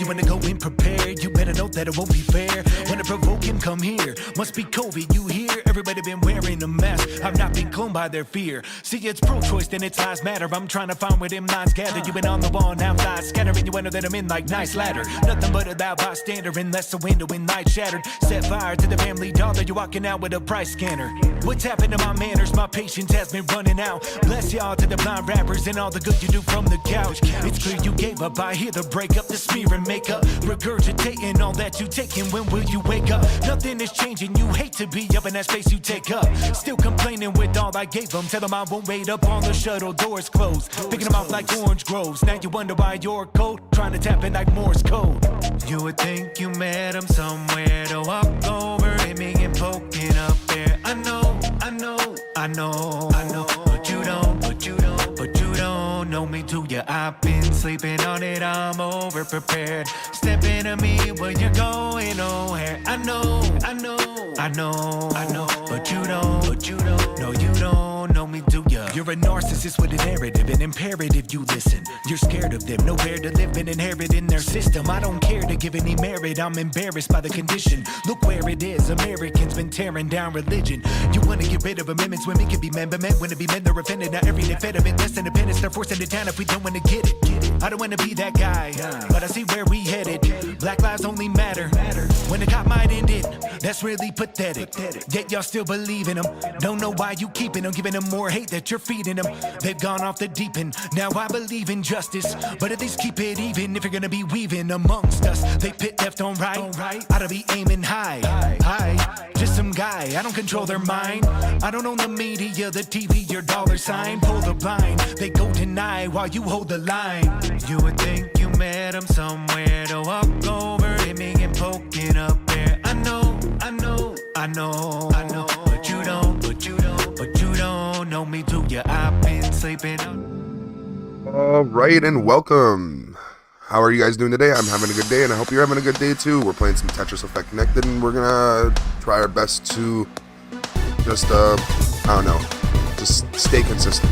wanna go in prepared, you better know that it won't be fair. Wanna provoke him, come here. Must be COVID, you hear? Everybody been wearing a mask. I've not been cloned by their fear. See, it's pro-choice, then it's lives matter. I'm trying to find where them lines gather. You been on the wall, now lies scattering. You wonder that I'm in like nice ladder. Nothing but a thou bystander, unless the window in night shattered. Set fire to the family dollar. You're walking out with a price scanner. What's happened to my manners? My patience has been running out. Bless y'all to the blind rappers and all the good you do from the couch. It's clear you gave up. I hear the breakup, the smear and makeup, regurgitating all that you taking. When will you wake up? Nothing is changing. You hate to be up in that space you take up. Still complaining with all I gave them. Tell them I won't wait up on the shuttle, doors closed. Picking them off like orange groves. Now you wonder why you're cold, trying to tap in like Morse code. You would think you met him somewhere to walk over aiming and poking up there. I know, but you don't know me, do you? I've been sleeping on it, I'm over prepared. Step into me where you're going nowhere. I know, but you don't, no, you don't know me, do ya? You're a narcissist with a narrative, an imperative you listen. You're scared of them, nowhere to live and inherit in their system. I don't care to give any merit, I'm embarrassed by the condition. Look where it is, Americans been tearing down religion. You wanna get rid of amendments, women can be men, but men wanna be men, they're offended. Now every day fed of it, less independence, they're forcing it down if we don't wanna get it. I don't wanna be that guy, but I see where we headed. Black lives only matter when the cop might end it. That's really pathetic, yet y'all still believe in them. Don't know why you keeping them, giving them more hate that you're feeding them. They've gone off the deep end, now I believe in justice, but at least keep it even if you're gonna be weaving amongst us. They pit left on right, I don't be aiming high, just some guy, I don't control their mind. I don't own the media, the TV, your dollar sign. Pull the blind, they go deny while you hold the line. You would think you met him somewhere to walk over aiming and poking up there. I know, but you don't know me, do ya? I've been sleeping. All right, and welcome. How are you guys doing today? I'm having a good day, and I hope you're having a good day too. We're playing some Tetris Effect Connected, and we're gonna try our best to just, just stay consistent.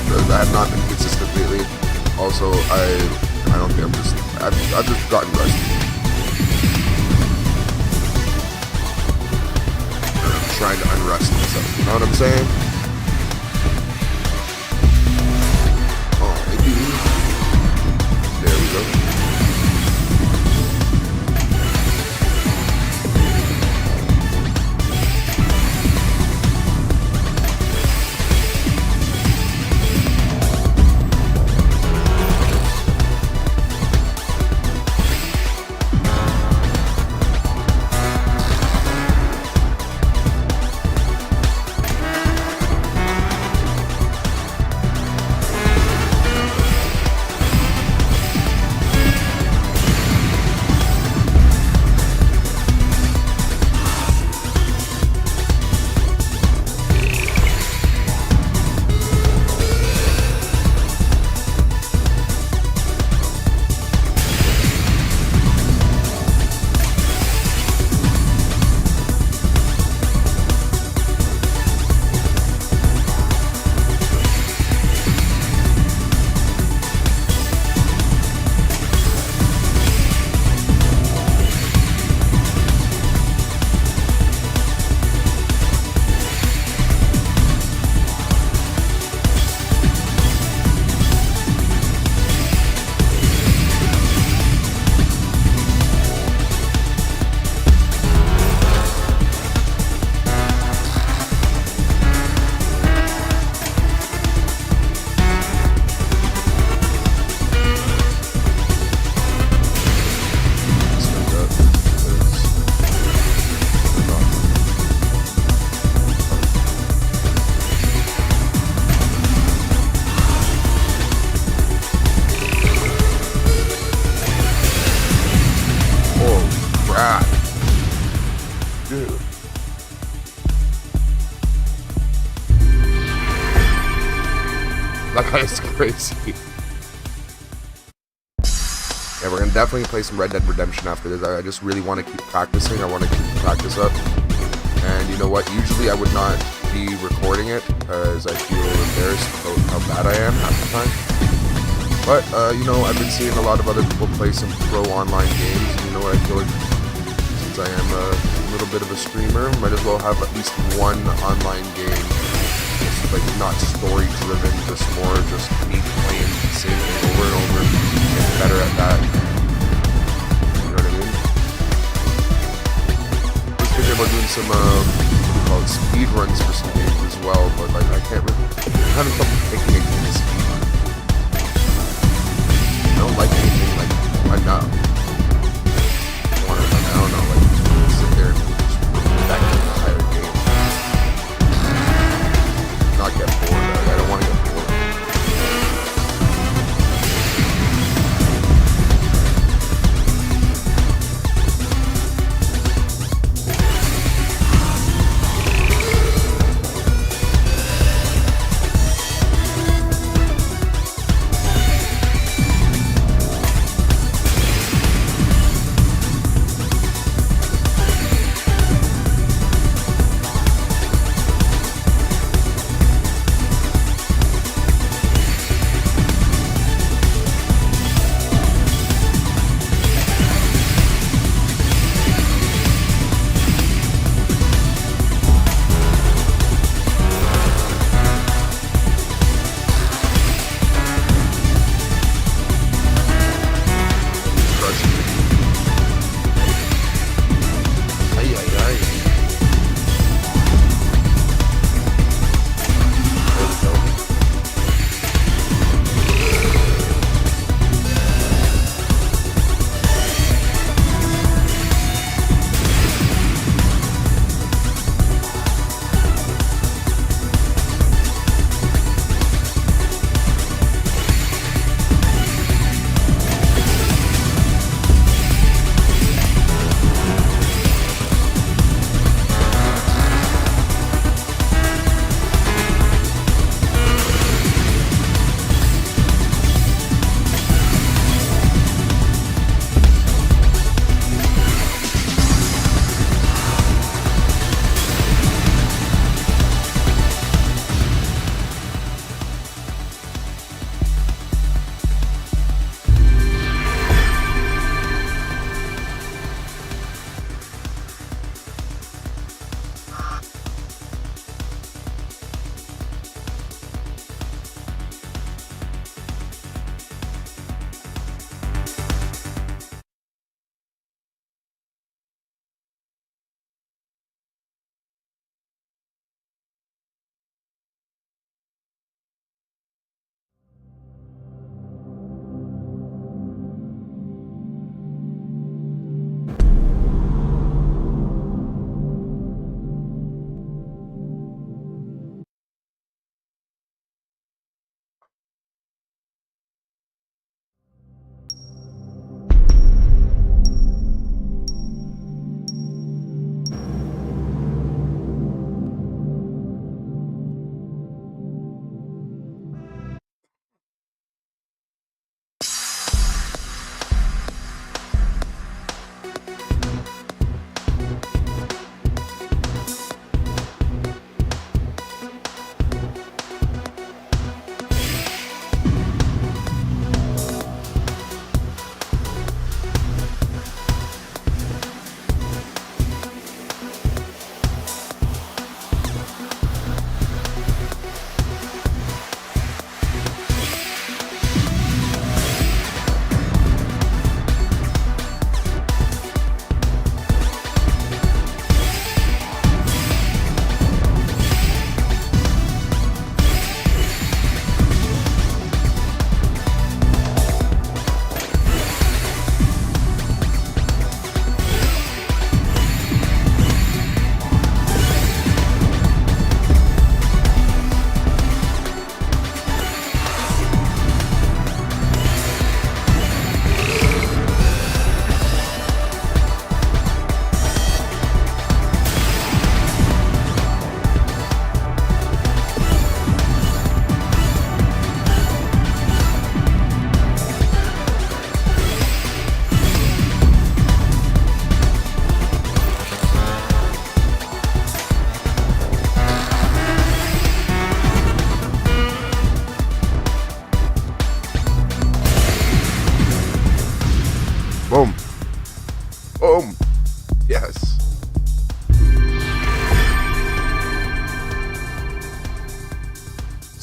Because I have not been consistent lately. Also, I don't think I've just gotten rusty. I'm trying to unrust myself, you know what I'm saying? There we go. That guy is crazy. Yeah, we're gonna definitely play some Red Dead Redemption after this. I just really want to keep practicing. I want to keep the practice up. And you know what? Usually I would not be recording it because I feel embarrassed about how bad I am half the time. But, you know, I've been seeing a lot of other people play some pro online games, and you know what, I feel like since I am a little bit of a streamer, might as well have at least one online game. Just like not story driven, just more just me playing the same thing over and over, getting better at that. You know what I mean? I was thinking about doing some, what do you call it, speed runs for some games as well, but like I can't really, I'm having trouble picking a game to speed run. I don't like anything like, I'm not, I don't know, like, just sit there and just back to the entire game. Not get bored, I don't want to get bored.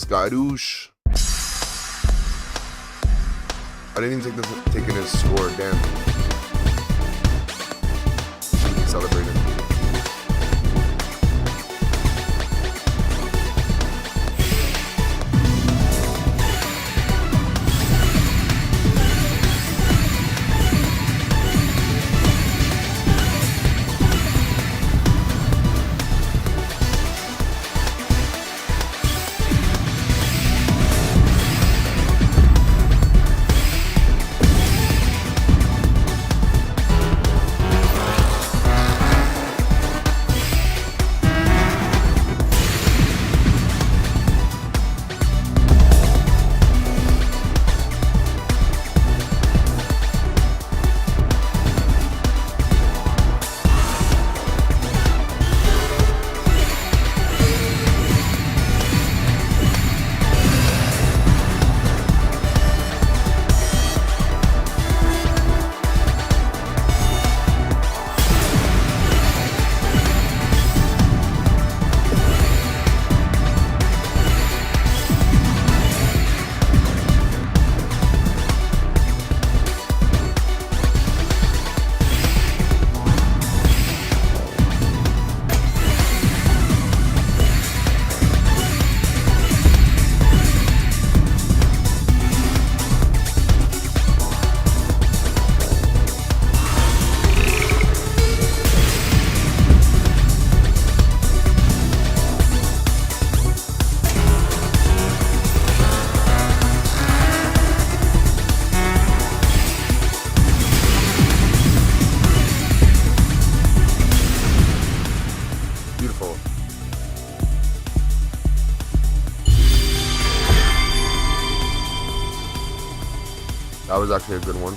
Skydoosh. I didn't even take in his score. Damn. Celebrating. That was actually a good one.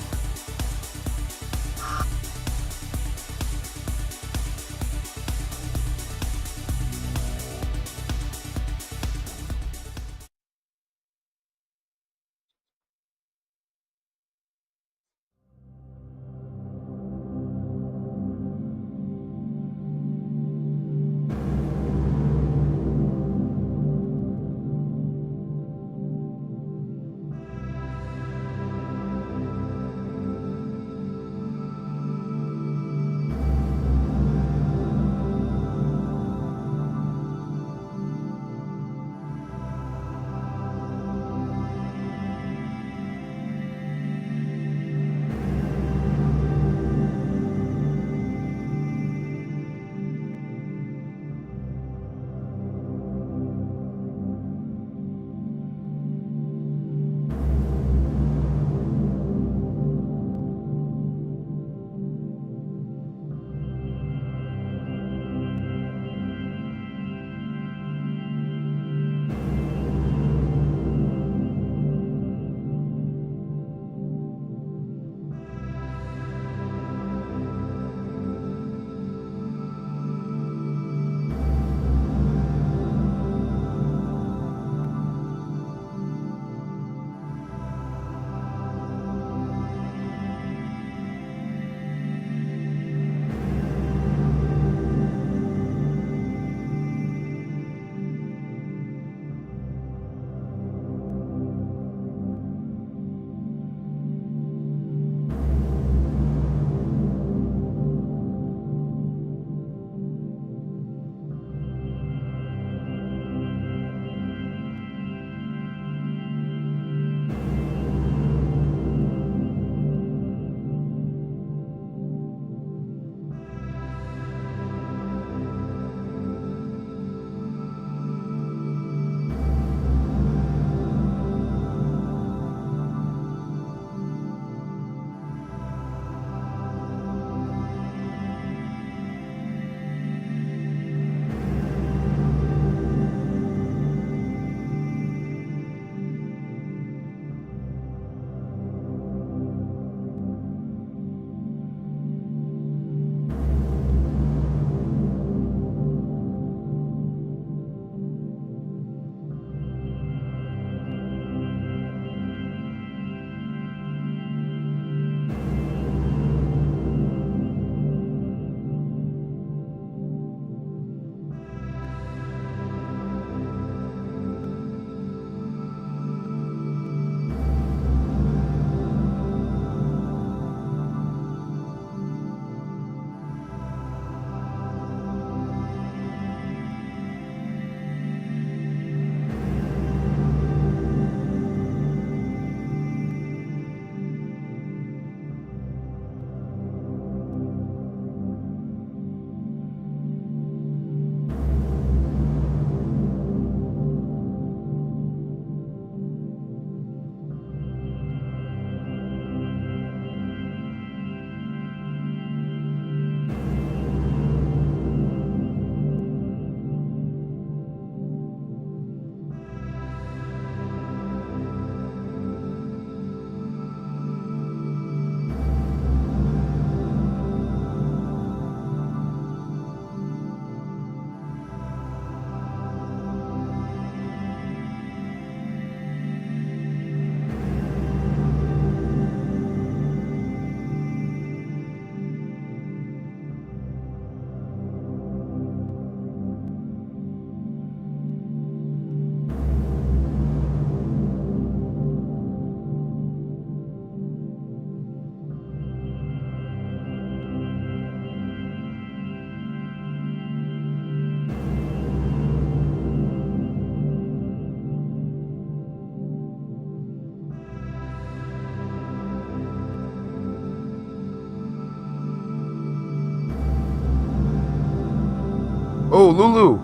Oh, Lulu.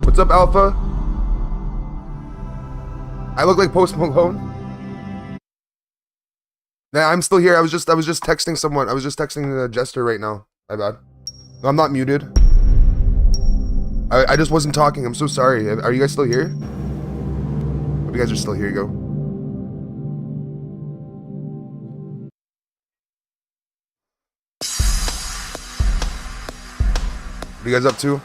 What's up, Alpha? I look like Post Malone. Nah, I'm still here. I was just texting someone. I was just texting Jester right now. My bad. No, I'm not muted. I just wasn't talking. I'm so sorry. Are you guys still here? Hope you guys are still here. Go. What are you guys up to?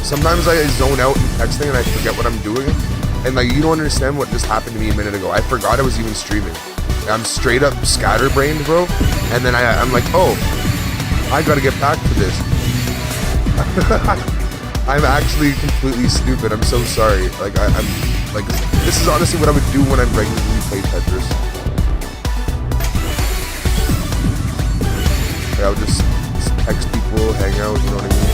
Sometimes I zone out in texting and I forget what I'm doing. And like, you don't understand what just happened to me a minute ago. I forgot I was even streaming. I'm straight up scatterbrained, bro. And then I'm like, oh, I gotta get back to this. I'm actually completely stupid. I'm so sorry. Like, I'm like, this is honestly what I would do when I regularly play Tetris. Like, I would just text people, hang out, you know what I mean?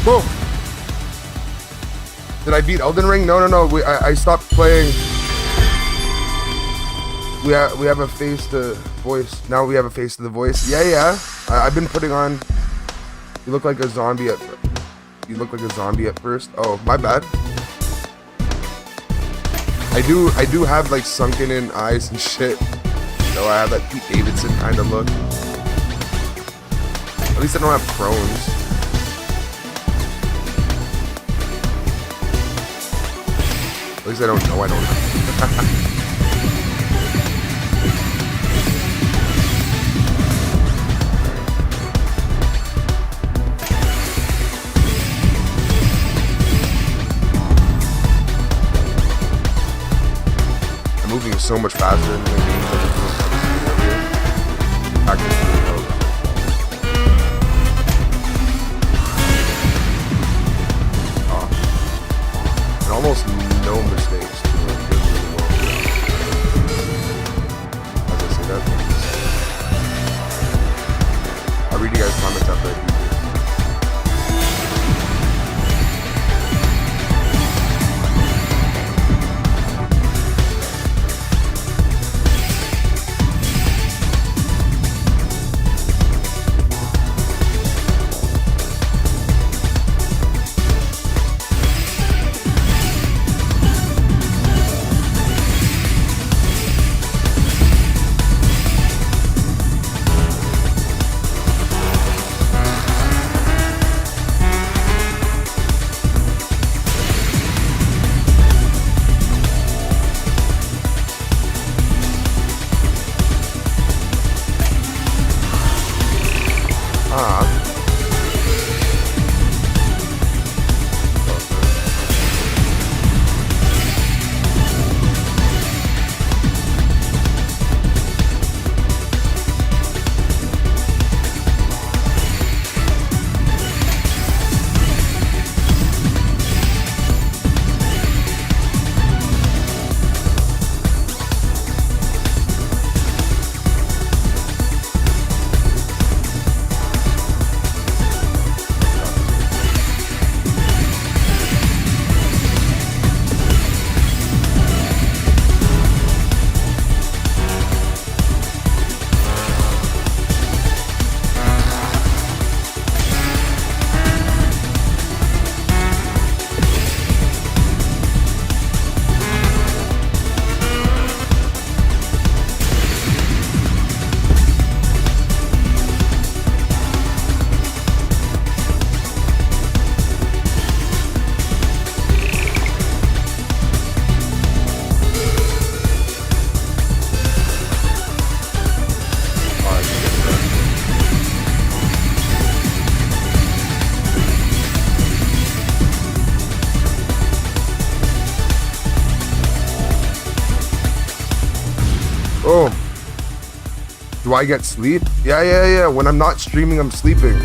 Whoa! Did I beat Elden Ring? No. I stopped playing. We have a face to voice. Now we have a face to the voice. Yeah. I've been putting on. You look like a zombie at. You look like a zombie at first. Oh, my bad. I do have like sunken in eyes and shit. So I have that Pete Davidson kind of look. At least I don't have Crohn's. At least I don't know I don't have. I'm moving so much faster than the game. And almost no mistakes. As I say that, I'll read you guys' comments after I do this. Oh. Do I get sleep? Yeah. When I'm not streaming, I'm sleeping.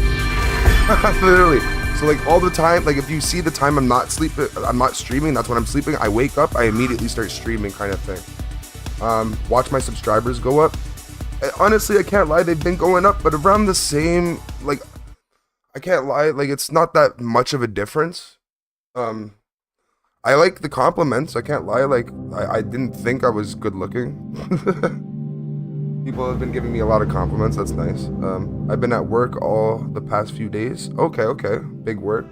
Literally. So like all the time, like if you see the time I'm not streaming, that's when I'm sleeping. I wake up, I immediately start streaming, kind of thing. Watch my subscribers go up. Honestly, I can't lie, they've been going up, but around the same, like, I can't lie, like it's not that much of a difference. I like the compliments, I can't lie, like I didn't think I was good looking. People have been giving me a lot of compliments, that's nice. I've been at work all the past few days. Okay. Big work.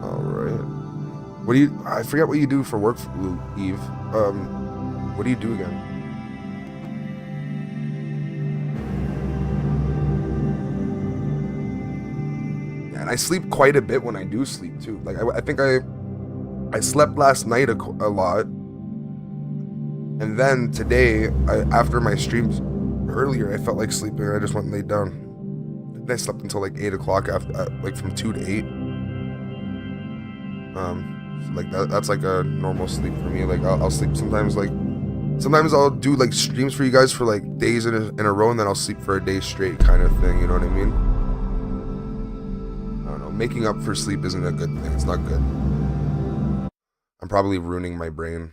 Alright. I forget what you do for work, Eve. What do you do again? And I sleep quite a bit when I do sleep too. Like I think I slept last night a lot, and then today after my streams earlier, I felt like sleeping and I just went and laid down. And I slept until like 8 o'clock after like from 2 to 8. So like that's like a normal sleep for me. Like I'll sleep sometimes I'll do like streams for you guys for like days in a row, and then I'll sleep for a day straight kind of thing. You know what I mean? Making up for sleep isn't a good thing. It's not good. I'm probably ruining my brain.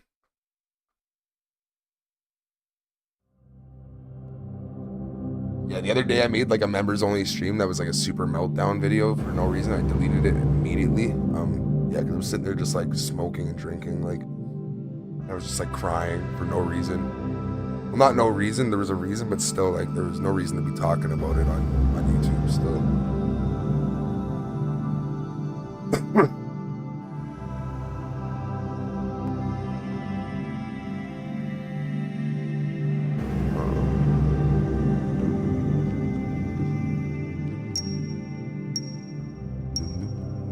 Yeah, the other day I made like a members only stream that was like a super meltdown video for no reason. I deleted it immediately. Yeah, because I was sitting there just like smoking and drinking. Like I was just like crying for no reason. Well, not no reason. There was a reason, but still, like there was no reason to be talking about it on YouTube still.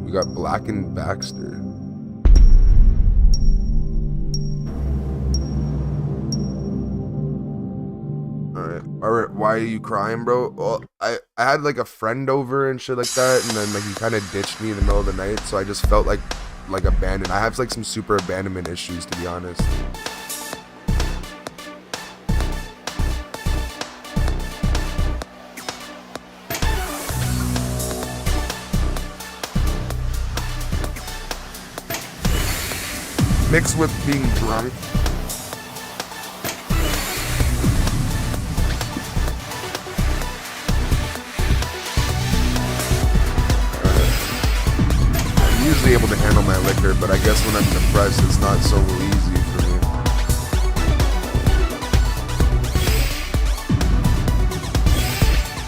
We got Black and Baxter. Alright, why are you crying, bro? Well, I had like a friend over and shit like that, and then like he kind of ditched me in the middle of the night, so I just felt like abandoned. I have like some super abandonment issues, to be honest. Mixed with being drunk. Usually able to handle my liquor, but I guess when I'm depressed, it's not so easy for me.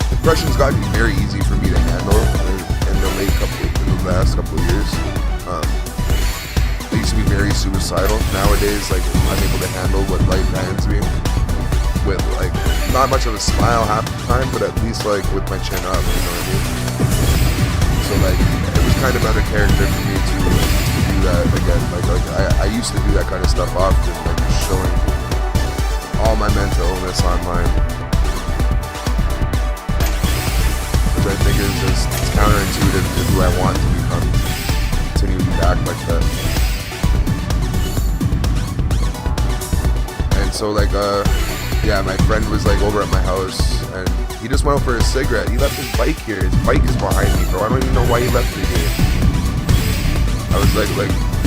Depression's gotten very easy for me to handle in the last couple of years. I used to be very suicidal. Nowadays, like I'm able to handle what life hands me with like not much of a smile half the time, but at least like with my chin up. You know what I mean? So like. Kind of out of character for me to do that again. Like I used to do that kind of stuff often, like just showing all my mental illness online, which I think is just counterintuitive to who I want to become, continuing to act like that. And so like yeah, my friend was like over at my house and he just went out for a cigarette. He left his bike here. His bike is behind me, bro. I don't even know why he left it here. I was like,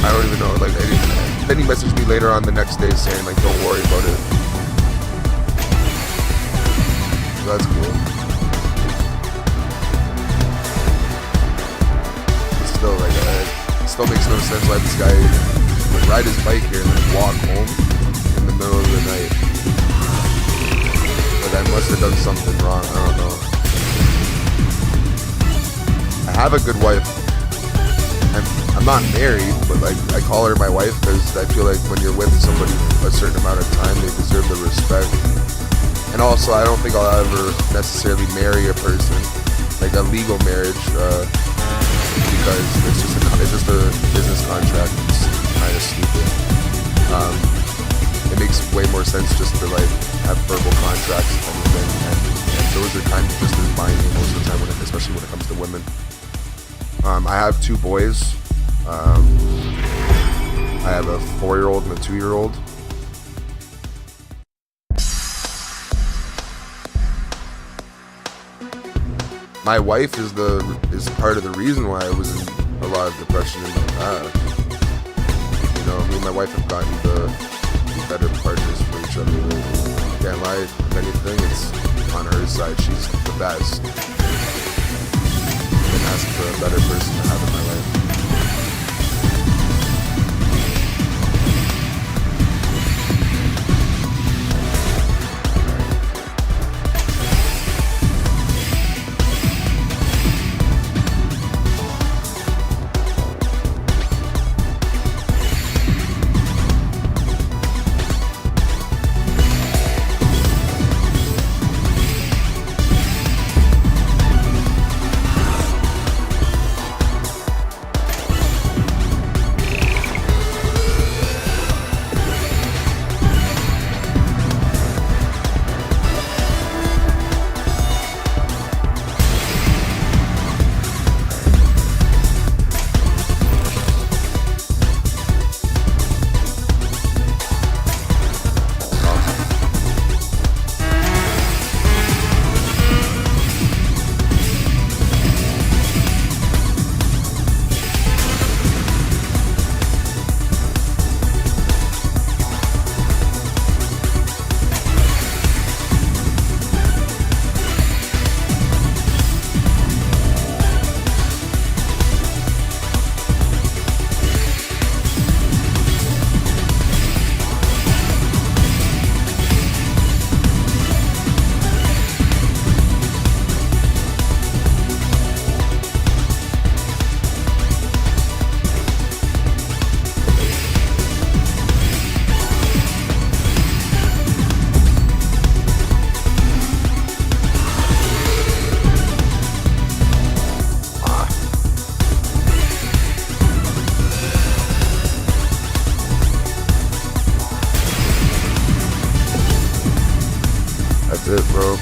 I don't even know. Like, then he messaged me later on the next day saying, like, don't worry about it. So that's cool. But still, like, it still makes no sense why this guy would ride his bike here and then walk home in the middle of the night. I must have done something wrong, I don't know. I have a good wife. I'm not married, but like I call her my wife because I feel like when you're with somebody a certain amount of time, they deserve the respect. And also, I don't think I'll ever necessarily marry a person, like a legal marriage, because it's just a business contract. It's kind of stupid. It makes way more sense just to like have verbal contracts and everything, and those are kind of just as binding most of the time, especially when it comes to women. I have 2 boys. I have a 4-year-old and a 2-year-old. My wife is part of the reason why I was in a lot of depression in the past. You know, me and my wife have gotten to be better partners for each other. Can't lie, if anything, it's on her side. She's the best. I've been asking for a better person to have in my life. It, bro.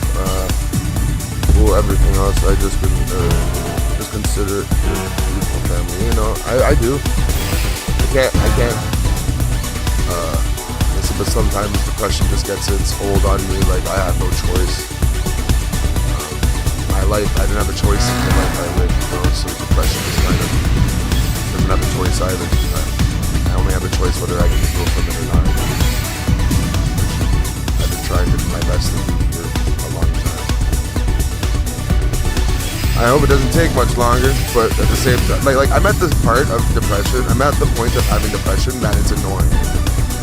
Everything else, I just consider it a beautiful family. You know, I do. I can't. Listen, but sometimes depression just gets its hold on me. Like I have no choice. My life, I didn't have a choice in the life I lived. You know, so depression just kind of doesn't have a choice either. I only have a choice whether I can heal from it or not. I've been trying to do my best to do for a long time. I hope it doesn't take much longer, but at the same time, like I'm at this part of depression. I'm at the point of having depression that it's annoying.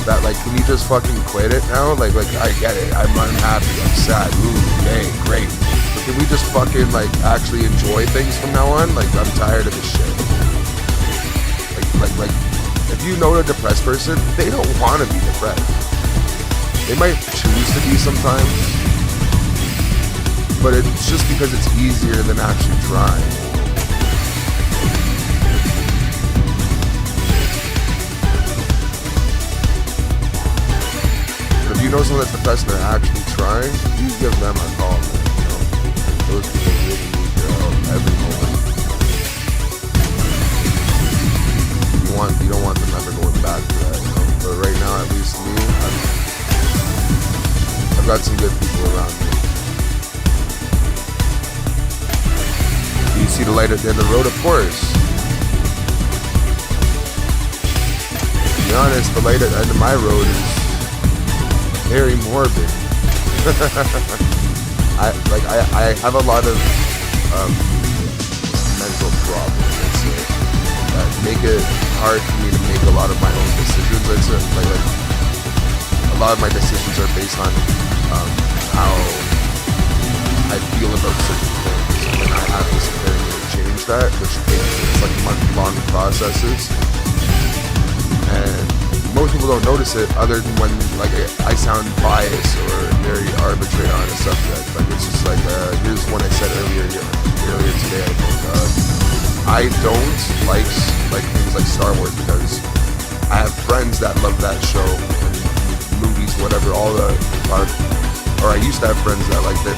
That like, can you just fucking quit it now? Like I get it. I'm unhappy. I'm sad. Ooh, yay, great. But can we just fucking like actually enjoy things from now on? Like I'm tired of this shit. Like if you know a depressed person, they don't want to be depressed. They might choose to be sometimes, but it's just because it's easier than actually trying. But if you know someone that's depressed and they're actually trying, you give them a call, man. You know, those people really need your help every moment. You don't want them ever going back to that, you know. But right now, at least me, I've got some good people around me. Do you see the light at the end of the road? Of course. To be honest, the light at the end of my road is very morbid. I have a lot of mental problems, let's say, that make it hard for me to make a lot of my own decisions. Like a lot of my decisions are based on how I feel about certain things, and I have to sit there and really change that, which takes like month-long processes. And most people don't notice it, other than when like I sound biased or very arbitrary on a subject. Like it's just like here's one I said earlier today. I think I don't like things like Star Wars because I have friends that love that show and movies, whatever, all the or I used to have friends that liked it,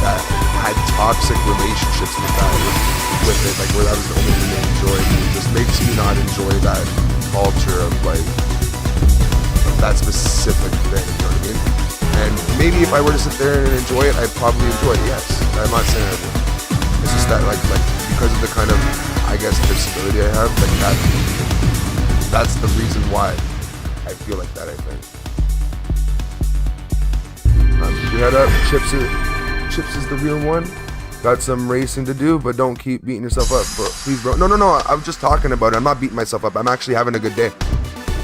that had toxic relationships with it, like where that was the only thing I enjoyed. It just makes me not enjoy that culture of like that specific thing, you know what I mean? And maybe if I were to sit there and enjoy it, I'd probably enjoy it, yes. I'm not saying I would. It's just that like because of the kind of, I guess, disability I have, like that's the reason why I feel like that, I think. Keep your head up. Chips is the real one. Got some racing to do, but don't keep beating yourself up, bro. Please, bro. No. I'm just talking about it. I'm not beating myself up. I'm actually having a good day.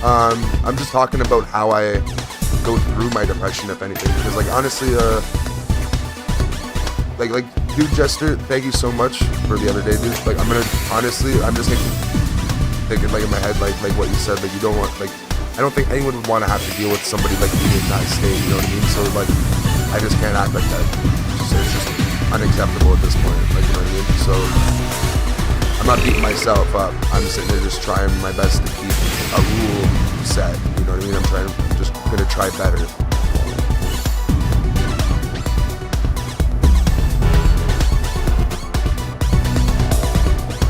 I'm just talking about how I go through my depression, if anything. Because, like, honestly, like, dude, Jester, thank you so much for the other day, dude. Like, I'm just thinking, like, in my head, like what you said, like, you don't want, like, I don't think anyone would want to have to deal with somebody like me in that state, you know what I mean? So, like, I just can't act like that. It's just unacceptable at this point, like, you know what I mean? So, I'm not beating myself up. I'm sitting there just trying my best to keep a rule set, you know what I mean? I'm just gonna try better.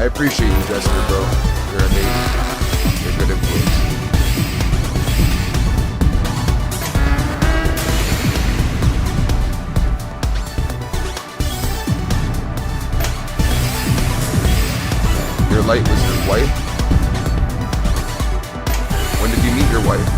I appreciate you, Jester, bro. You're amazing. You're a good influence. Your light was your wife? When did you meet your wife?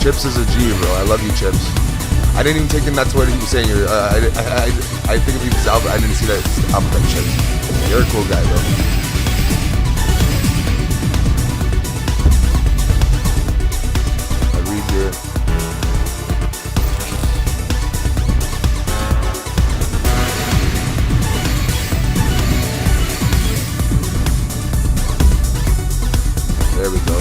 Chips is a G, bro. I love you, Chips. I didn't even take him. That's what he was saying. I think of you as Alpha. I didn't see that it's Alphabet Chips. You're a cool guy, bro. I read your. There we go.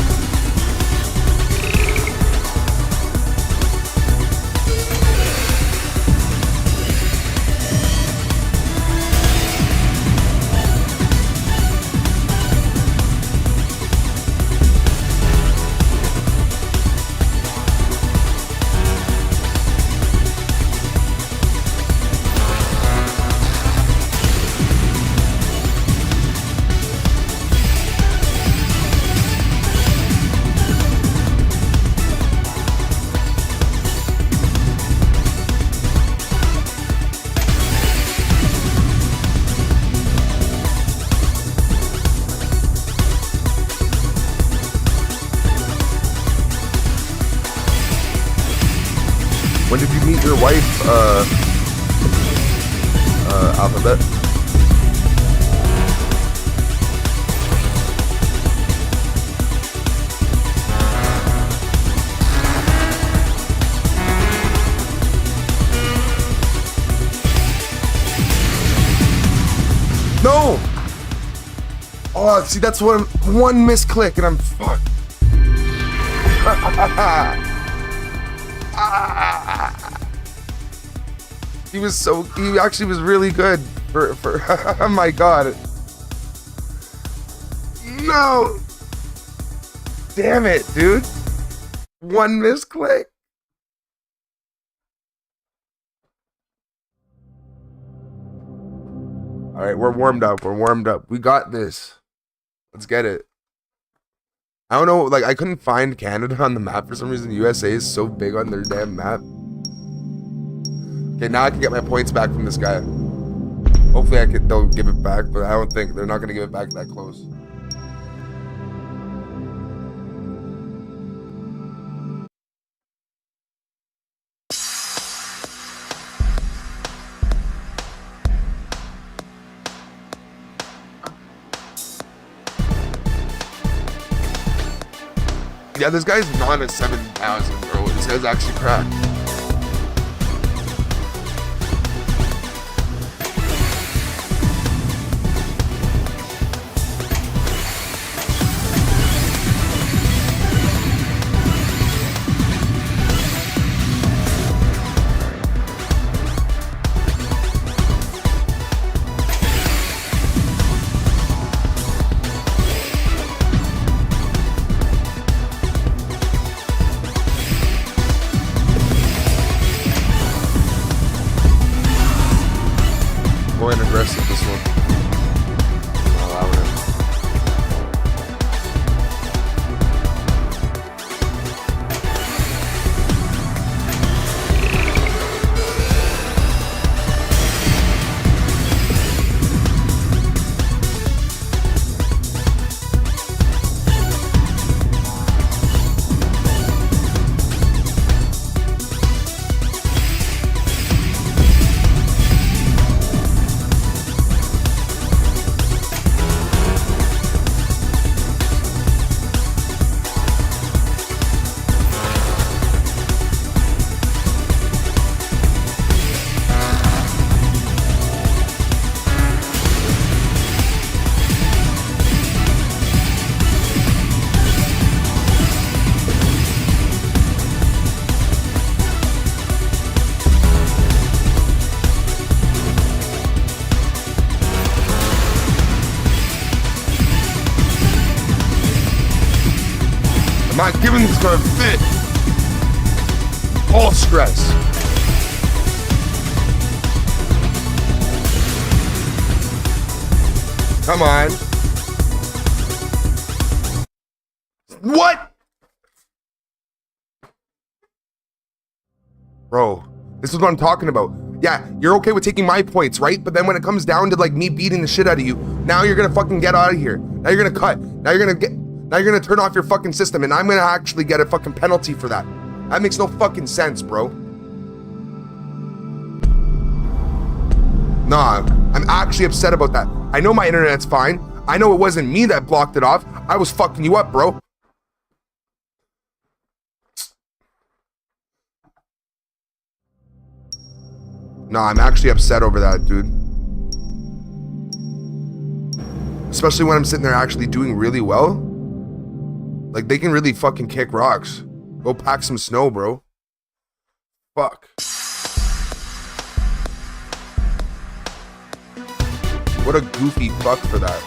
When did you meet your wife, Alphabet? No! Oh, see, that's what one misclick and I'm fucked. He actually was really good for oh my god. No! Damn it, dude. One misclick. Alright, we're warmed up. We got this. Let's get it. I don't know, like, I couldn't find Canada on the map for some reason. USA is so big on their damn map. Okay, now I can get my points back from this guy. Hopefully they'll give it back, but I don't think they're not gonna give it back that close. Yeah, this guy's not a 7,000, bro. This guy's actually cracked. Going aggressive this one. Allowing it. I'm not giving this guy a fit. All stress. Come on. What? Bro, this is what I'm talking about. Yeah, you're okay with taking my points, right? But then when it comes down to like me beating the shit out of you, now you're gonna fucking get out of here. Now you're gonna cut. Now you're gonna turn off your fucking system, and I'm gonna actually get a fucking penalty for that. That makes no fucking sense, bro. Nah, I'm actually upset about that. I know my internet's fine. I know it wasn't me that blocked it off. I was fucking you up, bro. Nah, I'm actually upset over that, dude. Especially when I'm sitting there actually doing really well. Like, they can really fucking kick rocks. Go pack some snow, bro. Fuck. What a goofy fuck for that.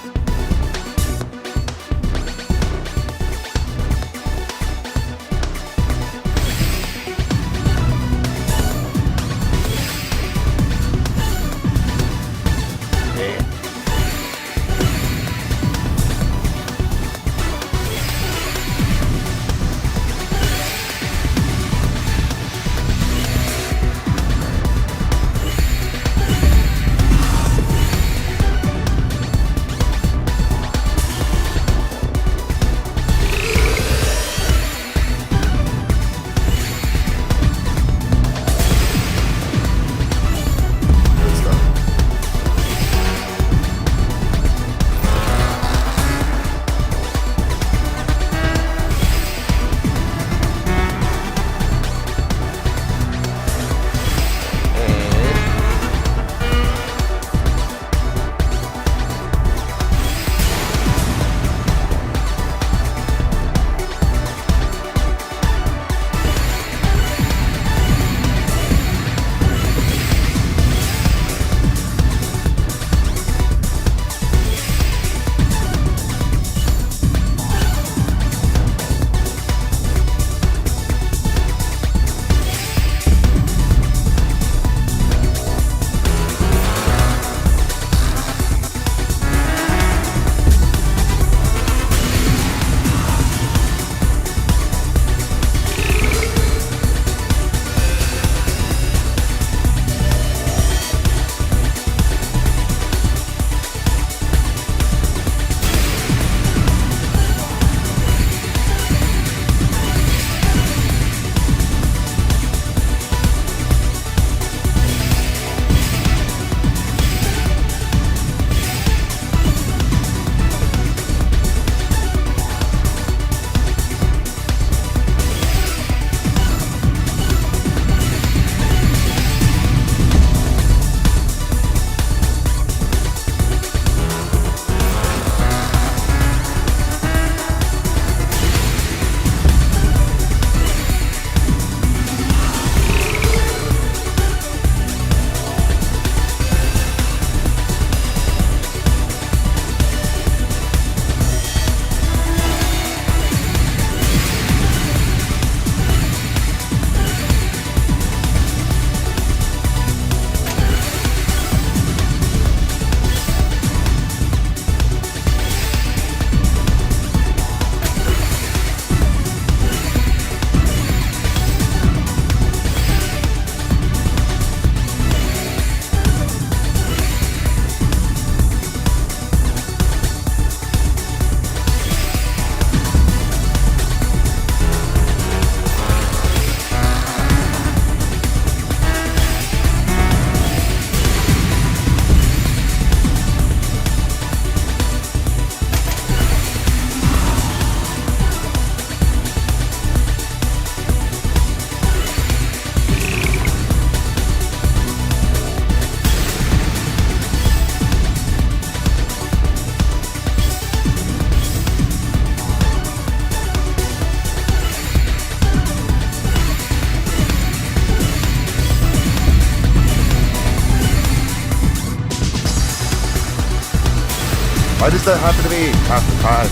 Why does that happen to me half the time?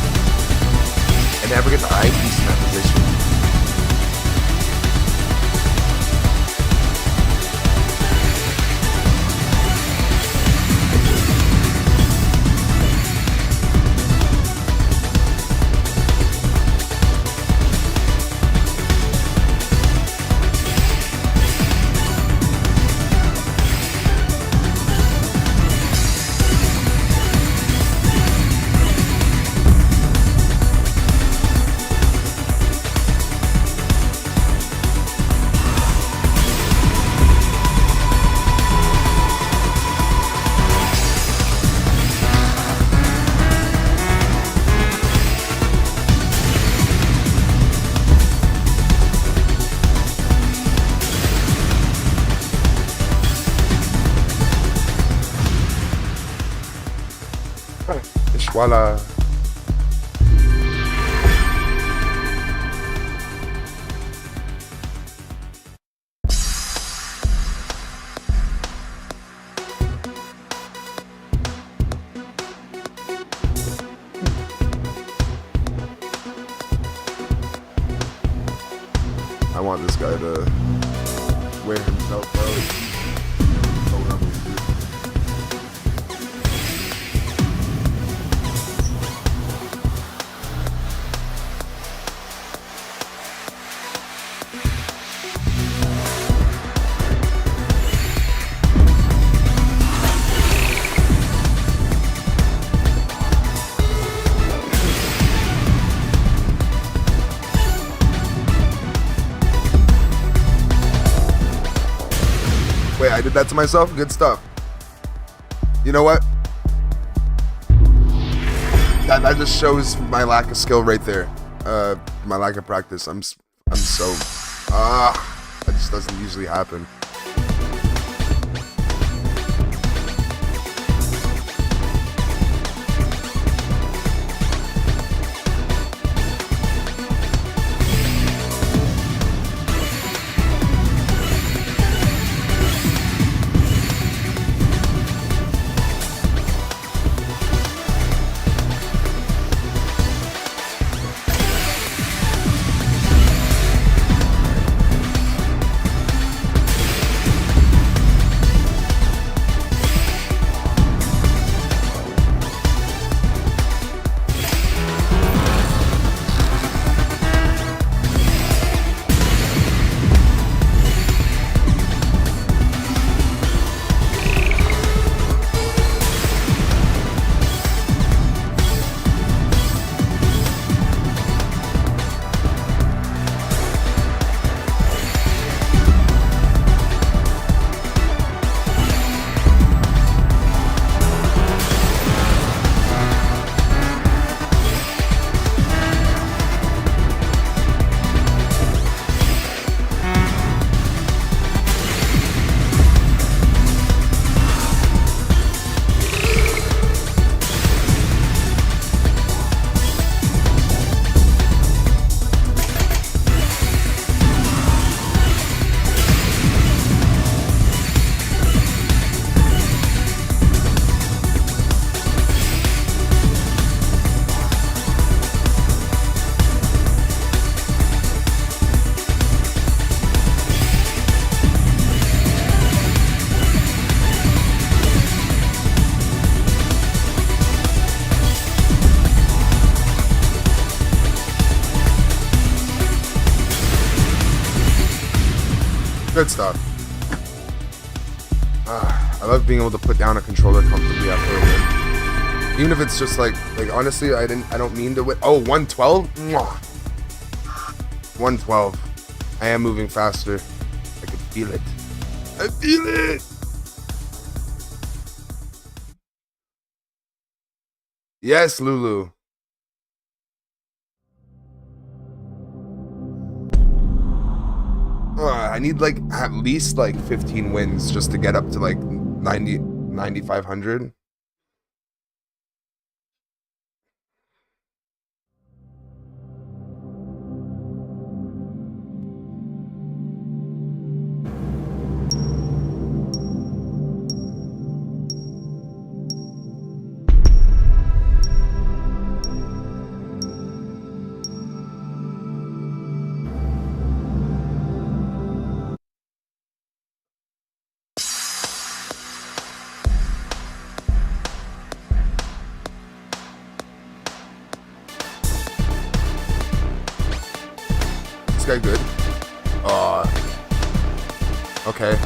I never get the eyepiece in that position. Voila. I want this guy to wear himself out. Wait, I did that to myself? Good stuff. You know what? That just shows my lack of skill right there. My lack of practice. I'm so... that just doesn't usually happen. Good stuff. I love being able to put down a controller comfortably after a win. Even if it's just like honestly, I don't mean to win. Oh, 112? 112. I am moving faster. I can feel it. I feel it! Yes, Lulu. I need like at least like 15 wins just to get up to like 9,500. this guy good? Okay.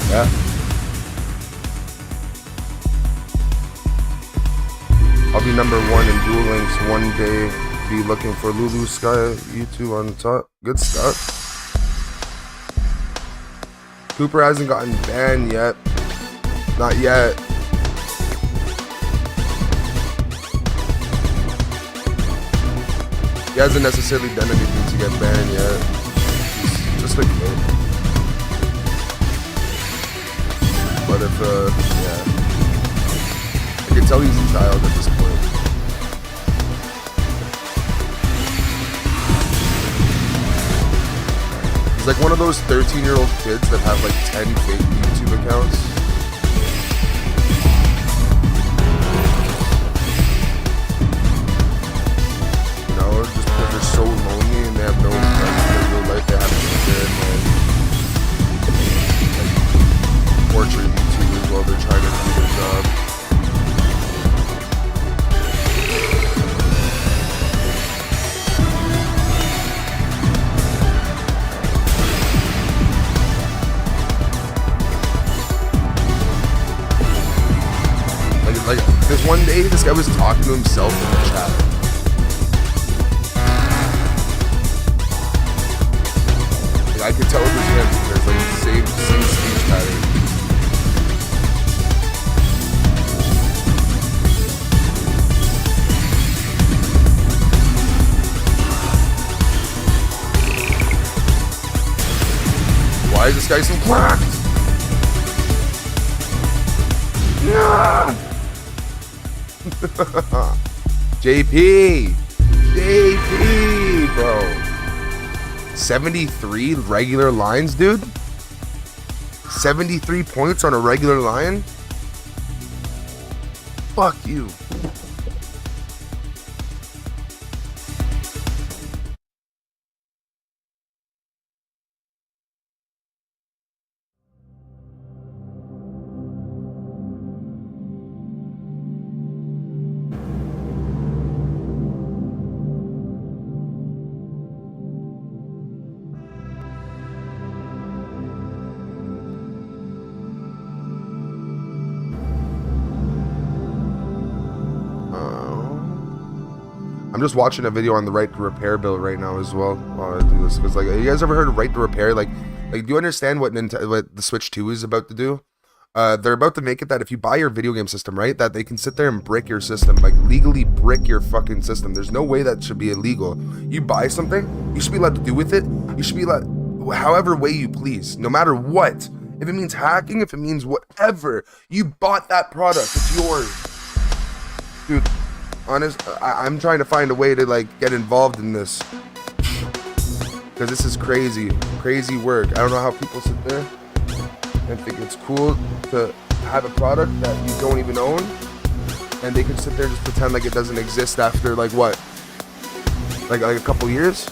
Yeah. I'll be number 1 in Duel Links one day. Be looking for Lulu Sky YouTube on top. Good stuff. Cooper hasn't gotten banned yet. Not yet. He hasn't necessarily done anything to get banned yet. He's just a kid. But if, yeah. I can tell he's a child at this point. He's like one of those 13-year-old kids that have like 10 fake YouTube accounts. You know, just because they're so lonely and they have no friends in their real life, they have to sit and like, torture YouTubers while they're trying to do their job. Like, this one day, this guy was talking to himself in the chat. Like, I could tell it was him because, like, same speech pattern. Why is this guy so cracked? Yeah. JP, bro. 73 regular lines, dude. 73 points on a regular line. Fuck you. I'm just watching a video on the right to repair bill right now as well while I do this. Because, like, you guys ever heard of right to repair? Like, do you understand what what the Switch 2 is about to do? They're about to make it that if you buy your video game system, right, that they can sit there and brick your system, like legally brick your fucking system. There's no way that should be illegal. You buy something, you should be allowed to do with it. You should be allowed, however way you please, no matter what. If it means hacking, if it means whatever, you bought that product, it's yours, dude. Honest, I'm trying to find a way to like get involved in this because this is crazy work. I don't know how people sit there and think it's cool to have a product that you don't even own, and they can sit there and just pretend like it doesn't exist after like what, like a couple years.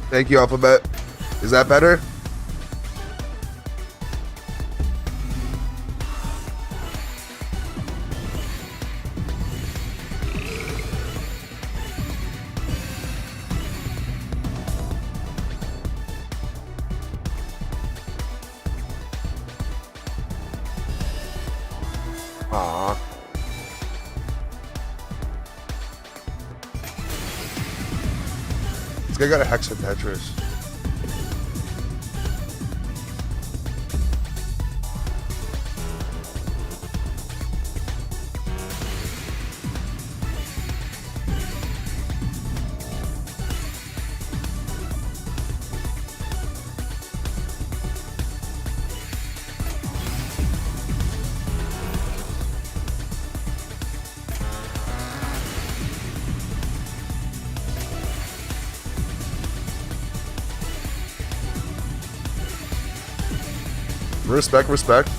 Thank you, Alphabet. Is that better? Aww. This guy got a hex for Tetris. Respect.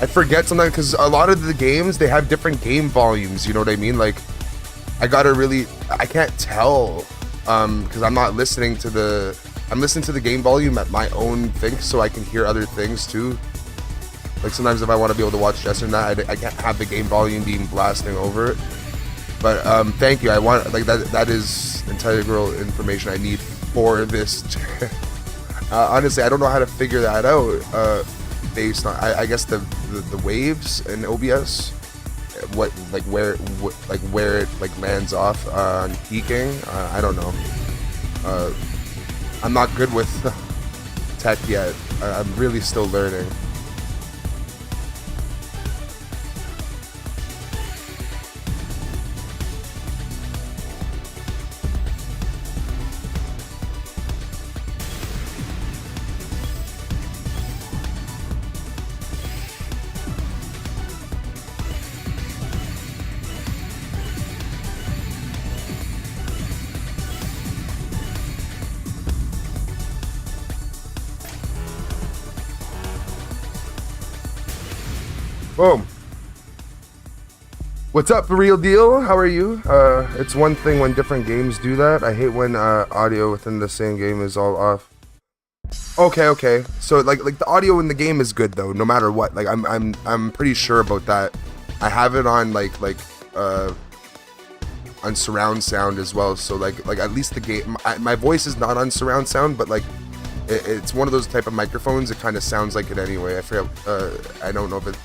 I forget sometimes because a lot of the games, they have different game volumes, you know what I mean? Like, I can't tell because I'm not listening to I'm listening to the game volume at my own thing, so I can hear other things too. Like sometimes if I want to be able to watch Jess or not, I can't have the game volume being blasting over it. But thank you. I want, like, that is integral information I need for this. Honestly, I don't know how to figure that out based on, I guess the waves in OBS, where it like lands off on peaking. I don't know. I'm not good with tech yet. I'm really still learning. Boom. What's up, the real deal? How are you? It's one thing when different games do that. I hate when audio within the same game is all off. Okay. So like the audio in the game is good though, no matter what. Like I'm pretty sure about that. I have it on on surround sound as well. So like at least the game, my voice is not on surround sound, but like it's one of those type of microphones. It kind of sounds like it anyway. I forget. I don't know if it.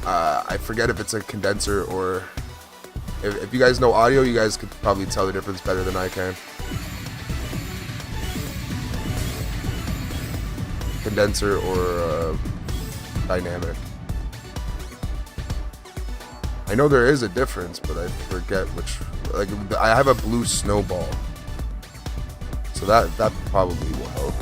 I forget if it's a condenser or if you guys know audio, you guys could probably tell the difference better than I can. Condenser or dynamic. I know there is a difference, but I forget which. Like I have a blue snowball, so that probably will help.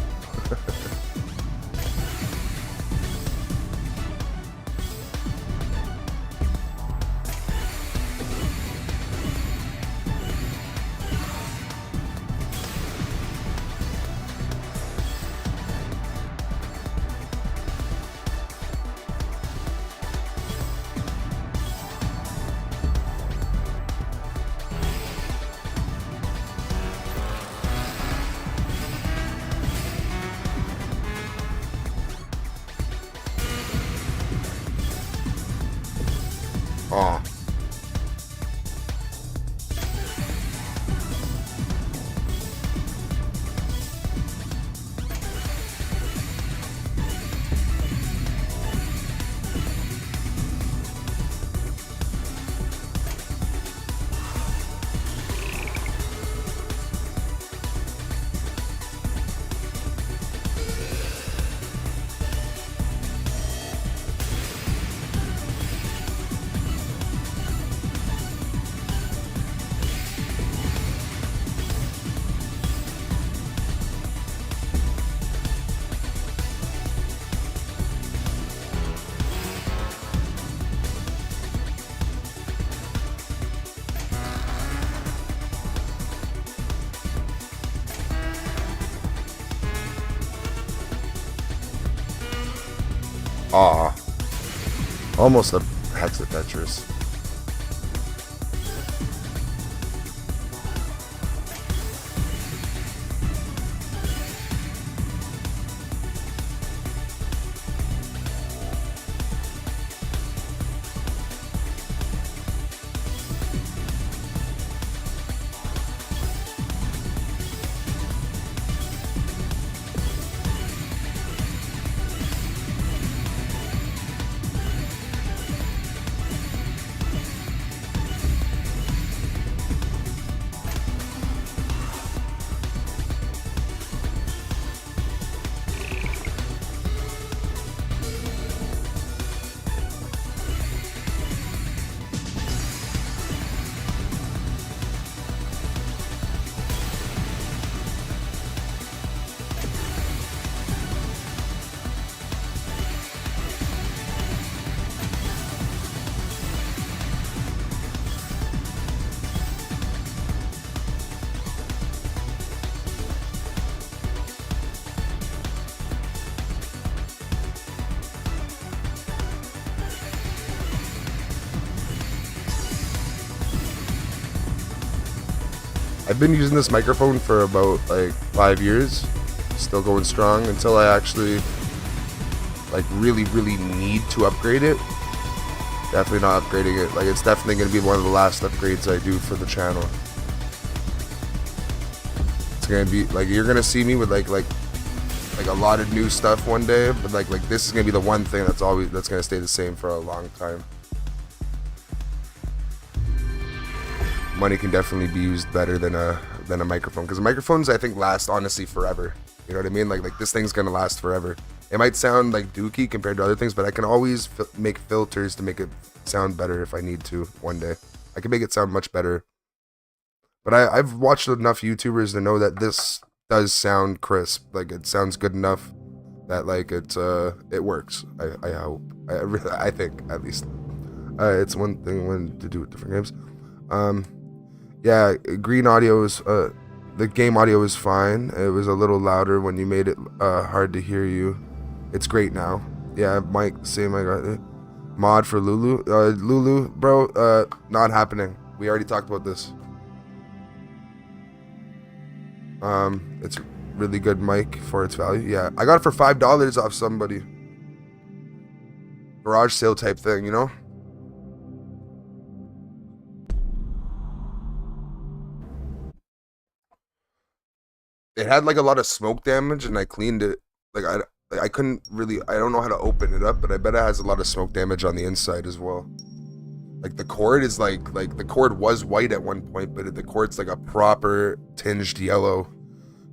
Aw. Aw. Almost a hex of Tetris. I've been using this microphone for about like 5 years, still going strong until I actually like really need to upgrade it. Definitely not upgrading it. Like it's definitely going to be one of the last upgrades I do for the channel. It's going to be like you're going to see me with like a lot of new stuff one day, but like this is going to be the one thing that's going to stay the same for a long time. Money can definitely be used better than a microphone, because microphones I think last honestly forever. You know what I mean? Like this thing's gonna last forever. It might sound like dookie compared to other things, but I can always make filters to make it sound better if I need to. One day I can make it sound much better. But I've watched enough YouTubers to know that this does sound crisp. Like it sounds good enough that like it works. I hope. I think at least. It's one thing when to do with different games. Yeah, green audio is the game audio is fine. It was a little louder when you made it hard to hear you. It's great now. Yeah, Mike, same. I got it. Mod for Lulu. Lulu, bro, not happening. We already talked about this. It's really good mic for its value. Yeah, I got it for $5 off somebody. Garage sale type thing, you know? It had like a lot of smoke damage and I cleaned it. Like I couldn't really, I don't know how to open it up, but I bet it has a lot of smoke damage on the inside as well. Like the cord is like the cord was white at one point, but the cord's like a proper tinged yellow.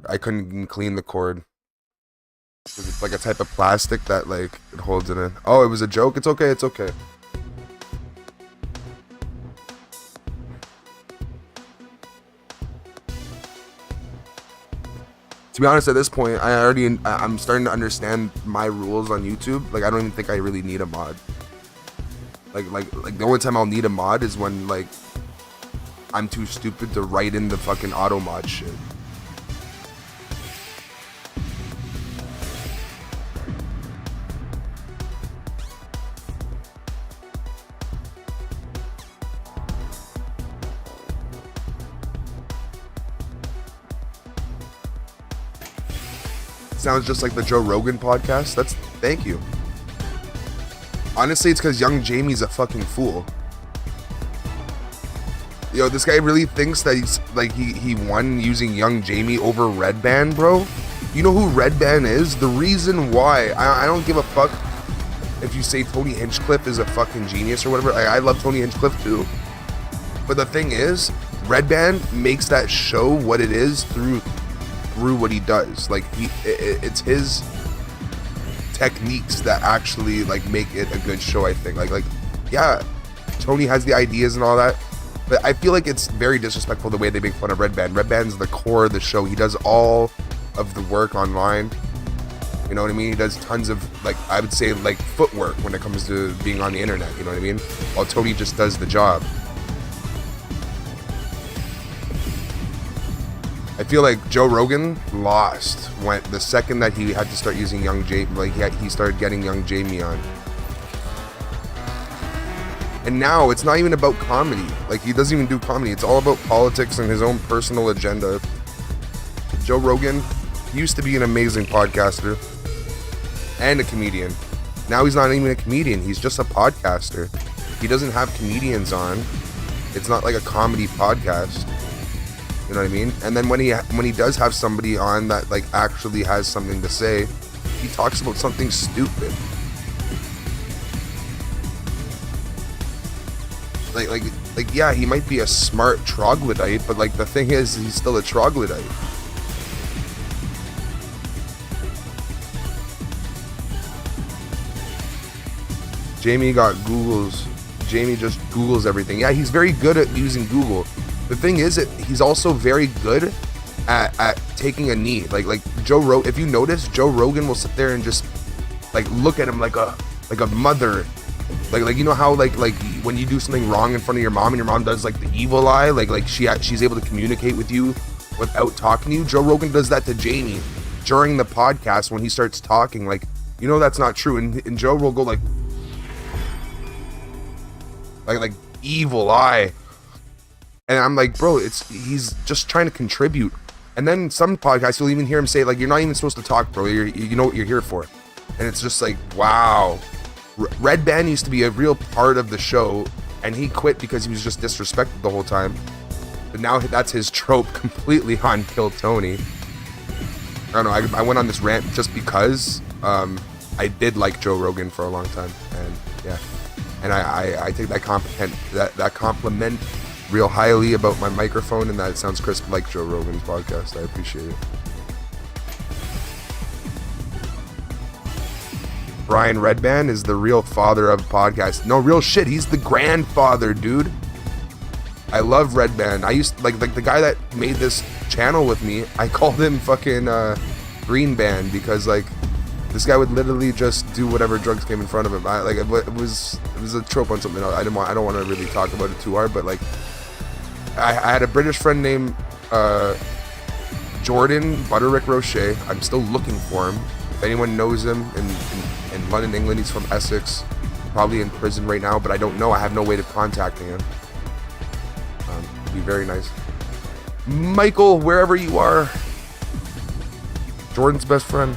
I couldn't even clean the cord. It's like a type of plastic that like it holds it in. Oh, it was a joke? It's okay, it's okay. To be honest, at this point, I'm starting to understand my rules on YouTube. Like, I don't even think I really need a mod. Like the only time I'll need a mod is when, like, I'm too stupid to write in the fucking auto mod shit. Sounds just like the Joe Rogan podcast. Thank you. Honestly, it's because young Jamie's a fucking fool. Yo, this guy really thinks that he's like he won using young Jamie over Red Band, bro. You know who Red Band is? The reason why I don't give a fuck if you say Tony Hinchcliffe is a fucking genius or whatever. I love Tony Hinchcliffe too. But the thing is, Red Band makes that show what it is through what he does. Like it's his techniques that actually like make it a good show. I think like yeah, Tony has the ideas and all that, but I feel like it's very disrespectful the way they make fun of Red Band. Red Band's the core of the show. He does all of the work online, you know what I mean? He does tons of, like, I would say like footwork when it comes to being on the internet, you know what I mean? While Tony just does the job. I feel like Joe Rogan lost when the second that he had to start using young Jamie, like he started getting young Jamie on. And now it's not even about comedy. Like, he doesn't even do comedy. It's all about politics and his own personal agenda. Joe Rogan used to be an amazing podcaster and a comedian. Now he's not even a comedian. He's just a podcaster. He doesn't have comedians on. It's not like a comedy podcast. You know what I mean? And then when he does have somebody on that like actually has something to say, he talks about something stupid. Like yeah, he might be a smart troglodyte, but like the thing is, he's still a troglodyte. Jamie Jamie just Googles everything. Yeah, he's very good at using Google. The thing is that he's also very good at taking a knee. Like Joe Rogan, if you notice, Joe Rogan will sit there and just like look at him like a mother. Like you know how like when you do something wrong in front of your mom and your mom does like the evil eye, like she's able to communicate with you without talking to you. Joe Rogan does that to Jamie during the podcast when he starts talking. Like, you know that's not true, and Joe will go like evil eye. And I'm like, bro, he's just trying to contribute. And then some podcasts, you'll even hear him say, like, you're not even supposed to talk, bro. You know what you're here for. And it's just like, wow. Red Band used to be a real part of the show, and he quit because he was just disrespected the whole time. But now that's his trope completely on Kill Tony. I don't know. I went on this rant just because I did like Joe Rogan for a long time, and yeah. And I take that compliment real highly about my microphone, and that it sounds crisp like Joe Rogan's podcast. I appreciate it. Brian Redband is the real father of podcasts. No, real shit. He's the grandfather, dude. I love Redband. I used like the guy that made this channel with me. I called him fucking Green Band because like this guy would literally just do whatever drugs came in front of him. It was a trope on something else. I don't want to really talk about it too hard, but like I had a British friend named Jordan Butterick Roche. I'm still looking for him. If anyone knows him in London, England, he's from Essex. probably in prison right now, but I don't know. I have no way to contacting him. It'd be very nice. Michael, wherever you are. Jordan's best friend.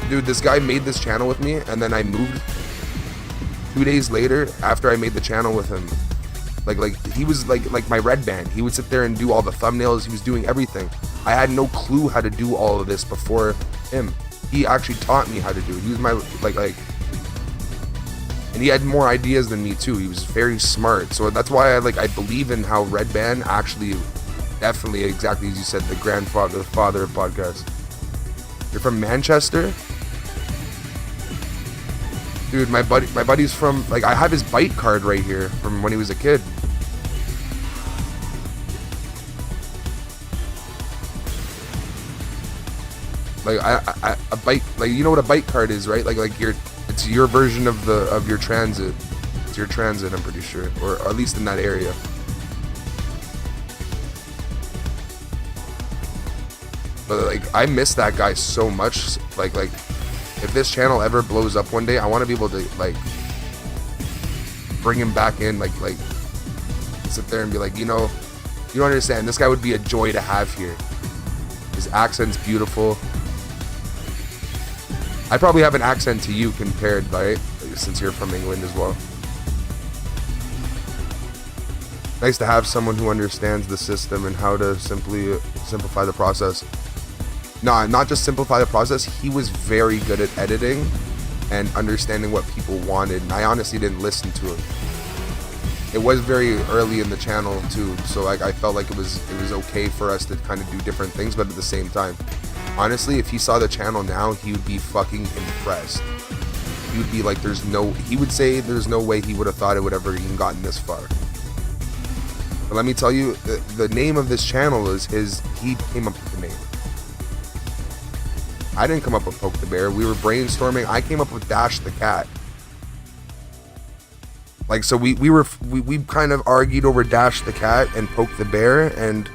Dude, this guy made this channel with me, and then I moved 2 days later after I made the channel with him. Like he was like my red band. He would sit there and do all the thumbnails. He was doing everything. I had no clue how to do all of this before him. He actually taught me how to do it. He was my like and he had more ideas than me too. He was very smart. So that's why I believe in how Red Band actually, definitely, exactly as you said, the grandfather, the father of podcasts. You're from Manchester? Dude, my buddy's from, like, I have his bite card right here from when he was a kid. Like a bike, like, you know what a bike card is, right? Like it's your version of your transit. It's your transit, I'm pretty sure, or at least in that area. But like, I miss that guy so much. Like if this channel ever blows up one day, I want to be able to like bring him back in, like sit there and be like, you know, you don't understand. This guy would be a joy to have here. His accent's beautiful. I probably have an accent to you compared, right? Since you're from England as well. Nice to have someone who understands the system and how to simplify the process. No, not just simplify the process. He was very good at editing and understanding what people wanted. And I honestly didn't listen to him. It was very early in the channel too, so like I felt like it was okay for us to kind of do different things, but at the same time, honestly, if he saw the channel now, he would be fucking impressed. He would be like, he would say there's no way he would have thought it would ever even gotten this far. But let me tell you, the name of this channel is he came up with the name. I didn't come up with Poke the Bear. We were brainstorming. I came up with Dash the Cat. Like, so we kind of argued over Dash the Cat and Poke the Bear, and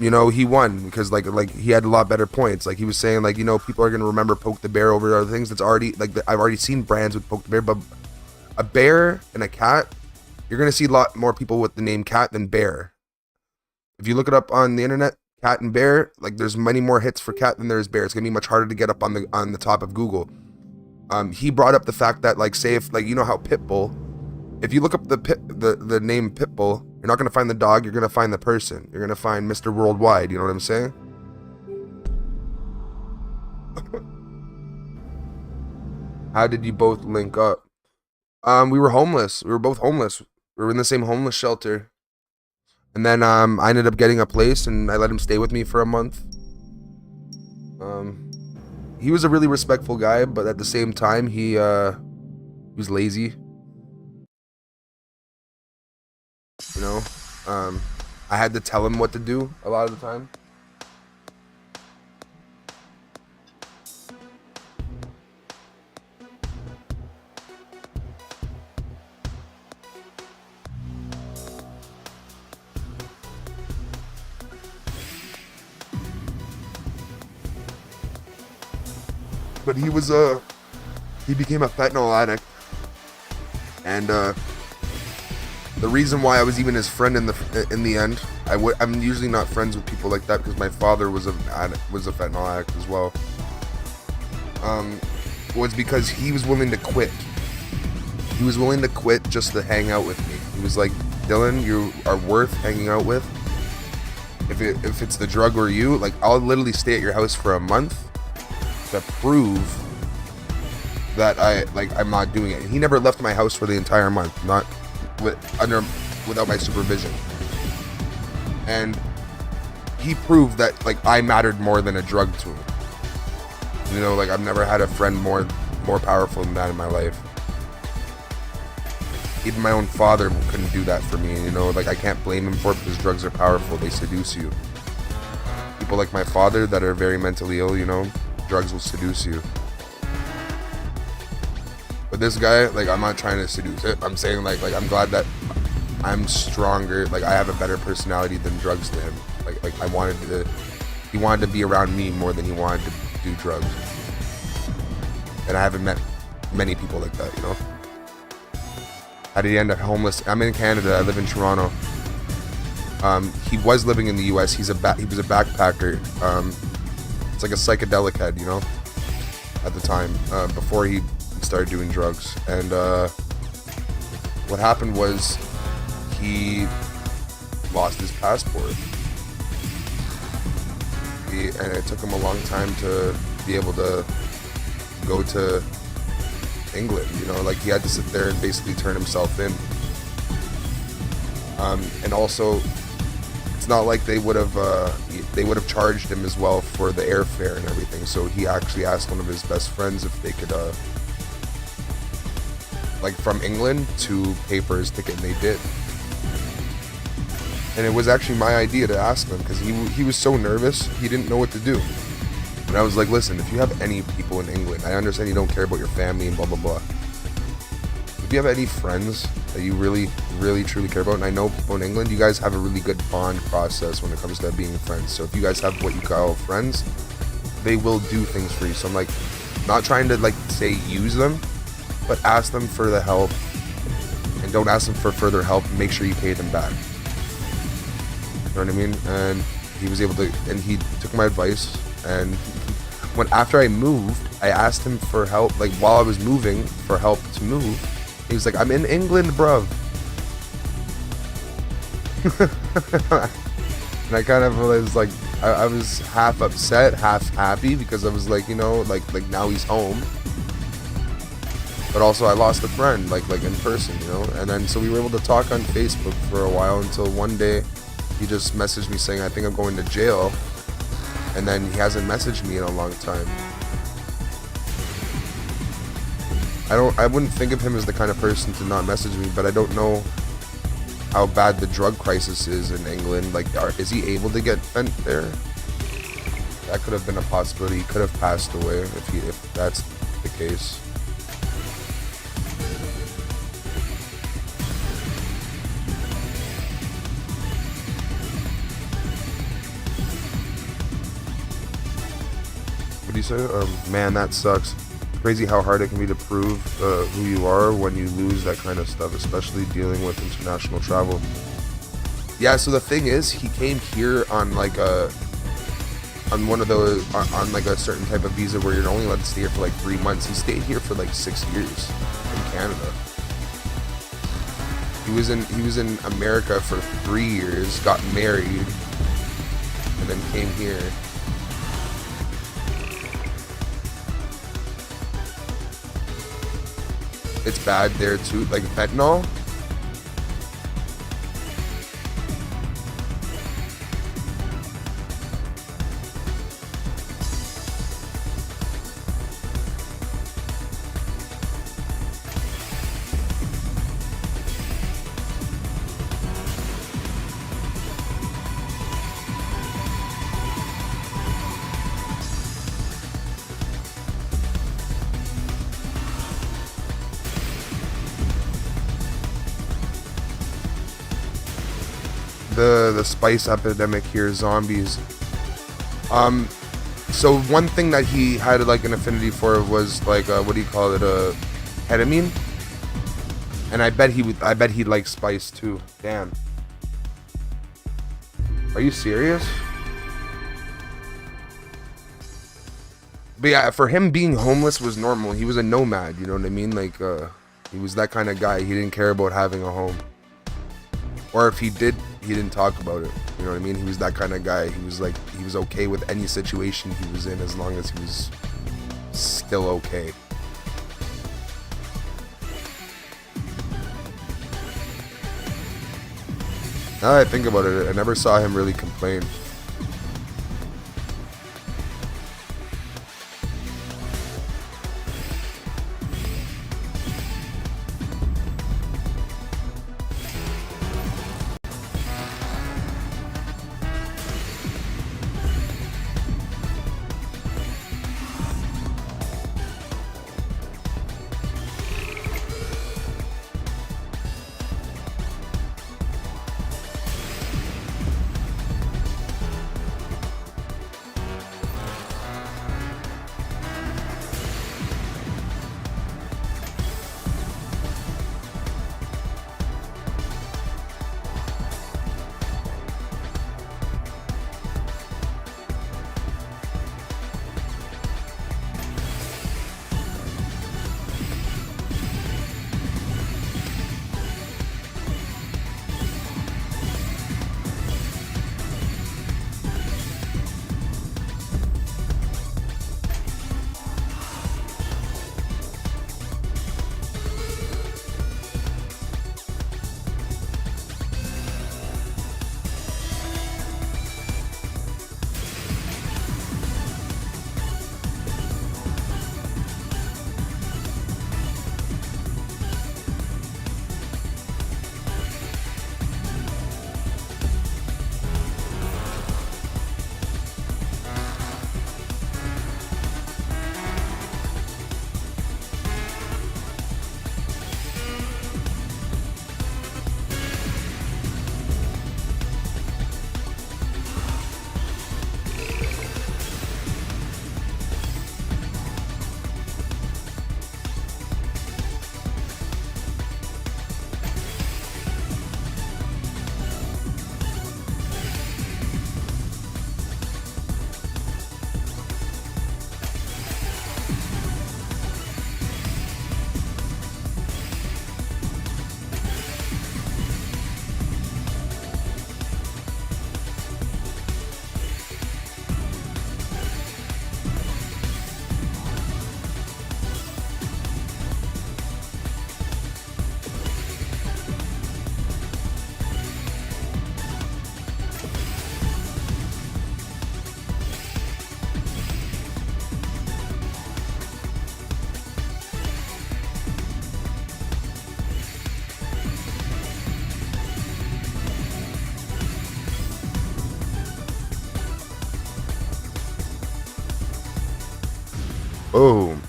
you know, he won because like he had a lot better points. Like he was saying, like, you know, people are gonna remember Poke the Bear over other things. That's already like I've already seen brands with Poke the Bear, but a bear and a cat, you're gonna see a lot more people with the name cat than bear. If you look it up on the internet, cat and bear, like there's many more hits for cat than there is bear. It's gonna be much harder to get up on the top of Google. He brought up the fact that, like, say if, like, you know how Pitbull, if you look up the name Pitbull, you're not gonna find the dog, you're gonna find the person. You're gonna find Mr. Worldwide, you know what I'm saying? How did you both link up? We were homeless. We were both homeless. We were in the same homeless shelter. And then I ended up getting a place and I let him stay with me for a month. He was a really respectful guy, but at the same time he was lazy. You know, I had to tell him what to do a lot of the time. But he was he became a fentanyl addict, and the reason why I was even his friend in the end, I'm usually not friends with people like that because my father was a fentanyl addict as well. Was because he was willing to quit. He was willing to quit just to hang out with me. He was like, Dylan, you are worth hanging out with. If it's the drug or you, like, I'll literally stay at your house for a month to prove that I'm not doing it. He never left my house for the entire month, not without my supervision. And he proved that, like, I mattered more than a drug to him. You know, like, I've never had a friend more powerful than that in my life. Even my own father couldn't do that for me, you know, like, I can't blame him for it because drugs are powerful. They seduce you. People like my father that are very mentally ill, you know, drugs will seduce you. But this guy, like, I'm not trying to seduce it. I'm saying, like I'm glad that I'm stronger. Like, I have a better personality than drugs to him. Like he wanted to be around me more than he wanted to do drugs. And I haven't met many people like that, you know. How did he end up homeless? I'm in Canada. I live in Toronto. He was living in the U.S. He was a backpacker. It's like a psychedelic head, you know, at the time, before he started doing drugs. And what happened was he lost his passport. And it took him a long time to be able to go to England, you know, like he had to sit there and basically turn himself in. And also, it's not like they would have charged him as well for the airfare and everything. So he actually asked one of his best friends if they could, like from England, to pay for his ticket, and they did. And it was actually my idea to ask him because he was so nervous, he didn't know what to do. And I was like, listen, if you have any people in England, I understand you don't care about your family and blah, blah, blah. If you have any friends that you really, really, truly care about, and I know people in England, you guys have a really good bond process when it comes to being friends. So if you guys have what you call friends, they will do things for you. So I'm like, not trying to like say use them, but ask them for the help, and don't ask them for further help. Make sure you pay them back. You know what I mean? And he was able to, and he took my advice. And when after I moved, I asked him for help, like while I was moving, for help to move. He was like, I'm in England, bruv. And I kind of was like, I was half upset, half happy, because I was like, you know, like now he's home. But also I lost a friend, like in person, you know. And then so we were able to talk on Facebook for a while, until one day he just messaged me saying, I think I'm going to jail. And then he hasn't messaged me in a long time. I wouldn't think of him as the kind of person to not message me, but I don't know how bad the drug crisis is in England. Like, is he able to get vent there? That could have been a possibility. He could have passed away if that's the case. What do you say? Man, that sucks. Crazy how hard it can be to prove who you are when you lose that kind of stuff, especially dealing with international travel. Yeah, so the thing is, he came here on like a on like a certain type of visa where you're only allowed to stay here for like 3 months. He stayed here for like 6 years in Canada. He was in America for 3 years, got married, and then came here. It's bad there too, like fentanyl. The spice epidemic here, zombies. So one thing that he had like an affinity for was like what do you call it, ketamine. And I bet he'd like spice too. Damn. Are you serious? But yeah, for him, being homeless was normal. He was a nomad, you know what I mean? Like he was that kind of guy. He didn't care about having a home. Or if he did, he didn't talk about it. You know what I mean? He was that kind of guy. He was okay with any situation he was in as long as he was still okay. Now that I think about it, I never saw him really complain. Boom.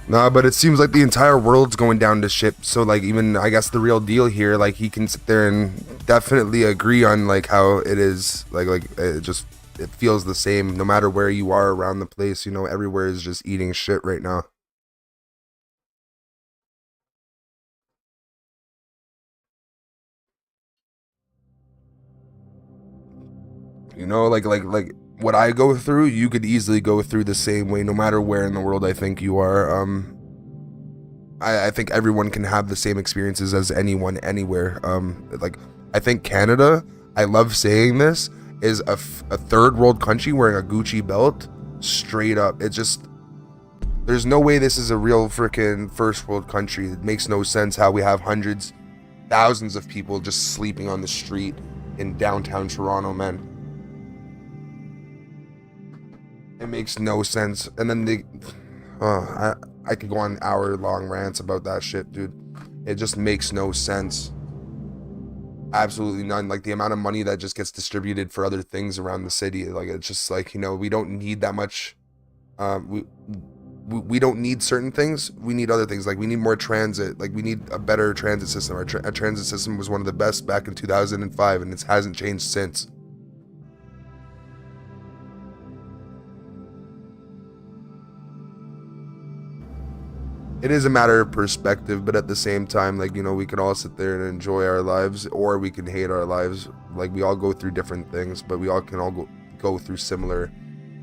Nah, but it seems like the entire world's going down to shit. So like, even I guess the real deal here, like he can sit there and definitely agree on like how it is. Like it feels the same no matter where you are around the place. You know, everywhere is just eating shit right now. You know, like what I go through, you could easily go through the same way, no matter where in the world I think you are. I think everyone can have the same experiences as anyone anywhere. Like I think Canada, I love saying this, is a third world country wearing a Gucci belt. Straight up, it just, there's no way this is a real freaking first world country. It makes no sense how we have hundreds, thousands of people just sleeping on the street in downtown Toronto, man. It makes no sense. And then I could go on hour-long rants about that shit, dude. It just makes no sense. Absolutely none. Like the amount of money that just gets distributed for other things around the city. Like it's just like, you know, we don't need that much. We don't need certain things. We need other things. Like we need more transit. Like we need a better transit system. Our transit system was one of the best back in 2005, and it hasn't changed since. It is a matter of perspective, but at the same time, like, you know, we can all sit there and enjoy our lives, or we can hate our lives. Like we all go through different things, but we all can go through similar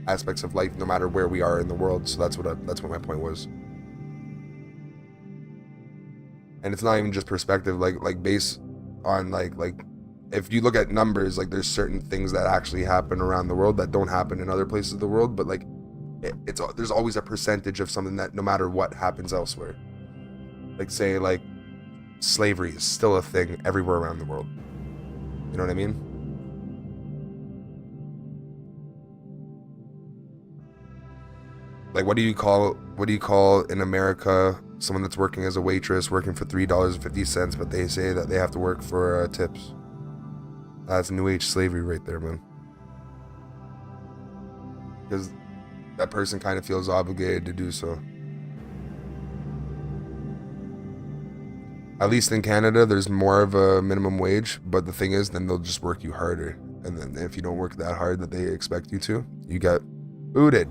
aspects of life, no matter where we are in the world. So that's what my point was. And it's not even just perspective, like based on like if you look at numbers, like there's certain things that actually happen around the world that don't happen in other places of the world, but like there's always a percentage of something that no matter what happens elsewhere. Like say like slavery is still a thing everywhere around the world. You know what I mean? Like what do you call in America someone that's working as a waitress, working for $3.50, but they say that they have to work for tips? That's new age slavery right there, man. Because that person kind of feels obligated to do so. At least in Canada, there's more of a minimum wage, but the thing is, then they'll just work you harder. And then if you don't work that hard that they expect you to, you get booted.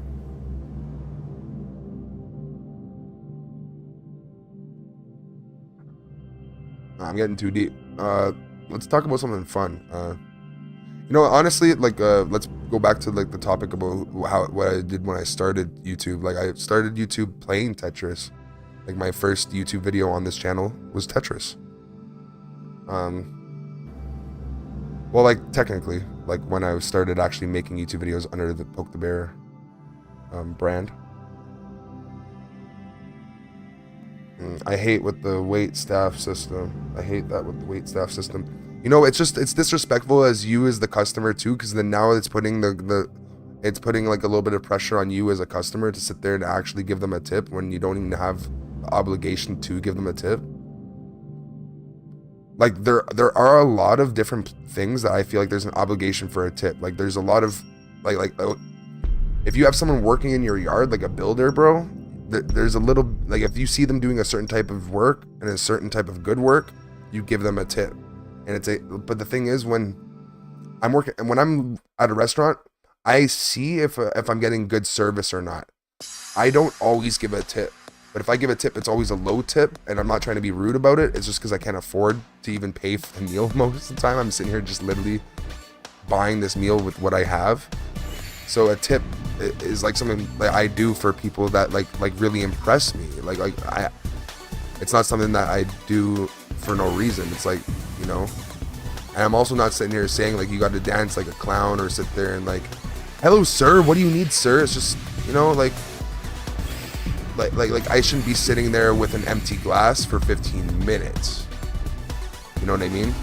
I'm getting too deep. Let's talk about something fun. You know, honestly, like, let's go back to like the topic about what I did when I started YouTube. Like, I started YouTube playing Tetris. Like, my first YouTube video on this channel was Tetris. Well, like, technically, like when I started actually making YouTube videos under the Poke the Bear brand. I hate with the wait staff system. I hate that with the wait staff system. You know, it's disrespectful as you as the customer too, because then now it's putting it's putting like a little bit of pressure on you as a customer to sit there and actually give them a tip when you don't even have the obligation to give them a tip. Like there are a lot of different things that I feel like there's an obligation for a tip. Like there's a lot of like if you have someone working in your yard, like a builder, bro, there's a little, like if you see them doing a certain type of work and a certain type of good work, you give them a tip. And but the thing is, when I'm at a restaurant, I see if I'm getting good service or not. I don't always give a tip, but if I give a tip, it's always a low tip, and I'm not trying to be rude about it. It's just because I can't afford to even pay for the meal most of the time. I'm sitting here just literally buying this meal with what I have. So a tip is like something that I do for people that like really impress me. It's not something that I do for no reason. It's like, you know, and I'm also not sitting here saying like you got to dance like a clown or sit there and like, hello sir, what do you need, sir? It's just, you know, like I shouldn't be sitting there with an empty glass for 15 minutes. You know what I mean?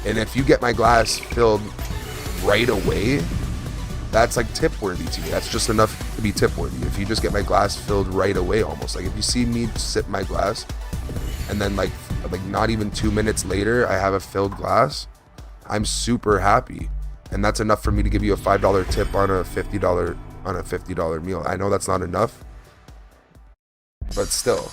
And if you get my glass filled right away, that's like tip worthy to me. That's just enough to be tip worthy. If you just get my glass filled right away, almost like if you see me sip my glass and then like not even 2 minutes later I have a filled glass, I'm super happy. And that's enough for me to give you a $5 tip on a $50 meal. I know that's not enough, but still.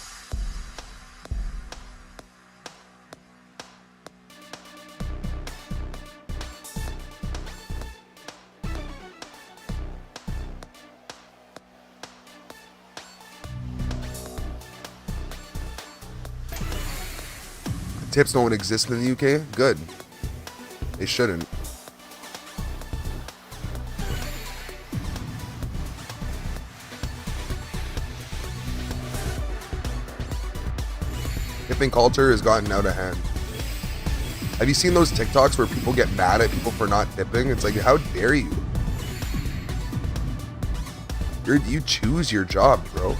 Tips don't exist in the UK? Good. They shouldn't. Tipping culture has gotten out of hand. Have you seen those TikToks where people get mad at people for not tipping? It's like, how dare you? You choose your job, bro.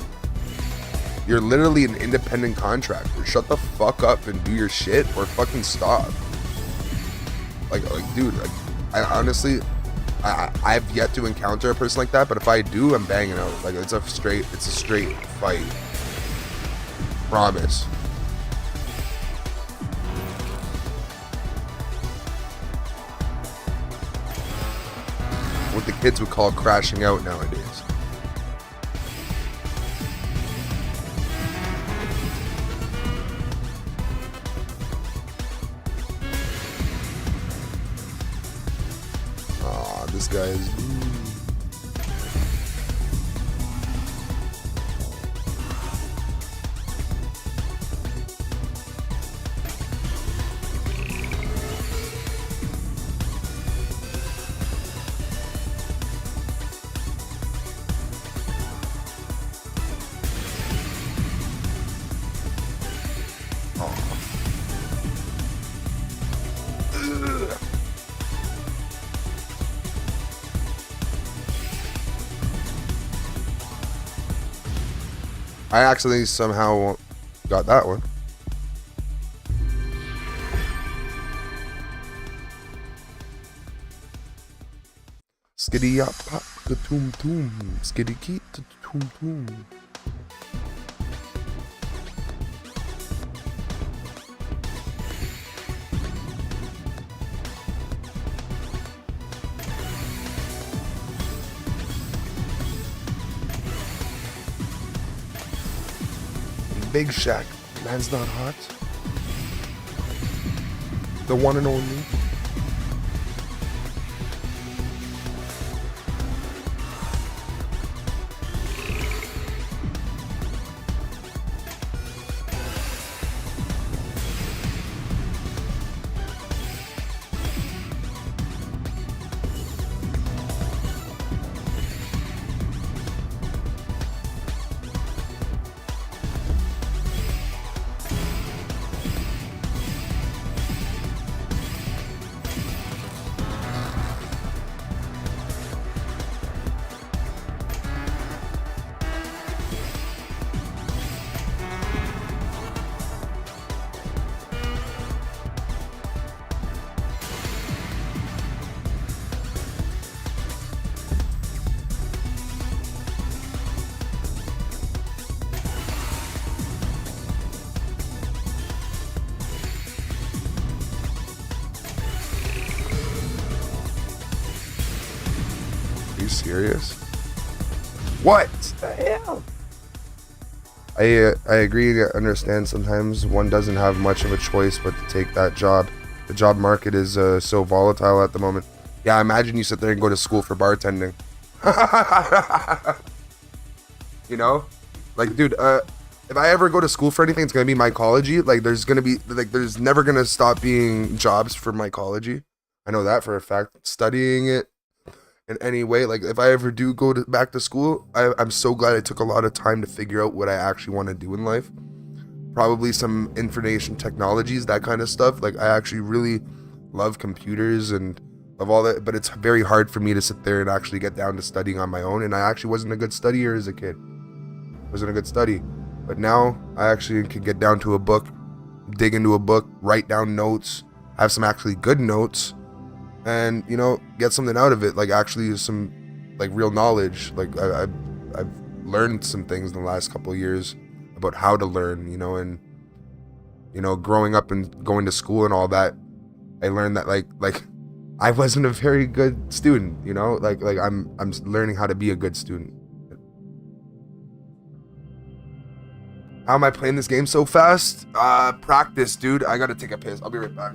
You're literally an independent contractor. Shut the fuck up and do your shit, or fucking stop. Like dude, like, I honestly, I've yet to encounter a person like that, but if I do, I'm banging out. Like, it's a straight fight. Promise. What the kids would call crashing out nowadays. This guy is... I accidentally somehow got that one. Skiddy yap pop the toom toom. Skiddy keep the toom toom. Big Shack, man's not hot. The one and only. Serious? What the hell? I agree. I understand sometimes one doesn't have much of a choice but to take that job. The job market is so volatile at the moment. Yeah, imagine you sit there and go to school for bartending. You know, like, dude, if I ever go to school for anything, it's gonna be mycology. Like, there's never gonna stop being jobs for mycology. I know that for a fact. Studying it in any way, like, if I ever do go back to school, I'm so glad I took a lot of time to figure out what I actually want to do in life. Probably some information technologies, that kind of stuff. Like, I actually really love computers and love all that, but it's very hard for me to sit there and actually get down to studying on my own. And I actually wasn't a good studier as a kid. Wasn't a good study. But now I actually can get down to a book, dig into a book, write down notes, have some actually good notes, and, you know, get something out of it, like actually some like real knowledge. Like, I've learned some things in the last couple of years about how to learn, you know, and, you know, growing up and going to school and all that, I learned that like I wasn't a very good student, you know? Like I'm learning how to be a good student. How am I playing this game so fast? Practice, dude. I gotta take a piss. I'll be right back.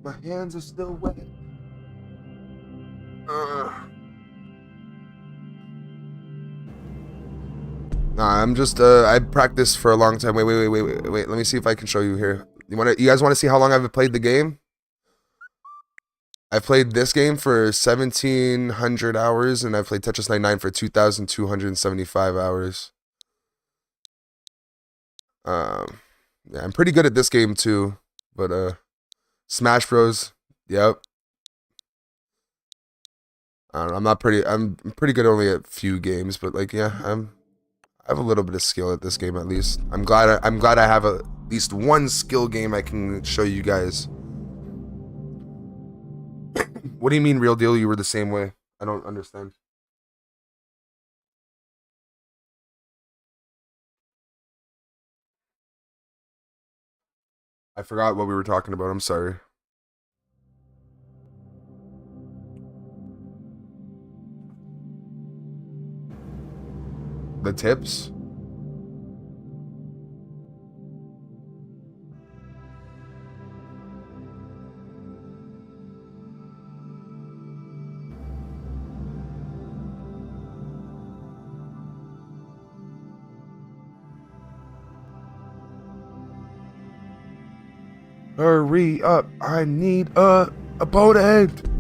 My hands are still wet. Nah, I'm just I practiced for a long time. Wait. Let me see if I can show you here. You guys want to see how long I've played the game? I played this game for 1,700 hours, and I played Tetris 99 for 2,275 hours. Yeah, I'm pretty good at this game too, but Smash Bros. Yep. I don't know, I'm pretty good only at few games, but like yeah, I have a little bit of skill at this game at least. I'm glad I have at least one skill game I can show you guys. What do you mean, real deal? You were the same way. I don't understand. I forgot what we were talking about. I'm sorry. The tips? Hurry up, I need a opponent.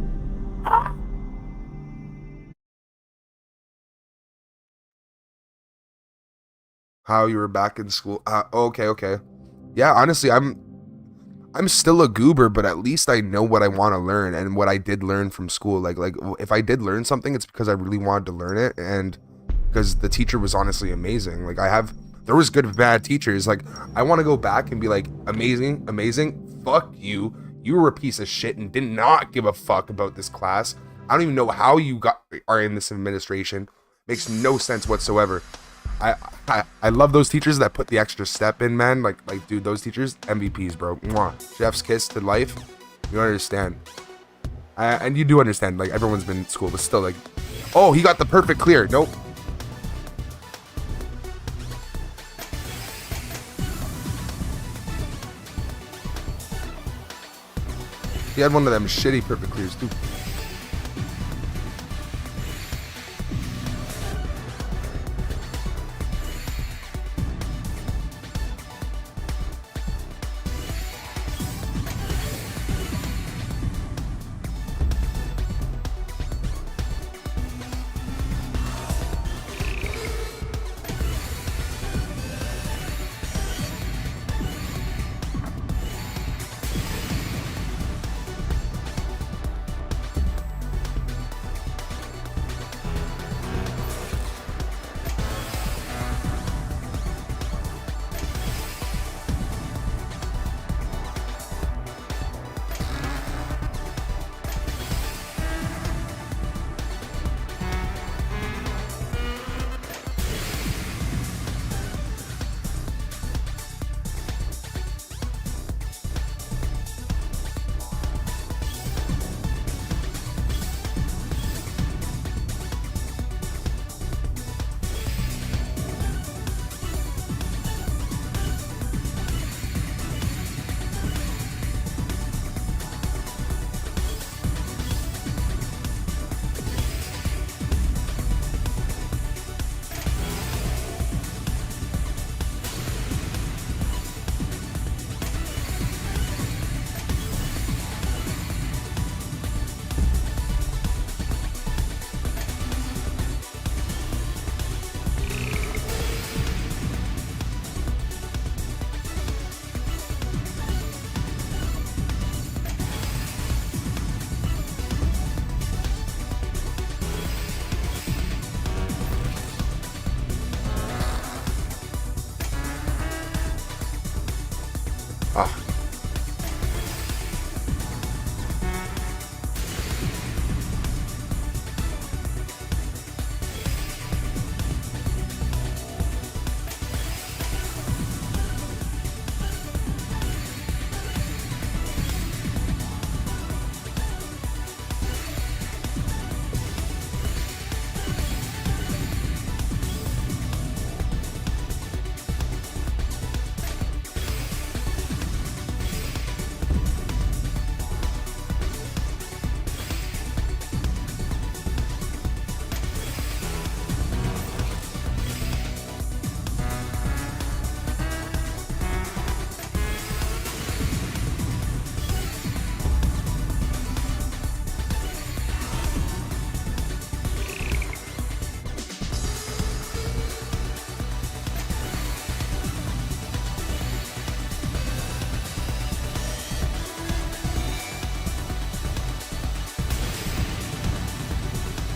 How you were back in school? Okay. Yeah, honestly, I'm still a goober, but at least I know what I want to learn and what I did learn from school. Like if I did learn something, it's because I really wanted to learn it, and because the teacher was honestly amazing. Like there was good and bad teachers. Like I want to go back and be like, amazing. Fuck you. You were a piece of shit and did not give a fuck about this class. I don't even know how you are in this administration. Makes no sense whatsoever. I love those teachers that put the extra step in, man. Like dude, those teachers, MVPs, bro. Mwah. Chef's kiss to life. You understand. And you do understand, like everyone's been in school, but still like, oh, he got the perfect clear. Nope. He had one of them shitty perfect clears too. Ah.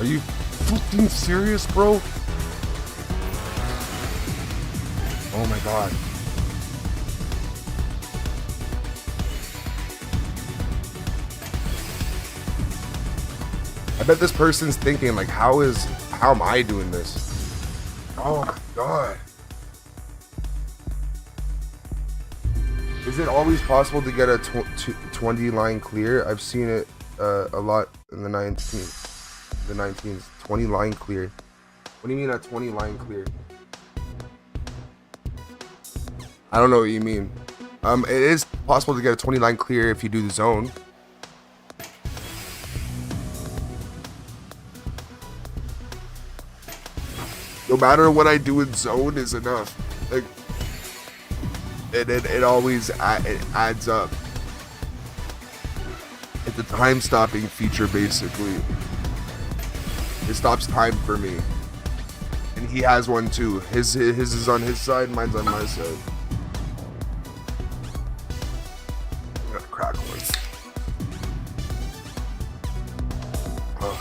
Are you fucking serious, bro? Oh my god. I bet this person's thinking like, how am I doing this? Oh my god. Is it always possible to get a 20 line clear? I've seen it a lot in the 19th. The 19s, 20 line clear. What do you mean a 20 line clear? I don't know what you mean. It is possible to get a 20 line clear if you do the zone. No matter what I do in zone is enough. Like, it always adds up. It's a time stopping feature basically. It stops time for me. And he has one too. His is on his side, mine's on my side. I'm gonna crack one. Oh.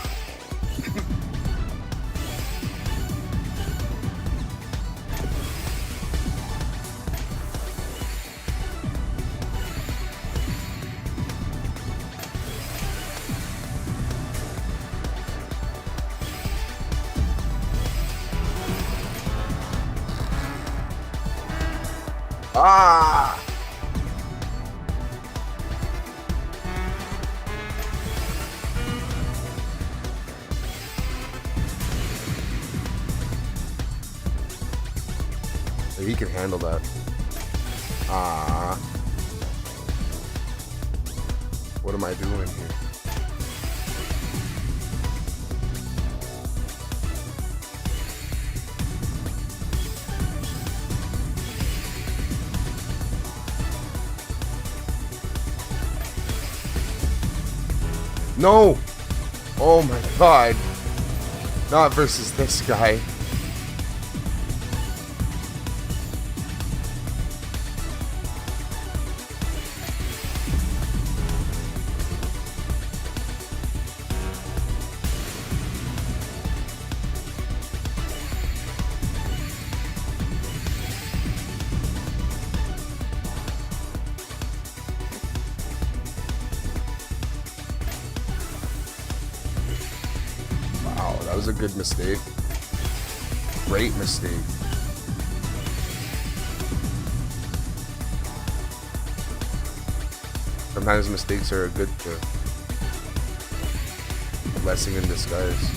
Ah! He can handle that. Ah. What am I doing here? No! Oh my god. Not versus this guy. That was a good mistake. Great mistake. Sometimes mistakes are a good thing. A blessing in disguise.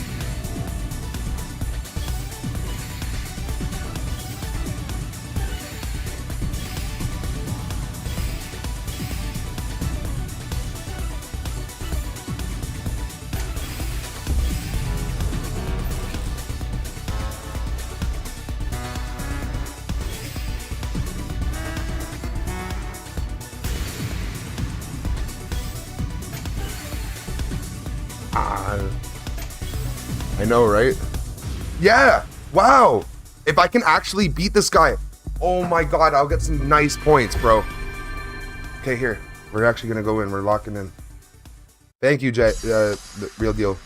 I know, right? Yeah! Wow! If I can actually beat this guy, oh my god, I'll get some nice points, bro. Okay, here. We're actually gonna go in. We're locking in. Thank you, Jay. The real deal.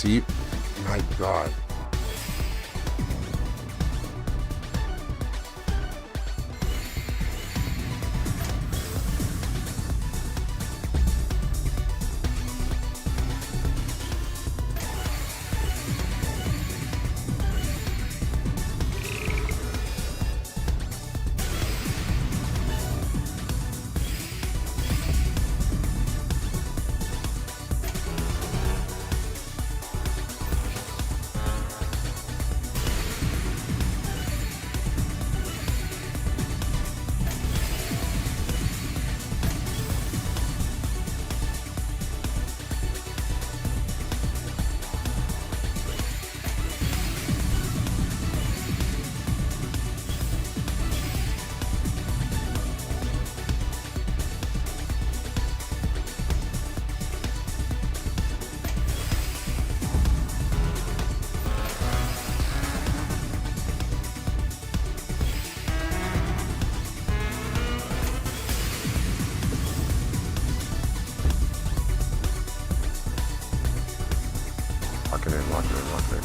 See? My God. Lock it in, lock it in, lock it in.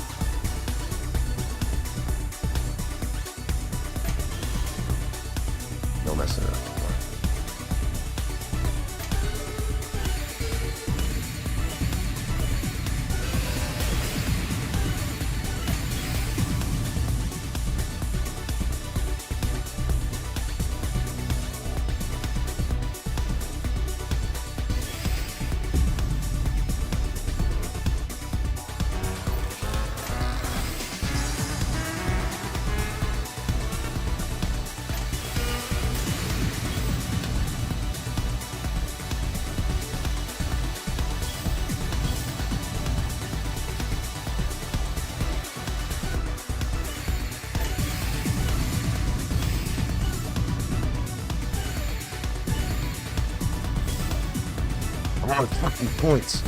No messing up. I want fucking points.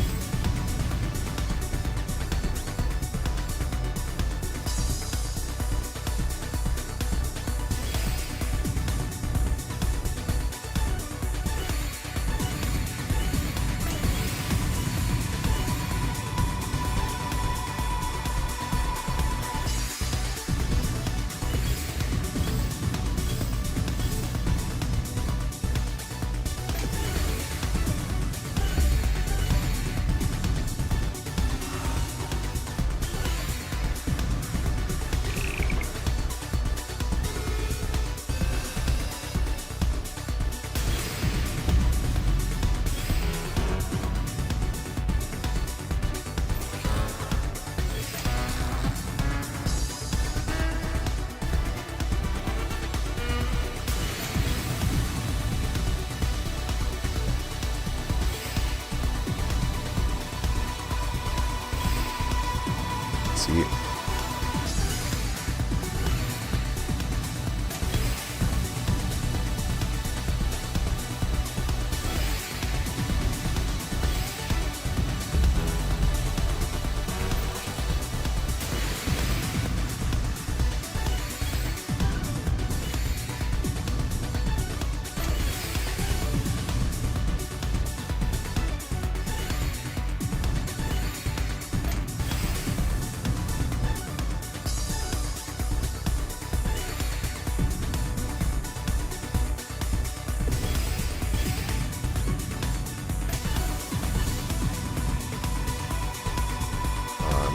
See?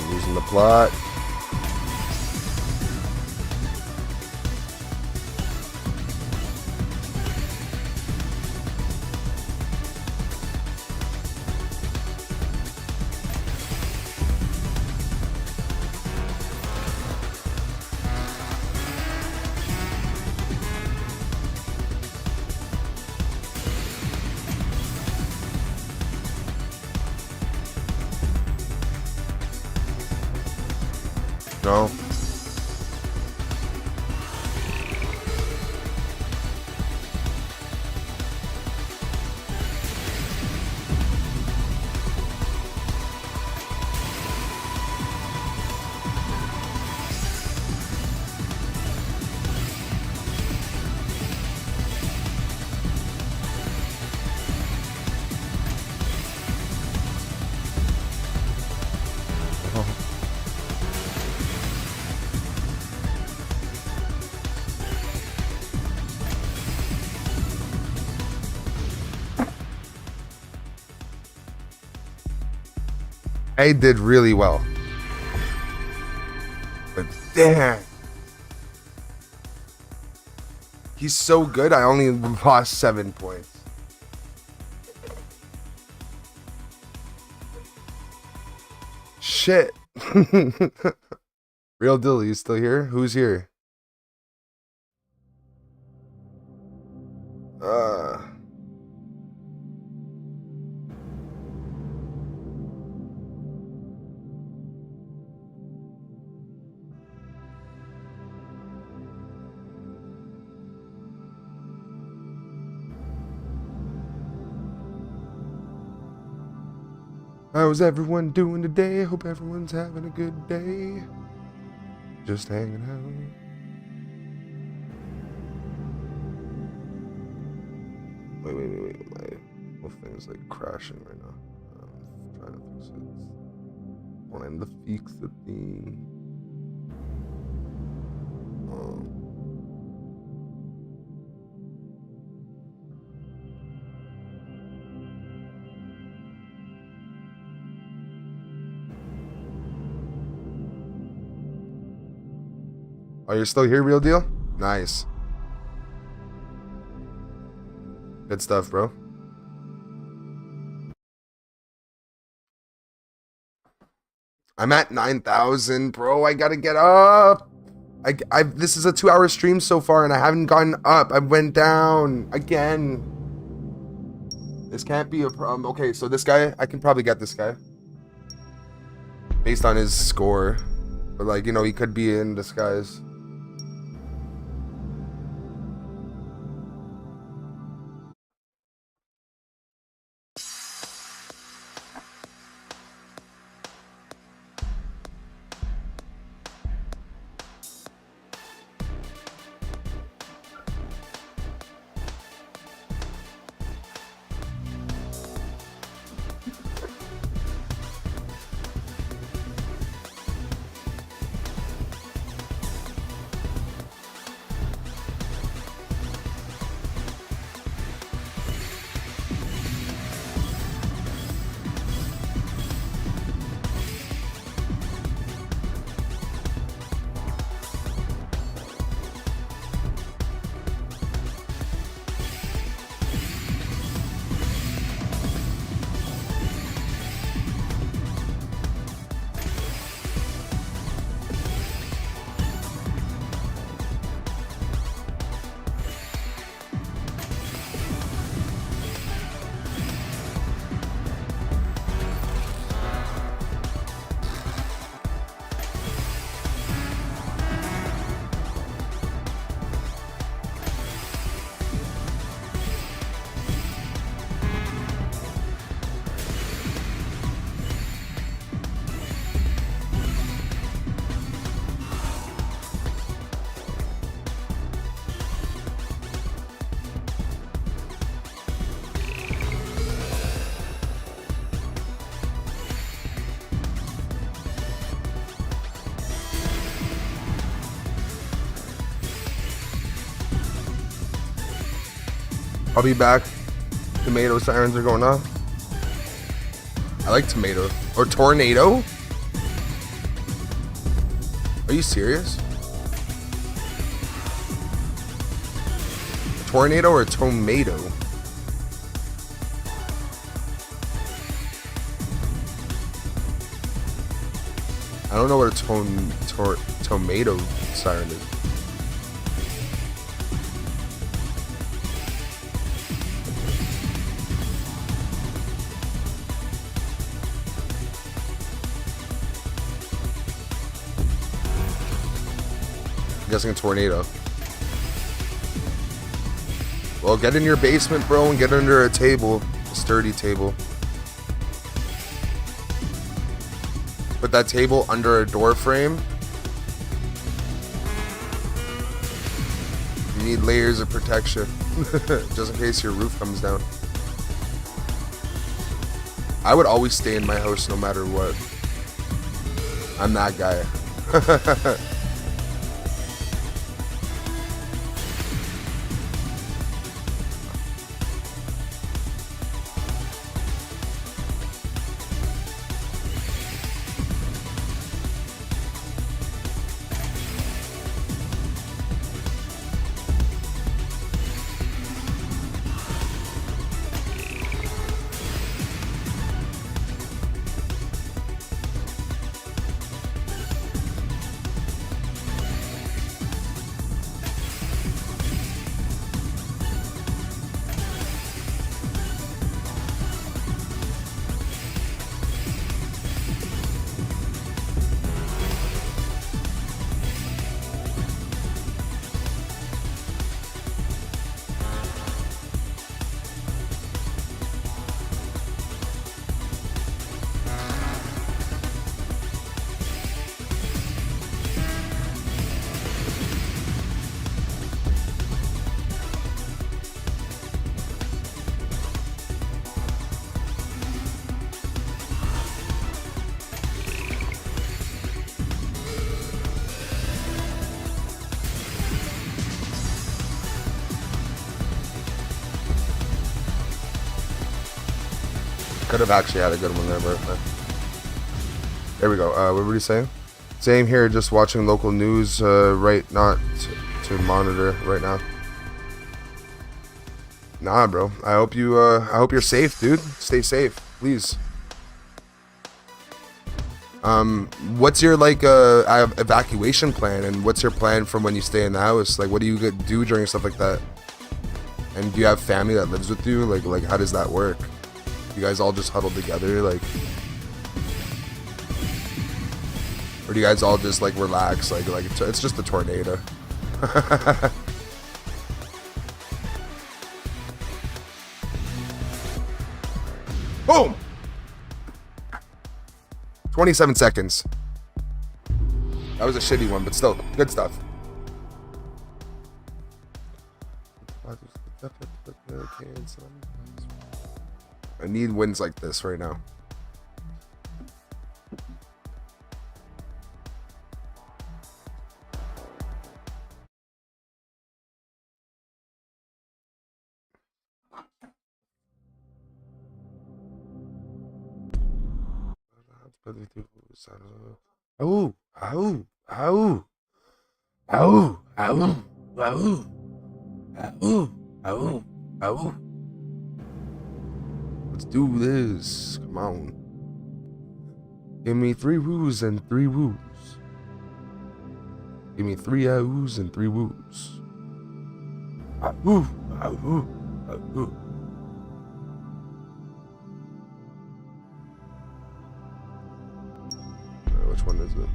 Losing the plot. No. I did really well. But damn. He's so good, I only lost 7 points. Shit. Real deal, you still here? Who's here? How's everyone doing today? Hope everyone's having a good day. Just hanging out. Wait. My whole thing's like crashing right now. I'm trying to fix it. Trying to fix the thing. Oh, you're still here, real deal? Nice. Good stuff, bro. I'm at 9,000, bro. I gotta get up. This is a 2-hour stream so far, and I haven't gotten up. I went down again. This can't be a problem. Okay, so this guy, I can probably get this guy based on his score, but like, you know, he could be in disguise. I'll be back. Tomato sirens are going off. I like tomato. Or tornado? Are you serious? A tornado or a tomato? I don't know what a tomato siren is. I'm guessing a tornado. Well, get in your basement, bro, and get under a table. A sturdy table. Put that table under a door frame. You need layers of protection. Just in case your roof comes down. I would always stay in my house no matter what. I'm that guy. Could have actually had a good one there, but there we go. What were you saying? Same here, just watching local news, right, not to monitor right now. Nah, bro. I hope you're safe, dude. Stay safe, please. What's your like evacuation plan, and what's your plan from when you stay in the house? Like, what do you do during stuff like that? And do you have family that lives with you? Like how does that work? You guys all just huddle together, like, or do you guys all just like relax? Like it's just a tornado. Boom. 27 seconds. That was a shitty one, but still good stuff. I need wins like this right now. Oh, ow, ow, ow, ow, ow, ow, ow, ow. Let's do this. Come on. Give me 3 woos and 3 woos. Give me 3 ows and 3 woos. Ow, ow, ow. Which one is it?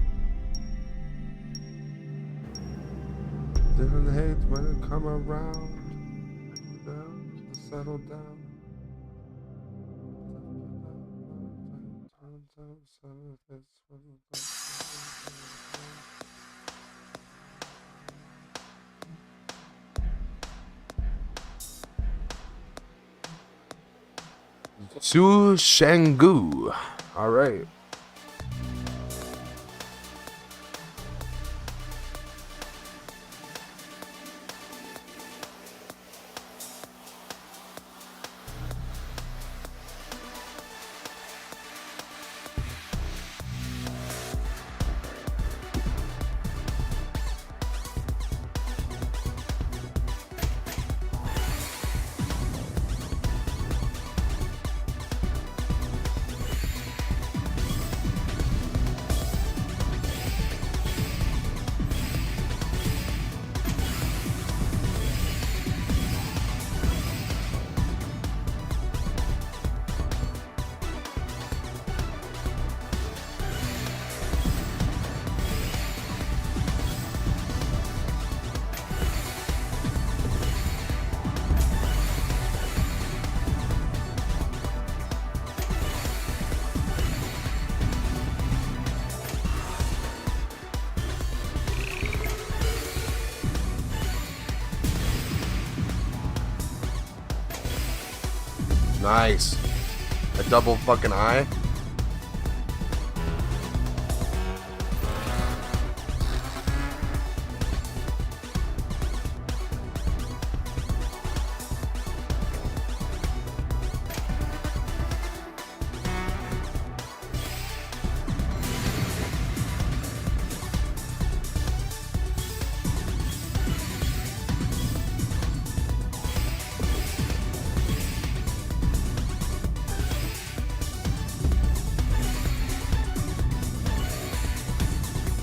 Didn't hate when it come around. Settle down. Su Shangu. All right. Nice. A double fucking eye.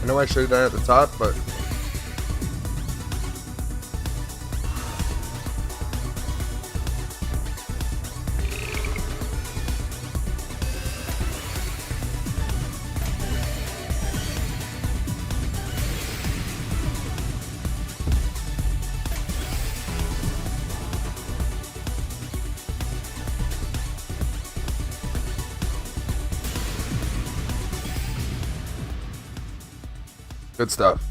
I know I should have done it at the top, but good stuff.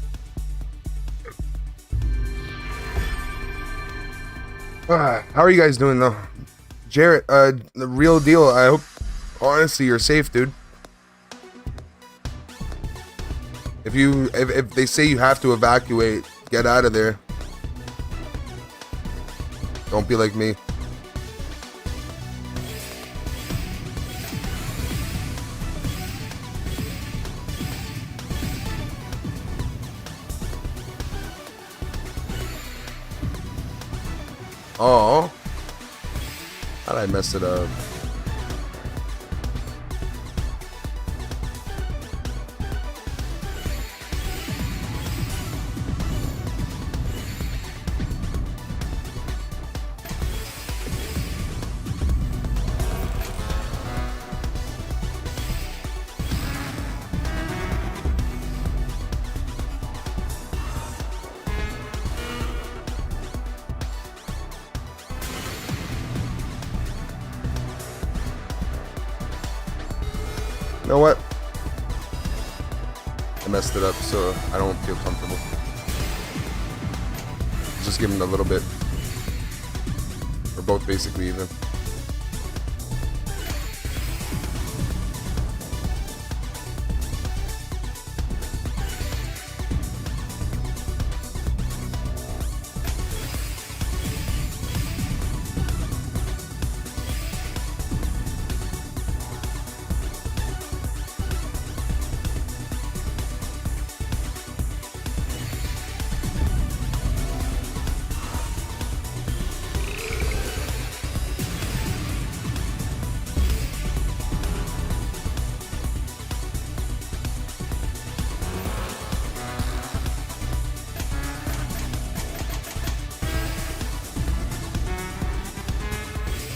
How are you guys doing though? Jarrett, the real deal. I hope, honestly, you're safe, dude. If they say you have to evacuate, get out of there. Don't be like me. Oh. How'd I mess it up? You know what? I messed it up, so I don't feel comfortable. Just give him a little bit. We're both basically even.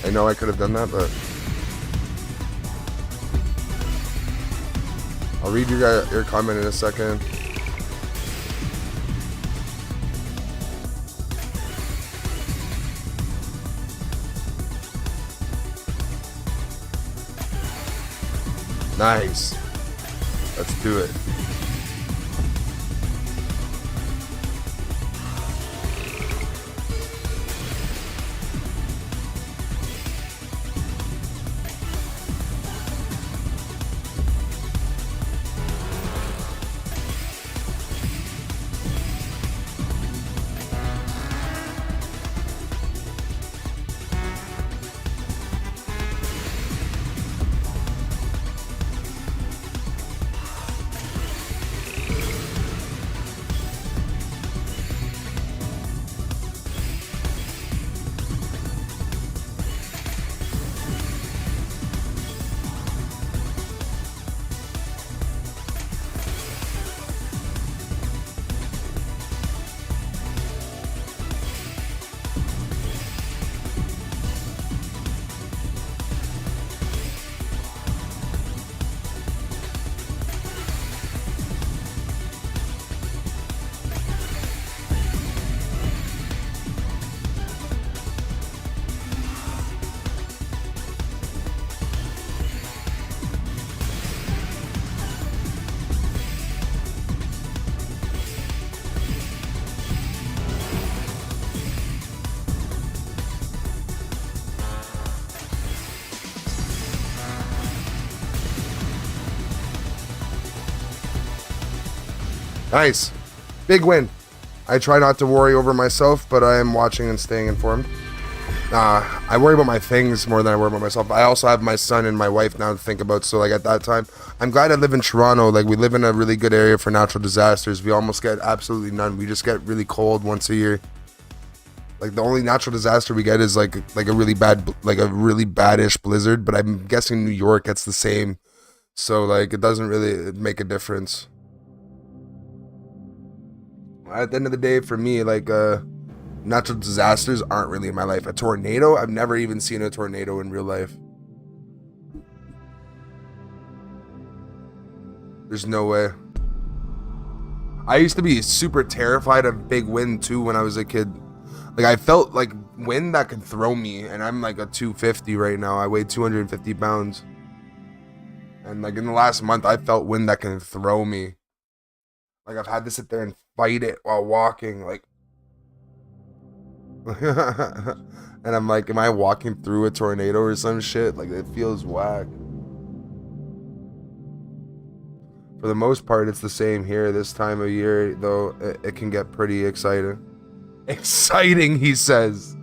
I know I could have done that, but I'll read your comment in a second. Nice. Let's do it. Nice. Big win. I try not to worry over myself, but I am watching and staying informed. I worry about my things more than I worry about myself. I also have my son and my wife now to think about, so like at that time, I'm glad I live in Toronto. Like we live in a really good area for natural disasters. We almost get absolutely none. We just get really cold once a year. Like the only natural disaster we get is like a really badish blizzard, but I'm guessing New York gets the same. So like it doesn't really make a difference. At the end of the day, for me, like natural disasters aren't really in my life. A tornado, I've never even seen a tornado in real life. There's no way. I used to be super terrified of big wind too when I was a kid. Like I felt like wind that could throw me, and I'm like a 250 right now. I weigh 250 pounds. And like in the last month, I felt wind that can throw me. Like I've had to sit there and fight it while walking, like and I'm like, am I walking through a tornado or some shit? Like it feels whack. For the most part, it's the same here this time of year, though it can get pretty exciting. Exciting, he says.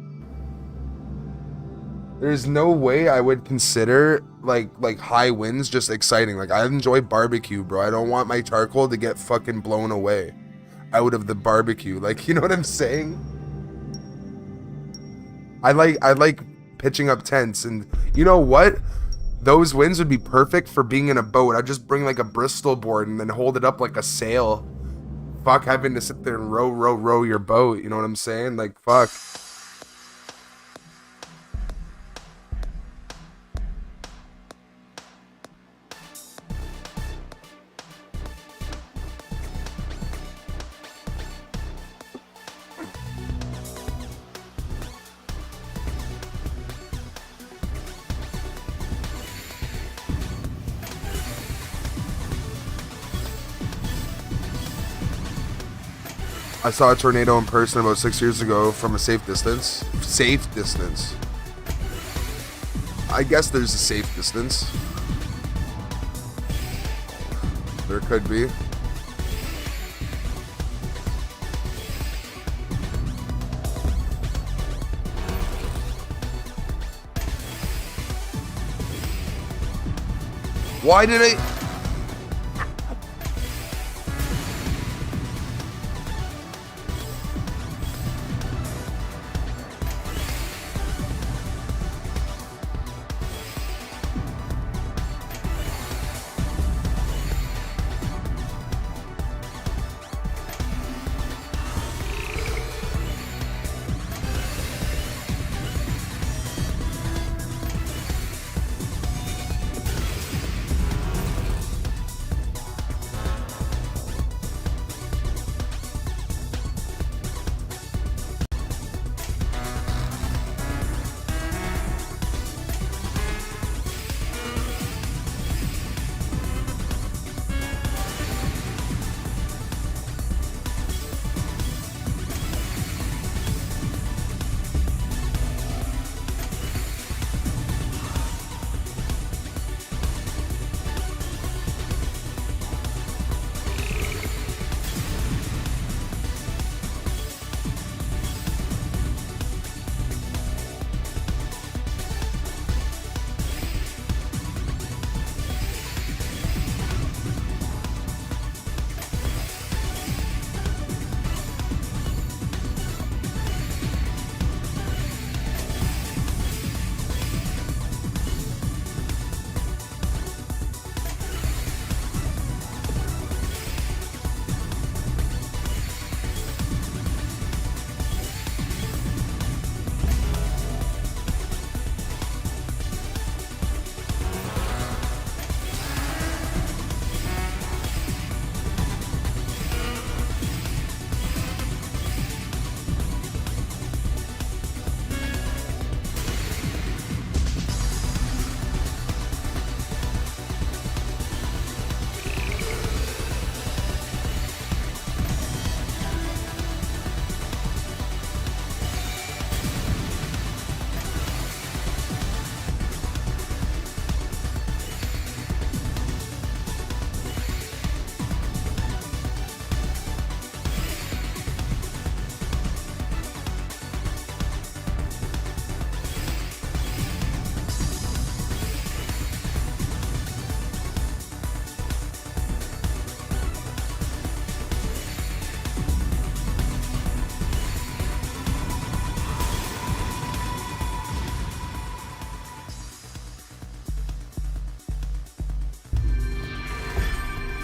There's no way I would consider like high winds just exciting. Like I enjoy barbecue, bro. I don't want my charcoal to get fucking blown away out of the barbecue. Like, you know what I'm saying? I like pitching up tents, and you know what? Those winds would be perfect for being in a boat. I'd just bring like a Bristol board and then hold it up like a sail. Fuck having to sit there and row your boat. You know what I'm saying? Like, fuck. I saw a tornado in person about 6 years ago from a safe distance. Safe distance. I guess there's a safe distance. There could be. Why did I...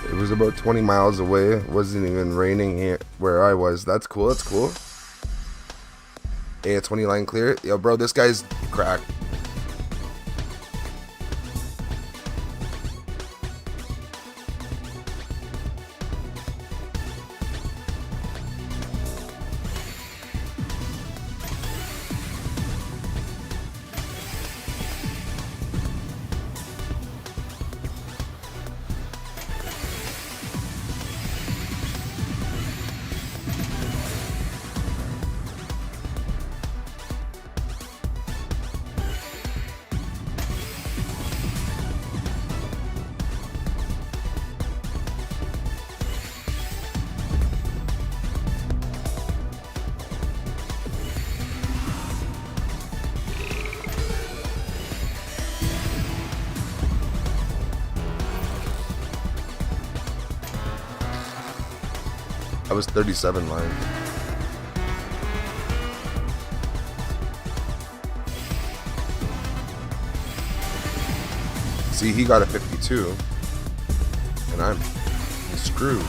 It was about 20 miles away. It wasn't even raining here where I was. That's cool. That's cool. Hey, a 20 line clear. Yo, bro, this guy's cracked. I was 37 line. See, he got a 52. And I'm screwed.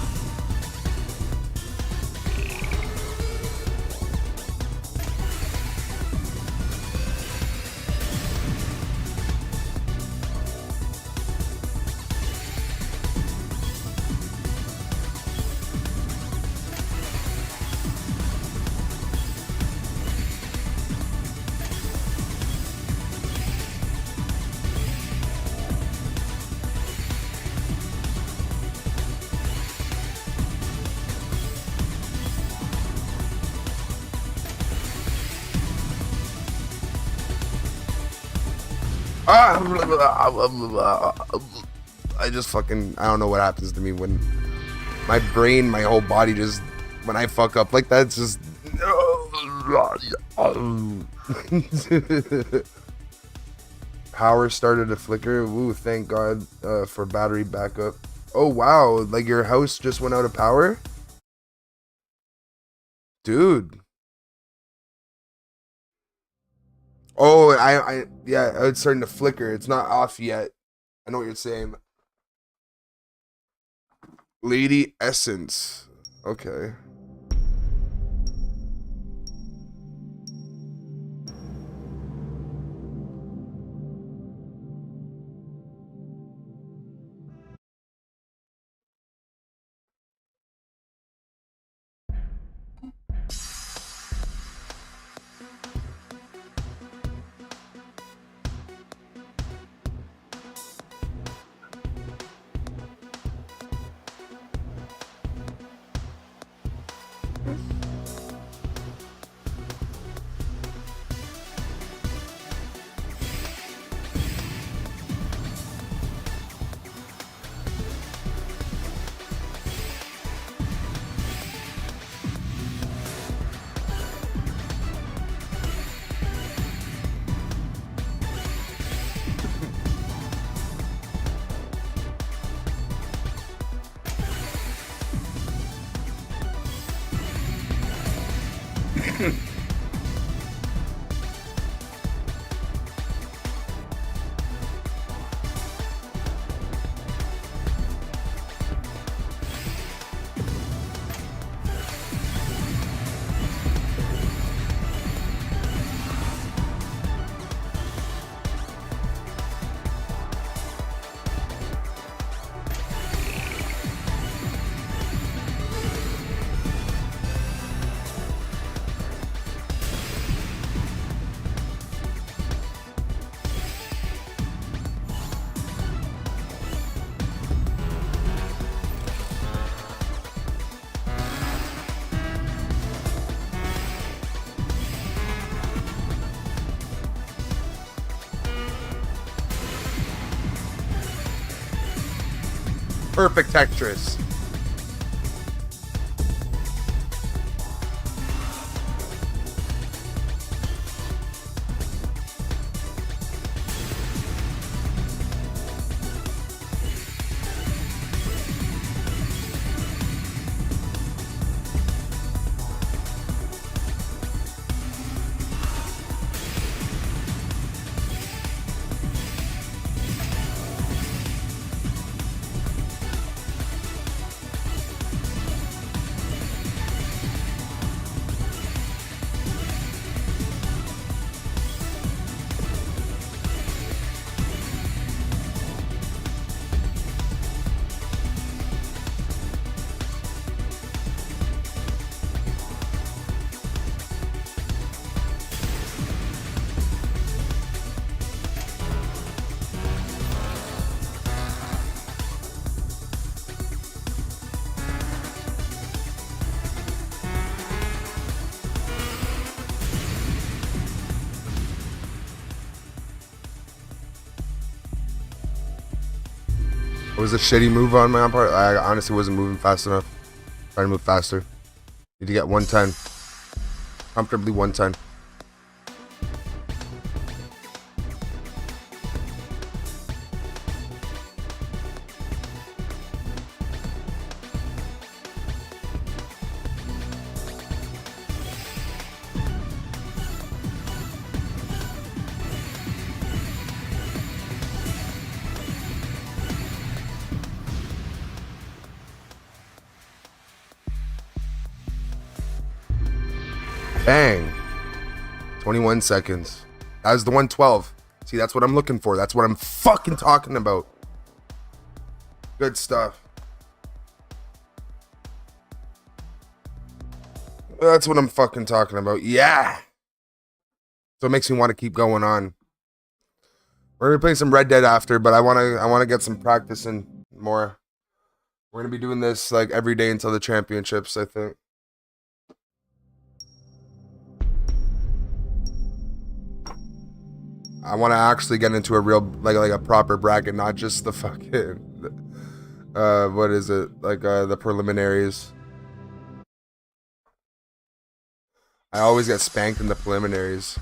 I just fucking, I don't know what happens to me when my brain, my whole body just, when I fuck up like that, it's just. Power started to flicker. Ooh, thank God for battery backup. Oh wow, like your house just went out of power? Dude. Oh, yeah, it's starting to flicker. It's not off yet. I know what you're saying. Lady Essence. Okay. Perfect Tetris. It was a shitty move on my part. I honestly wasn't moving fast enough. Trying to move faster. Need to get 110. Comfortably 110. Bang. 21 seconds. That was the 112. See, that's what I'm looking for. That's what I'm fucking talking about. Good stuff. That's what I'm fucking talking about. Yeah. So it makes me want to keep going on. We're gonna play some Red Dead after, but I wanna get some practice in more. We're gonna be doing this like every day until the championships, I think. I want to actually get into a real like a proper bracket, not just the fucking what is it, like the preliminaries. I always get spanked in the preliminaries.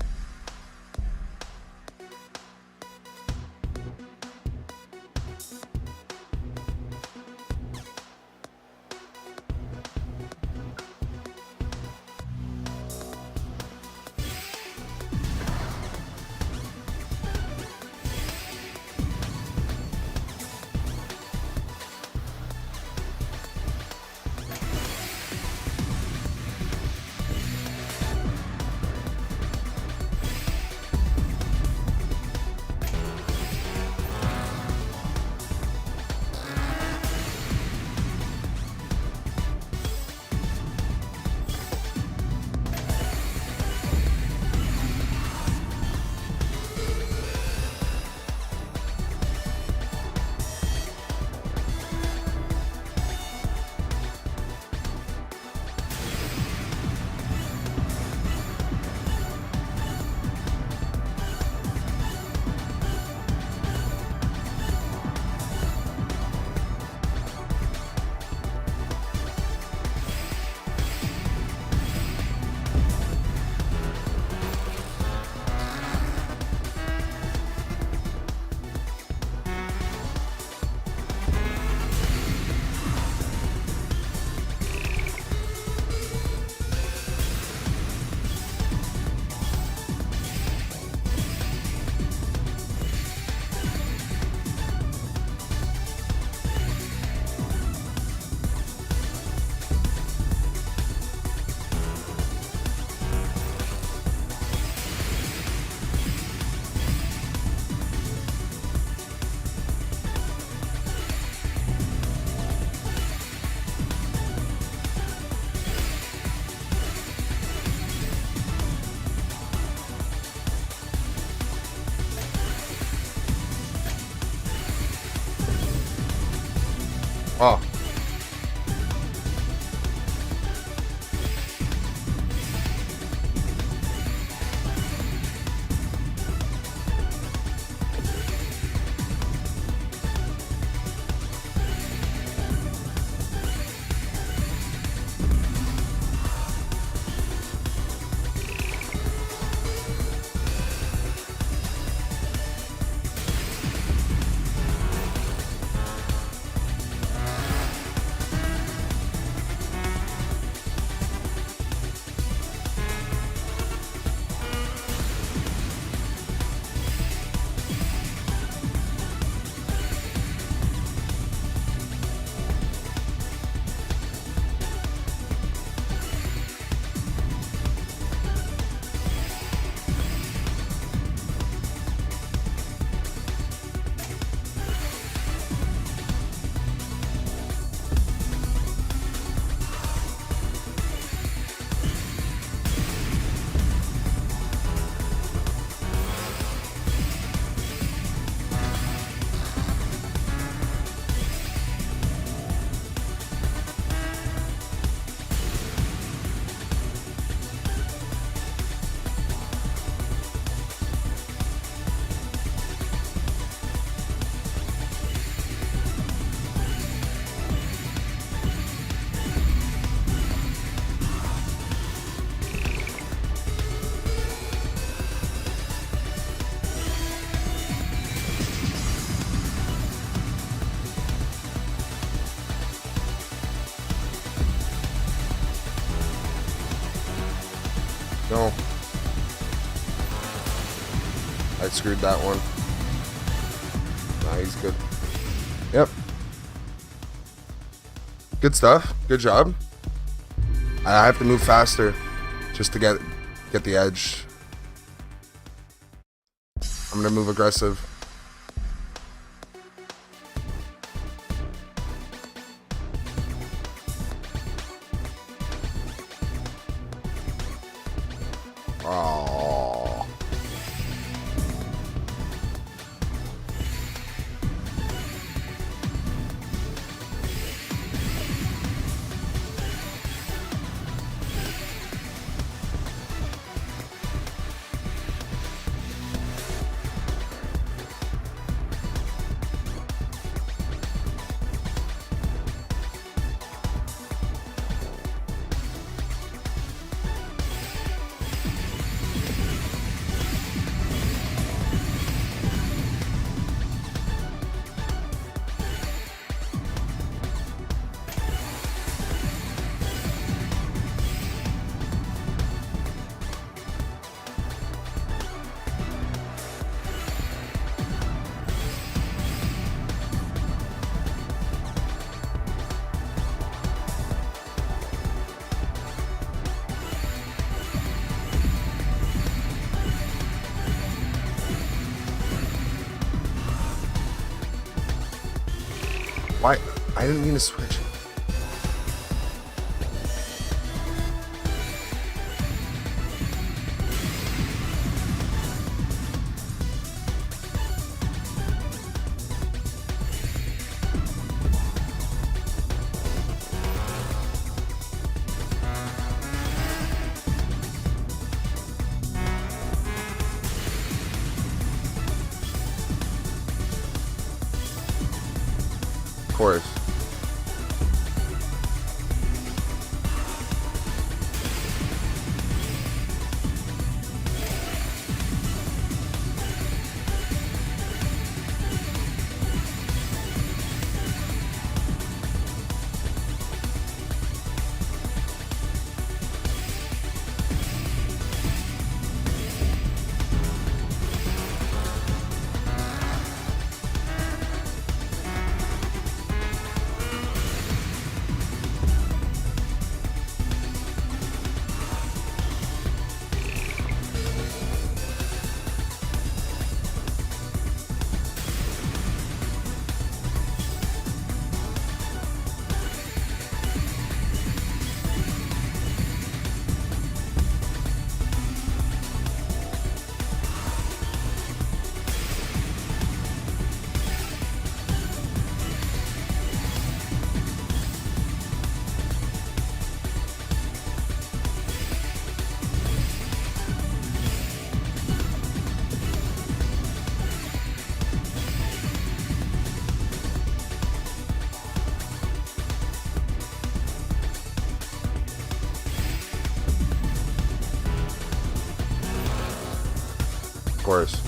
Oh. No. I screwed that one. Nah, he's good. Yep. Good stuff. Good job. I have to move faster just to get get the edge. I'm gonna move aggressive. Oh. Why? I didn't mean to switch. Of course. Of course.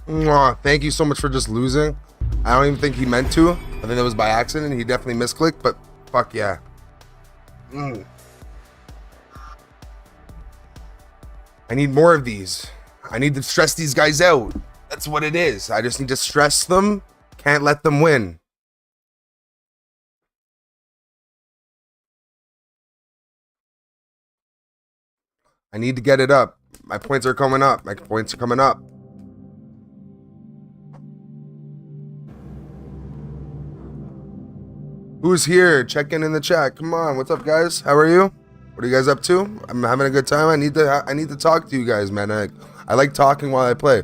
Mwah. Thank you so much for just losing. I don't even think he meant to. I think that was by accident. He definitely misclicked, but fuck yeah. I need more of these. I need to stress these guys out. That's what it is. I just need to stress them. Can't let them win. I need to get it up. My points are coming up. My points are coming up. Who's here? Check in the chat. Come on. What's up, guys? How are you? What are you guys up to? I'm having a good time. I need to talk to you guys, man. I like talking while I play.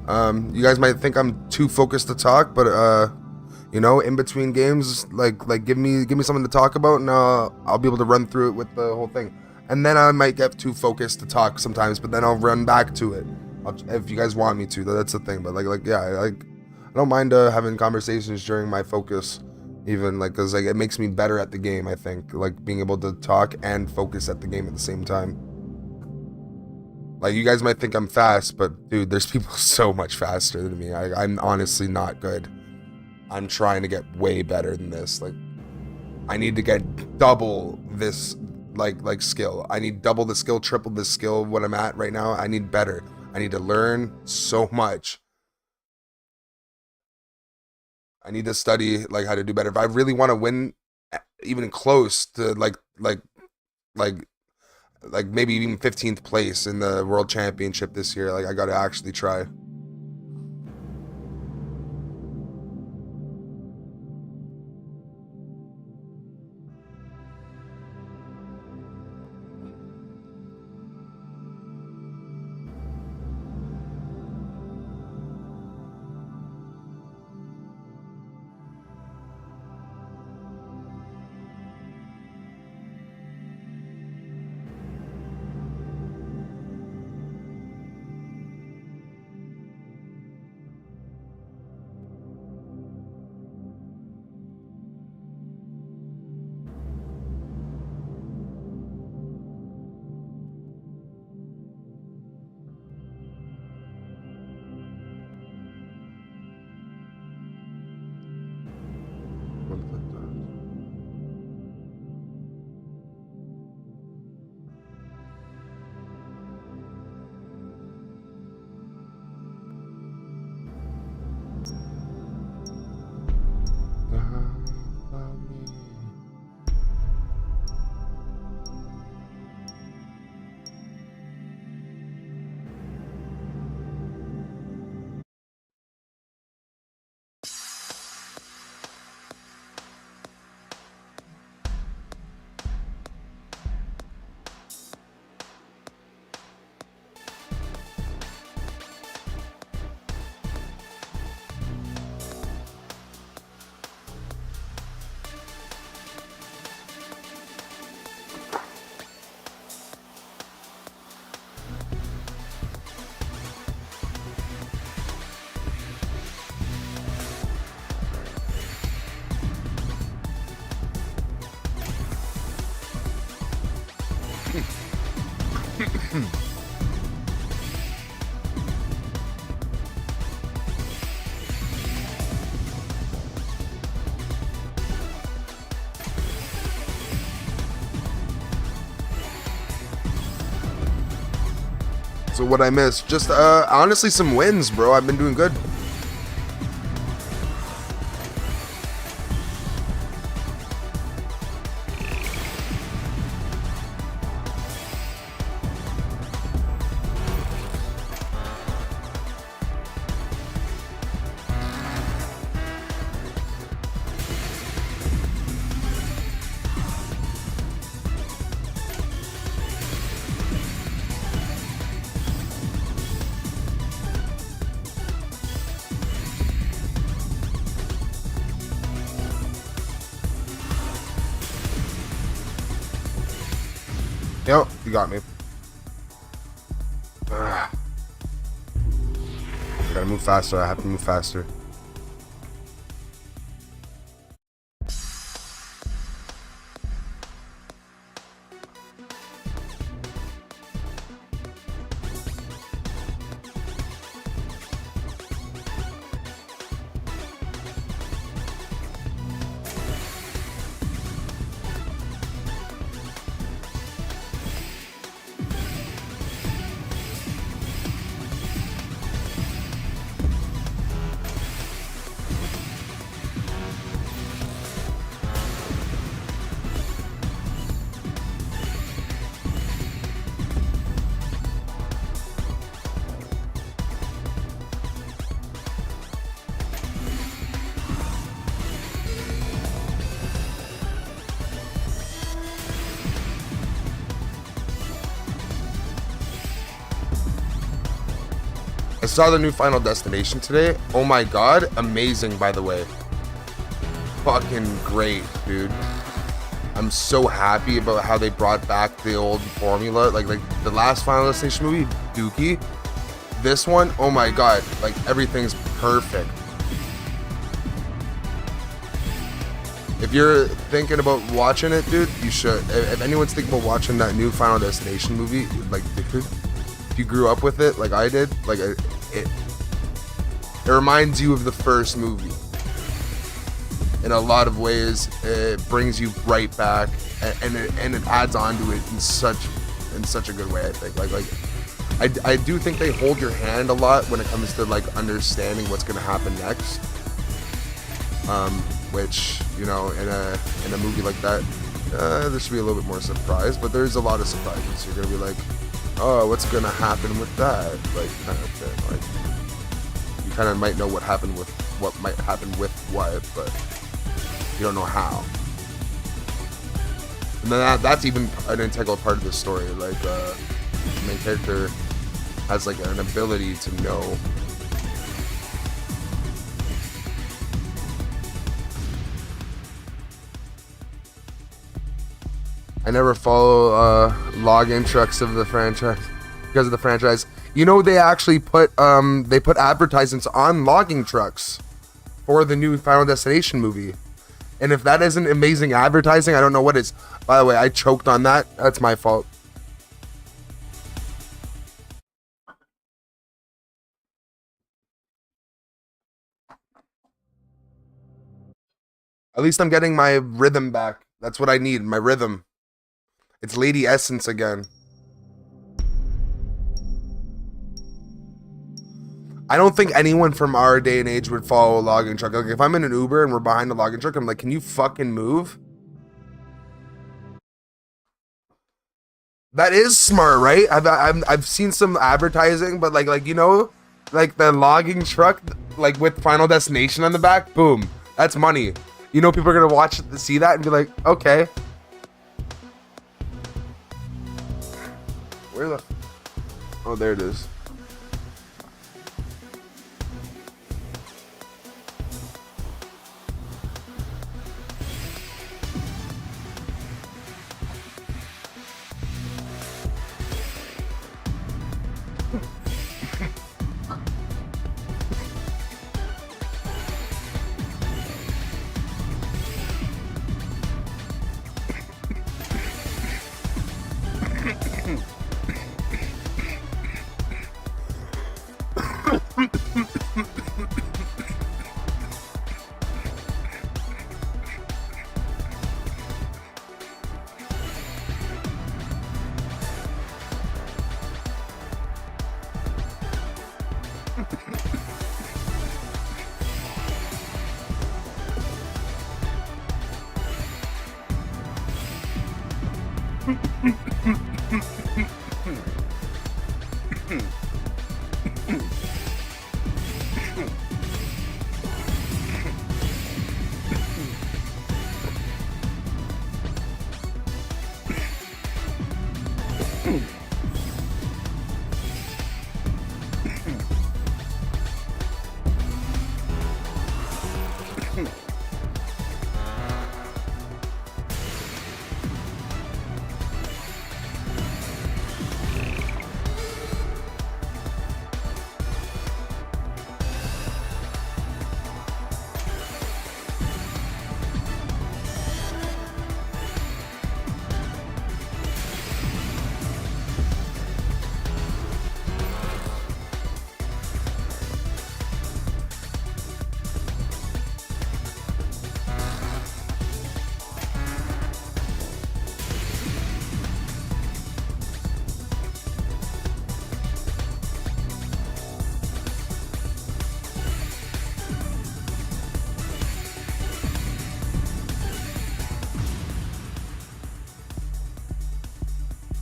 You guys might think I'm too focused to talk, but you know, in between games, like give me something to talk about, and I'll be able to run through it with the whole thing. And then I might get too focused to talk sometimes, but then I'll run back to it if you guys want me to. That's the thing. But yeah, I don't mind having conversations during my focus, even because it makes me better at the game. I think being able to talk and focus at the game at the same time. Like, you guys might think I'm fast, but dude, there's people so much faster than me. I'm honestly not good. I'm trying to get way better than this. I need to get double this skill. I need double the skill, triple the skill what I'm at right now. I need better. I need to learn so much. I need to study how to do better. If I really want to win even close to maybe even 15th place in the world championship this year, I gotta actually try. So what I missed? Just honestly some wins, bro. I've been doing good. Yep, you got me. I gotta move faster. I have to move faster. I saw the new Final Destination today. Oh my god, amazing, by the way. Fucking great, dude. I'm so happy about how they brought back the old formula. Like the last Final Destination movie, Dookie. This one, oh my god, like everything's perfect. If you're thinking about watching it, dude, you should. If anyone's thinking about watching that new Final Destination movie, like, if you grew up with it, like I did, like it reminds you of the first movie. In a lot of ways, it brings you right back, and it adds on to it in such a good way. I think, I do think they hold your hand a lot when it comes to like understanding what's gonna happen next. Which, you know, in a movie like that, there should be a little bit more surprise, but there's a lot of surprises. You're gonna be like, oh, what's gonna happen with that? Like, kind of thing. Like, you kind of might know what happened with what might happen with what, but you don't know how. And then that's even an integral part of the story. Like, the main character has like an ability to know. I never follow login trucks of the franchise because of the franchise. You know, they actually put advertisements on logging trucks for the new Final Destination movie. And if that isn't amazing advertising, I don't know what is. By the way, I choked on that. That's my fault. At least I'm getting my rhythm back. That's what I need, my rhythm. It's Lady Essence again. I don't think anyone from our day and age would follow a logging truck. Like, if I'm in an Uber and we're behind a logging truck, I'm like, can you fucking move? That is smart, right? I've seen some advertising, but like you know, like the logging truck, like with Final Destination on the back, boom, that's money. You know, people are gonna watch see that and be like, okay. Where the? Oh, there it is.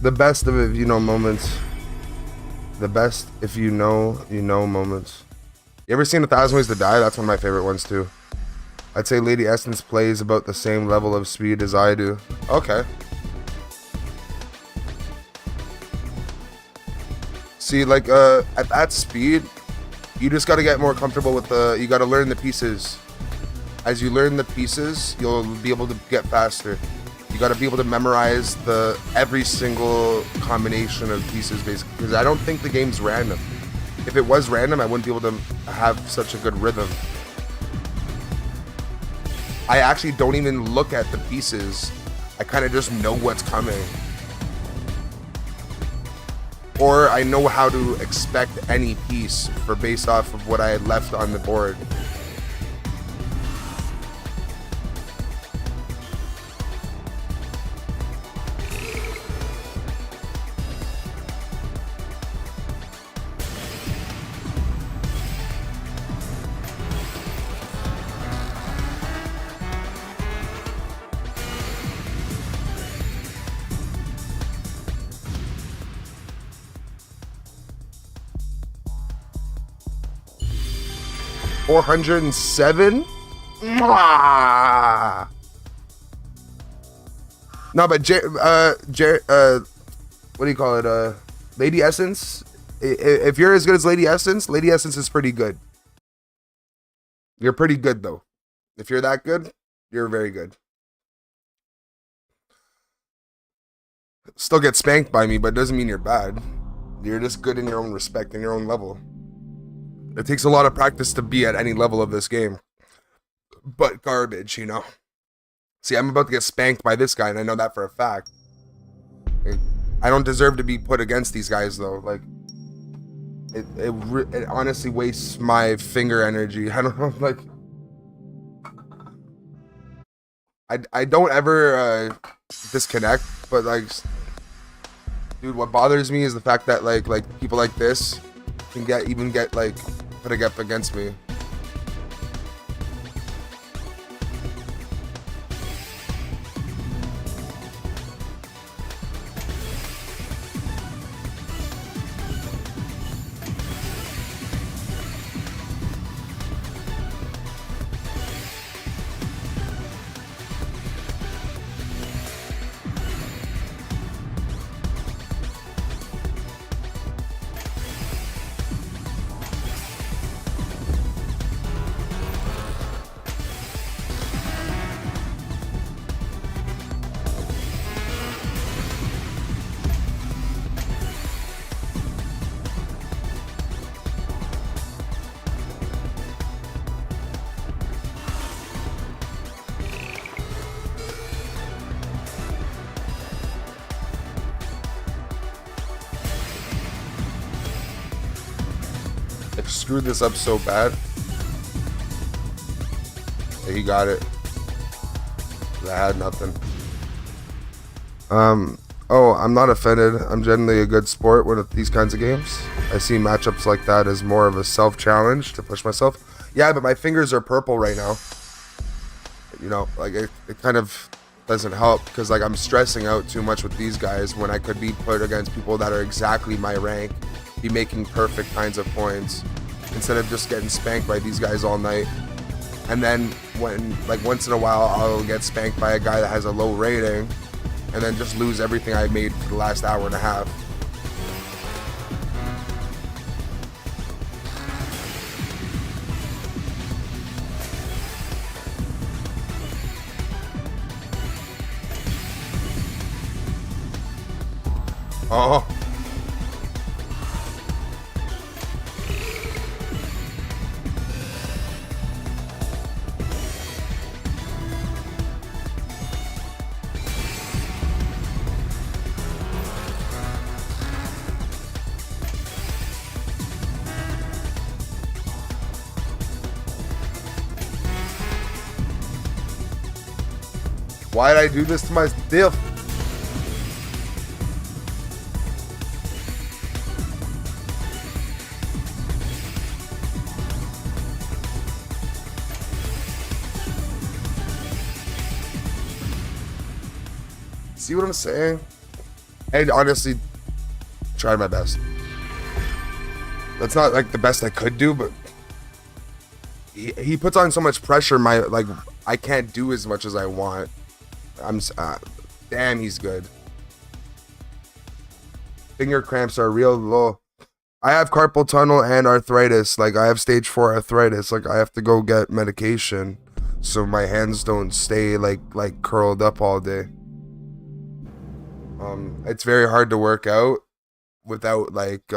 The best of if you know moments. The best if you know moments. You ever seen 1,000 Ways to Die? That's one of my favorite ones too. I'd say Lady Essence plays about the same level of speed as I do. Okay. See, like at that speed, You just got to get more comfortable with you got to learn the pieces. As you learn the pieces, you'll be able to get faster. You got to be able to memorize every single combination of pieces, basically, because I don't think the game's random. If it was random, I wouldn't be able to have such a good rhythm. I actually don't even look at the pieces. I kind of just know what's coming. Or I know how to expect any piece based off of what I had left on the board. $407? No, but what do you call it? Lady Essence. If you're as good as Lady Essence is pretty good. You're pretty good though. If you're that good, you're very good. Still get spanked by me, but it doesn't mean you're bad. You're just good in your own respect, in your own level. It takes a lot of practice to be at any level of this game. But garbage, you know. See, I'm about to get spanked by this guy, and I know that for a fact. I don't deserve to be put against these guys, though. Like, it honestly wastes my finger energy. I don't know, like... I don't ever disconnect, but, like... Dude, what bothers me is the fact that, like people like this can get, like, put up against me. I screwed this up so bad. Yeah, he got it. I had nothing. Oh, I'm not offended. I'm generally a good sport with these kinds of games. I see matchups like that as more of a self-challenge to push myself. Yeah, but my fingers are purple right now. You know, like it kind of doesn't help because like I'm stressing out too much with these guys when I could be put against people that are exactly my rank, be making perfect kinds of points instead of just getting spanked by these guys all night. And then when, like, once in a while I'll get spanked by a guy that has a low rating and then just lose everything I made for the last hour and a half. Oh. Why did I do this to my diff? See what I'm saying? I honestly tried my best. That's not like the best I could do, but he puts on so much pressure. I can't do as much as I want. Damn, he's good. Finger cramps are real low. I have carpal tunnel and arthritis. Like, I have stage 4 arthritis. Like, I have to go get medication so my hands don't stay like curled up all day. It's very hard to work out without like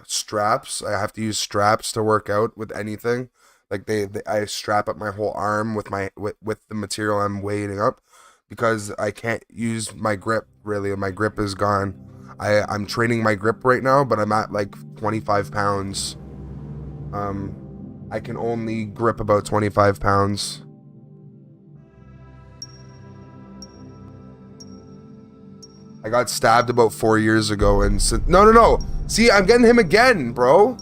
straps. I have to use straps to work out with anything. Like I strap up my whole arm with with the material I'm weighting up because I can't use my grip really. My grip is gone. I'm training my grip right now, but I'm at like 25 pounds. I can only grip about 25 pounds. I got stabbed about 4 years ago and no. See, I'm getting him again, bro.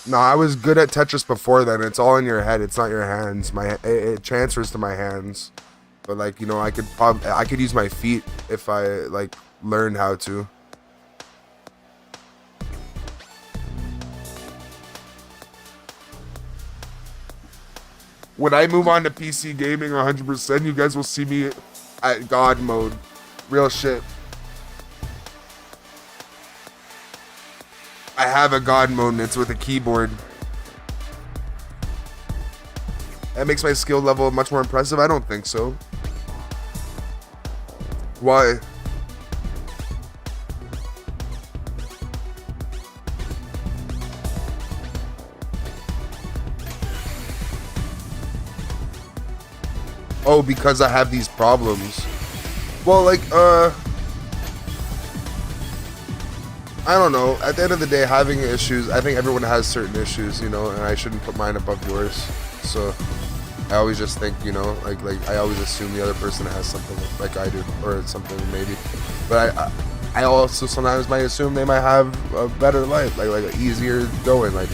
No, I was good at Tetris before then. It's all in your head. It's not your hands. It transfers to my hands. But like, you know, I could use my feet if I like learned how to. When I move on to PC gaming 100%, you guys will see me at God mode. Real shit. I have a God mode and it's with a keyboard. That makes my skill level much more impressive? I don't think so. Why? Oh, because I have these problems. Well, like, I don't know. At the end of the day, having issues, I think everyone has certain issues, you know, and I shouldn't put mine above yours. So I always just think, you know, like I always assume the other person has something like I do, or something maybe. But I also sometimes might assume they might have a better life, like easier going. Like,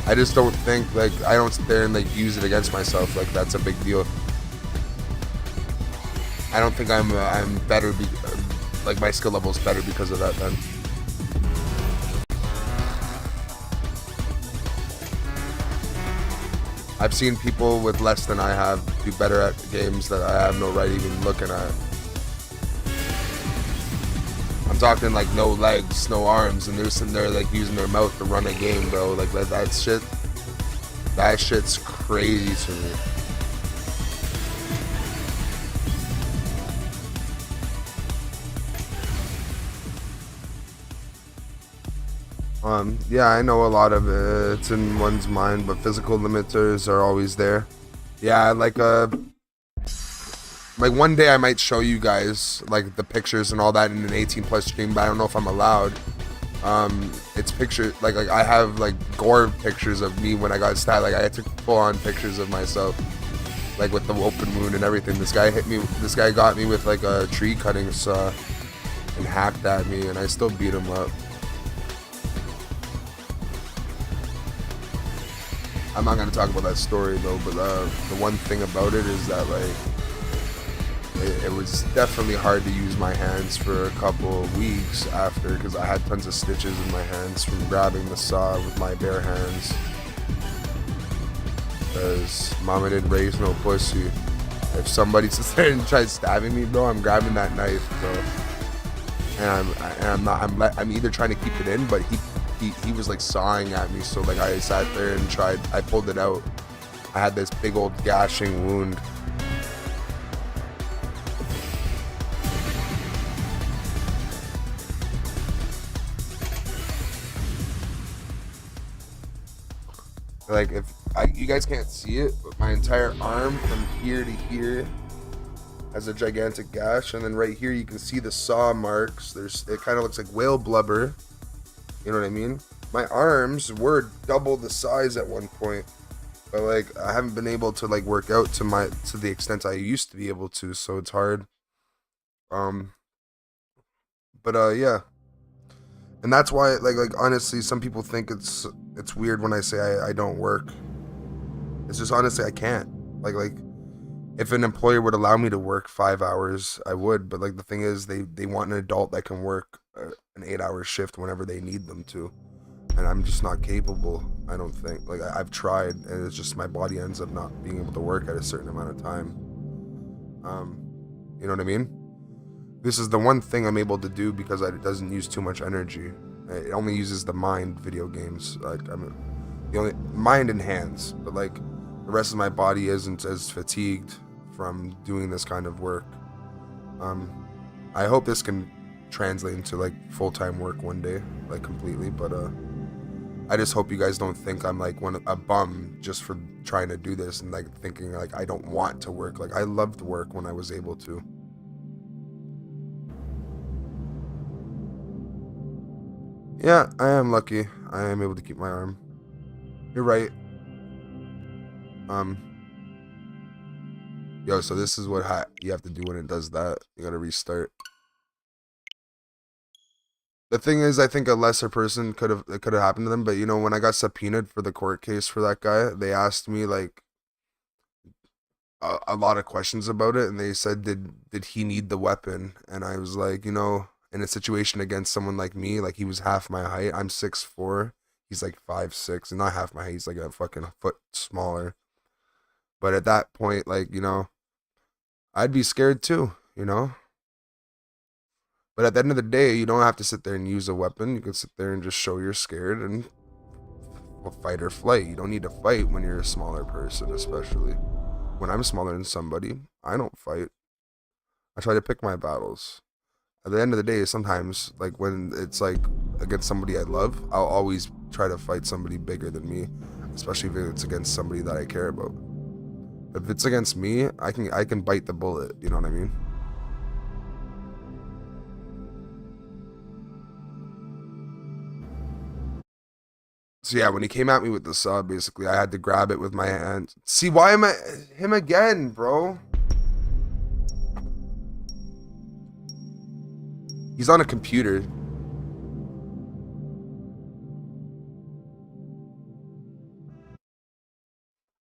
I just don't think, like, I don't sit there and like use it against myself. Like, that's a big deal. I don't think I'm better, like my skill level is better because of that then. I've seen people with less than I have do better at games that I have no right even looking at. I'm talking like no legs, no arms, and they're sitting there like using their mouth to run a game, bro. Like that shit's crazy to me. Yeah, I know a lot of it's in one's mind, but physical limiters are always there. Yeah, like one day I might show you guys like the pictures and all that in an 18+ stream, but I don't know if I'm allowed. It's pictures like I have like gore pictures of me when I got stabbed. Like I took full-on pictures of myself, like with the open wound and everything. This guy got me with like a tree cutting saw and hacked at me, and I still beat him up. I'm not gonna talk about that story though, but the one thing about it is that like it was definitely hard to use my hands for a couple of weeks after, because I had tons of stitches in my hands from grabbing the saw with my bare hands. Because mama didn't raise no pussy. If somebody sits there and tries stabbing me, bro, I'm grabbing that knife, bro. And I'm either trying to keep it in, but he was like sawing at me, so like I sat there and I pulled it out. I had this big old gashing wound. Like you guys can't see it, but my entire arm from here to here has a gigantic gash, and then right here you can see the saw marks. It kind of looks like whale blubber. You know what I mean? My arms were double the size at one point, but like I haven't been able to like work out to the extent I used to be able to, so it's hard. Yeah. And that's why like honestly some people think it's weird when I say I don't work. It's just honestly I can't. Like if an employer would allow me to work 5 hours, I would, but like the thing is they want an adult that can work an 8-hour shift whenever they need them to, and I'm just not capable. I don't think. Like I've tried, and it's just my body ends up not being able to work at a certain amount of time. You know what I mean? This is the one thing I'm able to do because it doesn't use too much energy. It only uses the mind, video games. Like, I'm the only mind and hands, but like the rest of my body isn't as fatigued from doing this kind of work. I hope this can translate into like full-time work one day, like completely, but I just hope you guys don't think I'm like a bum just for trying to do this and like thinking like I don't want to work. Like, I loved work when I was able to. Yeah, I am lucky. I am able to keep my arm. You're right. Yo, so this is what you have to do when it does that. You gotta restart. The thing is, I think a lesser person could have happened to them, but you know, when I got subpoenaed for the court case for that guy, they asked me like a lot of questions about it, and they said, did he need the weapon? And I was like, you know, in a situation against someone like me, like he was half my height. I'm 6'4". He's like 5'6", and not half my height. He's like a fucking foot smaller. But at that point, like, you know, I'd be scared too, you know? But at the end of the day, you don't have to sit there and use a weapon. You can sit there and just show you're scared and fight or flight. You don't need to fight when you're a smaller person, especially. When I'm smaller than somebody, I don't fight. I try to pick my battles. At the end of the day, sometimes, like when it's like against somebody I love, I'll always try to fight somebody bigger than me, especially if it's against somebody that I care about. If it's against me, I can bite the bullet, you know what I mean? So yeah, when he came at me with the saw, basically, I had to grab it with my hand. See, why am I him again, bro? He's on a computer.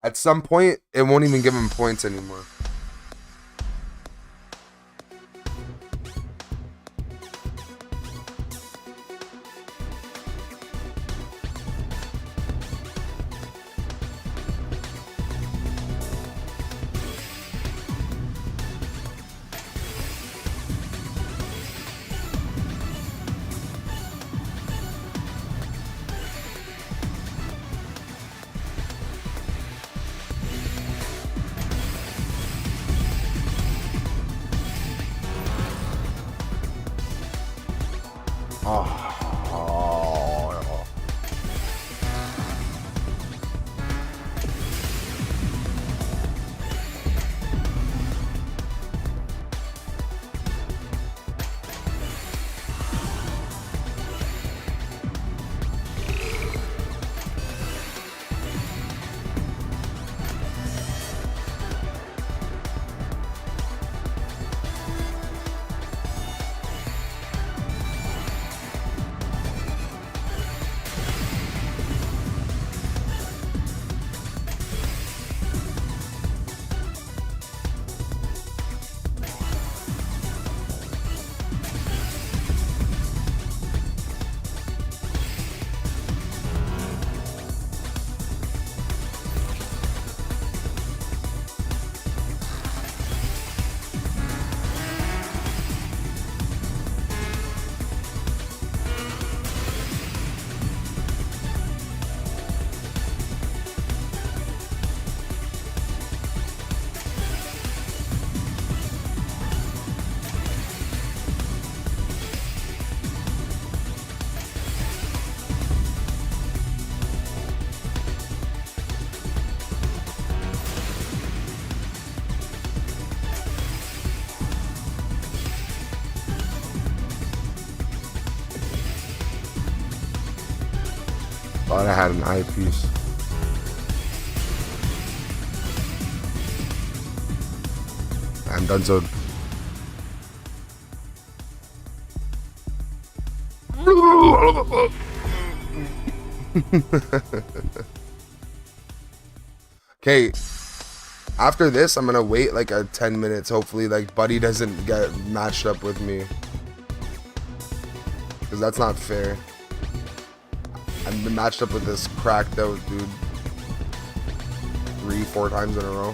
At some point, it won't even give him points anymore. Thought I had an eyepiece. I'm done so. Okay, after this, I'm gonna wait like 10 minutes. Hopefully, like Buddy doesn't get matched up with me, because that's not fair. I've been matched up with this cracked out dude 3-4 times in a row.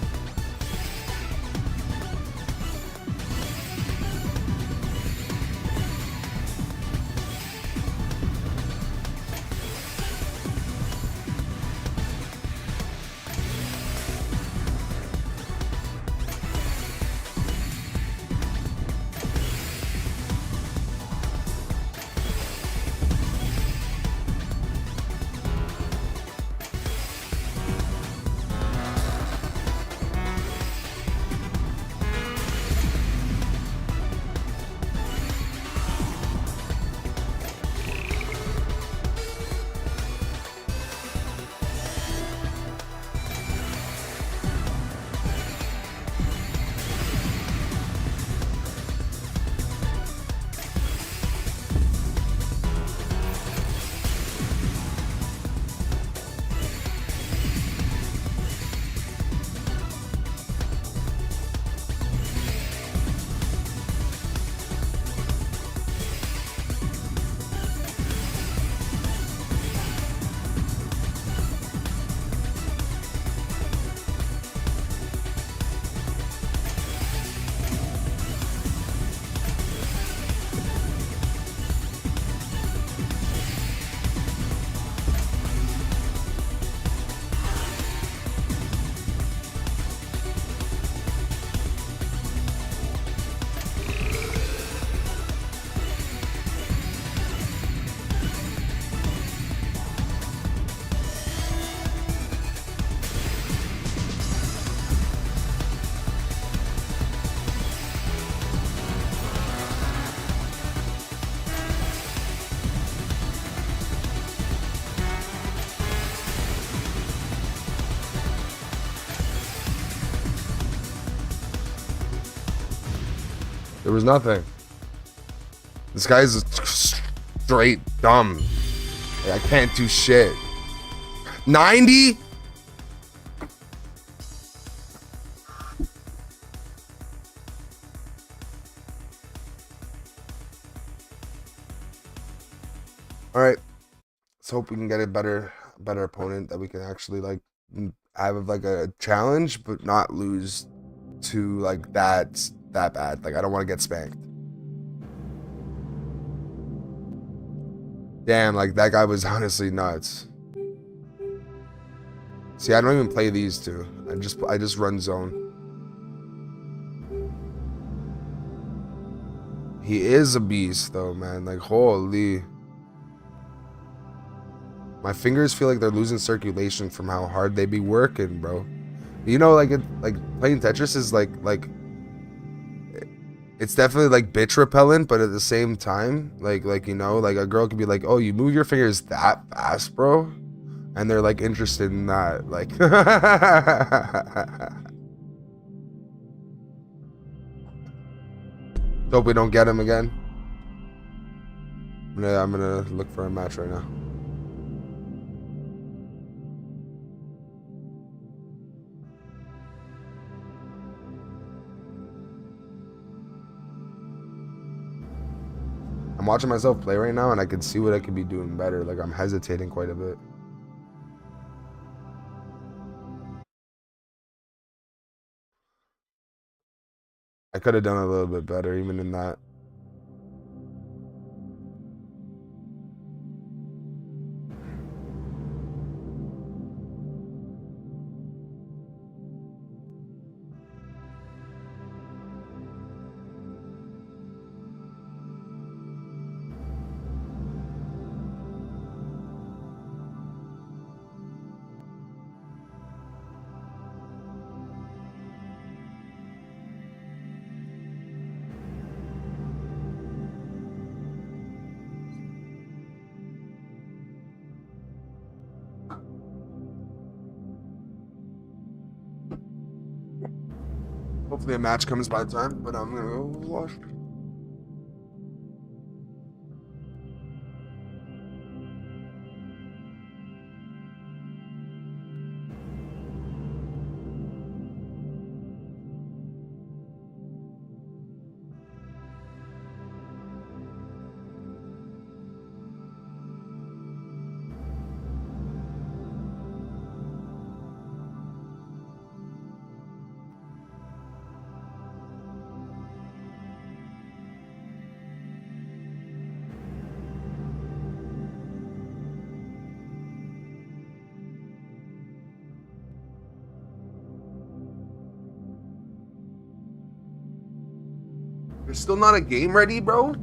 There was nothing. This guy's straight dumb. Like, I can't do shit. 90? All right. Let's hope we can get a better opponent that we can actually like have like a challenge, but not lose to like that bad. Like I don't want to get spanked. Damn, like that guy was honestly nuts. See, I don't even play these two. I just run zone. He is a beast though, man. Like holy. My fingers feel like they're losing circulation from how hard they be working, bro. You know, like playing Tetris is like it's definitely like bitch repellent, but at the same time, like you know, like a girl could be like, "Oh, you move your fingers that fast, bro," and they're like interested in that, like. Hope we don't get him again. I'm gonna look for a match right now. I'm watching myself play right now and I can see what I could be doing better. Like I'm hesitating quite a bit. I could have done a little bit better even in that. Hopefully a match comes by time, but I'm gonna go watch. You're still not a game ready, bro?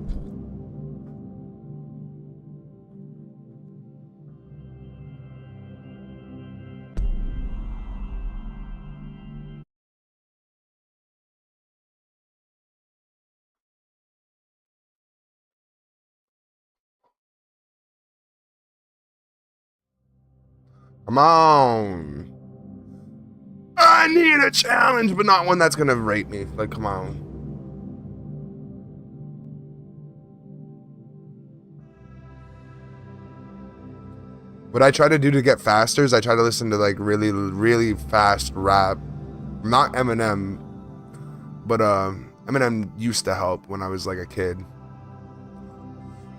Come on. I need a challenge, but not one that's gonna rate me. Like, come on. What I try to do to get faster is I try to listen to like really, really fast rap. Not Eminem, but Eminem used to help when I was like a kid.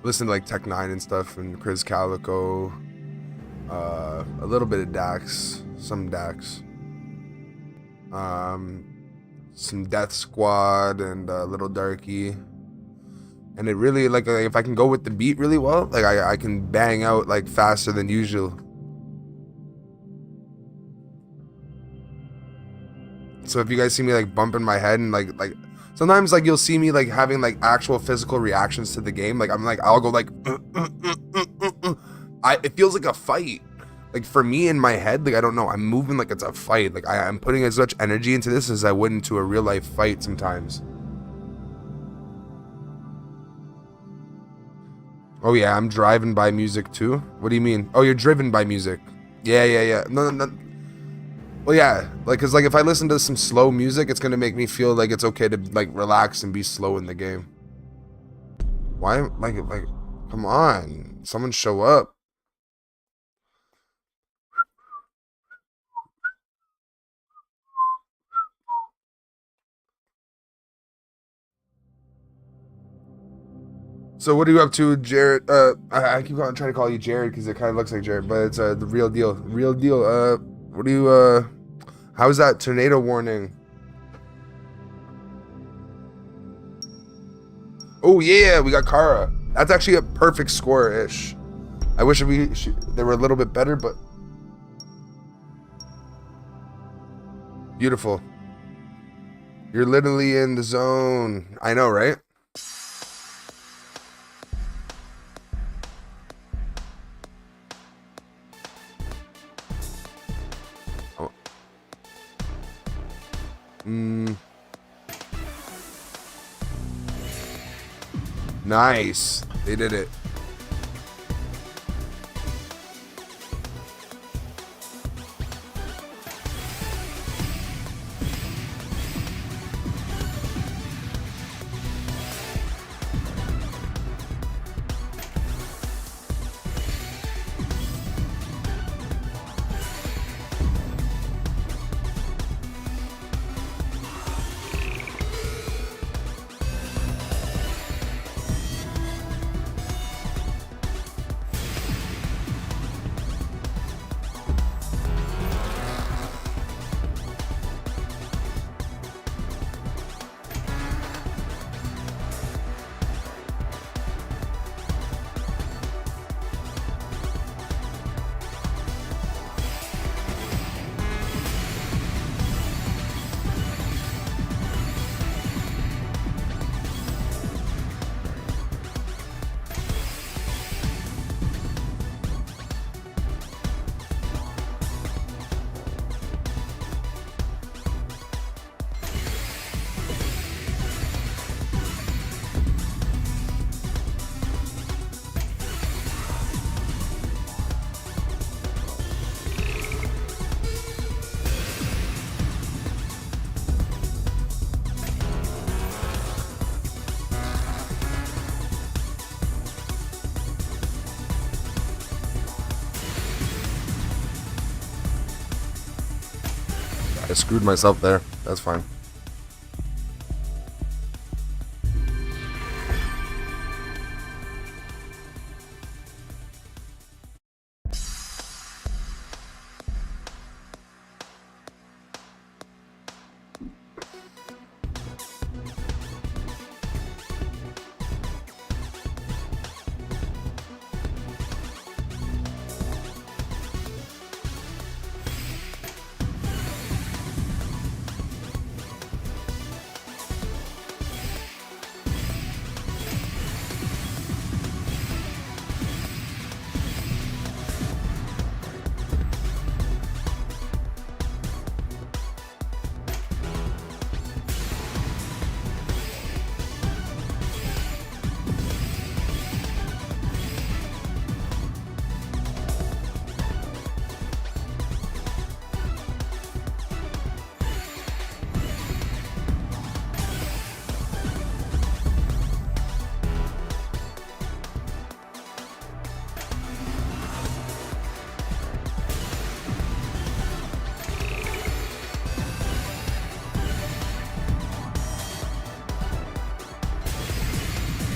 Listen to like Tech 9 and stuff and Chris Calico. A little bit of Dax, some Dax. Some Death Squad and Little Darky. And it really, like if I can go with the beat really well, like I can bang out like faster than usual. So if you guys see me like bumping my head and like sometimes like you'll see me like having like actual physical reactions to the game. Like I'll go like it feels like a fight. Like for me in my head, like I don't know, I'm moving like it's a fight. Like I'm putting as much energy into this as I would into a real life fight sometimes. Oh yeah, I'm driving by music too. What do you mean? Oh, you're driven by music. Yeah. No. Well, yeah, like, cause like if I listen to some slow music, it's gonna make me feel like it's okay to like relax and be slow in the game. Why, like, come on, someone show up. So what are you up to, Jared? I keep trying to call you Jared because it kind of looks like Jared, but it's the real deal. Real deal. What do you how's that tornado warning? Oh yeah, we got Kara. That's actually a perfect score-ish. I wish they were a little bit better, but beautiful. You're literally in the zone. I know, right? Oh. Nice. They did it. I screwed myself there. That's fine.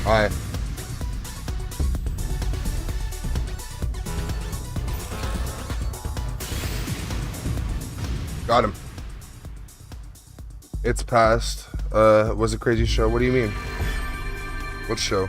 Alright. Got him. It's past. Was a crazy show. What do you mean? What show?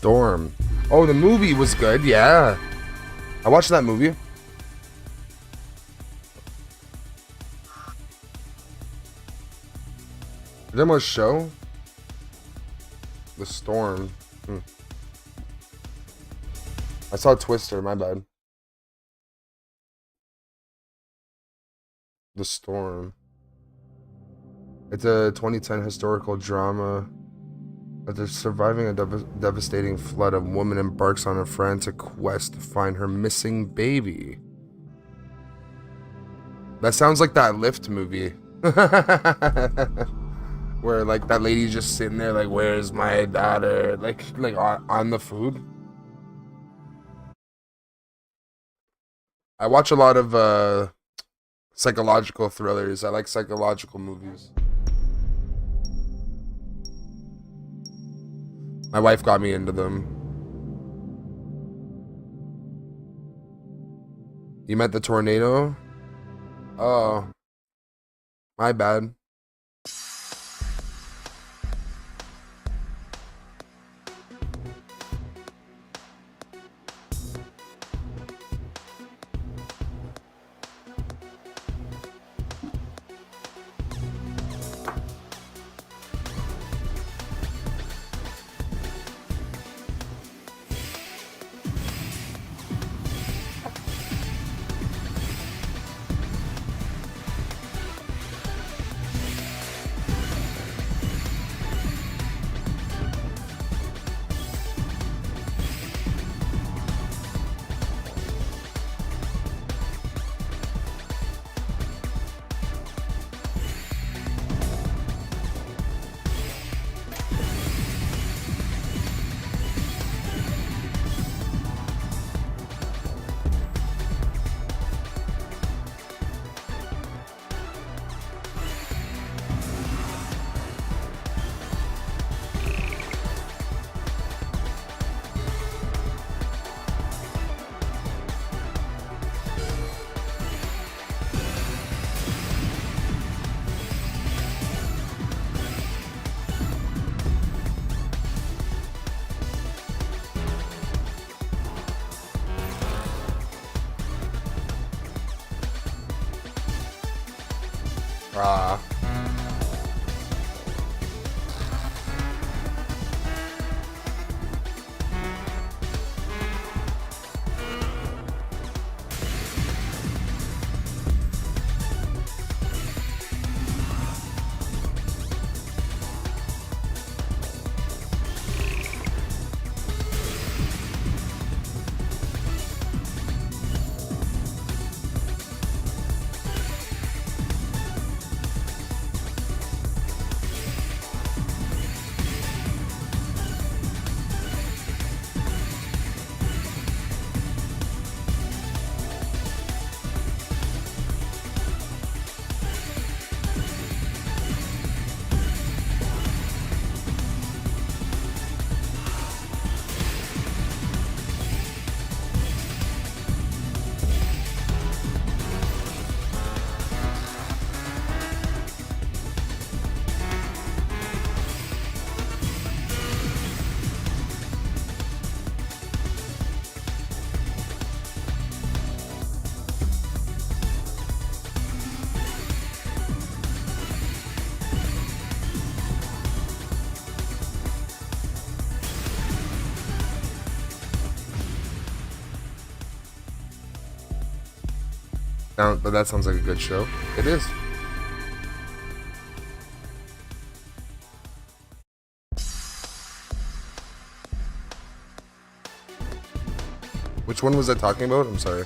Storm. Oh, the movie was good. Yeah. I watched that movie. Is there more show? The Storm. I saw Twister, my bad. The Storm. It's a 2010 historical drama. After surviving a devastating flood, a woman embarks on a frantic quest to find her missing baby. That sounds like that Lift movie. Where like that lady just sitting there like, where's my daughter? Like on the food. I watch a lot of psychological thrillers. I like psychological movies. My wife got me into them. You met the tornado? Oh. My bad. Ah. But that sounds like a good show. It is. Which one was I talking about? I'm sorry.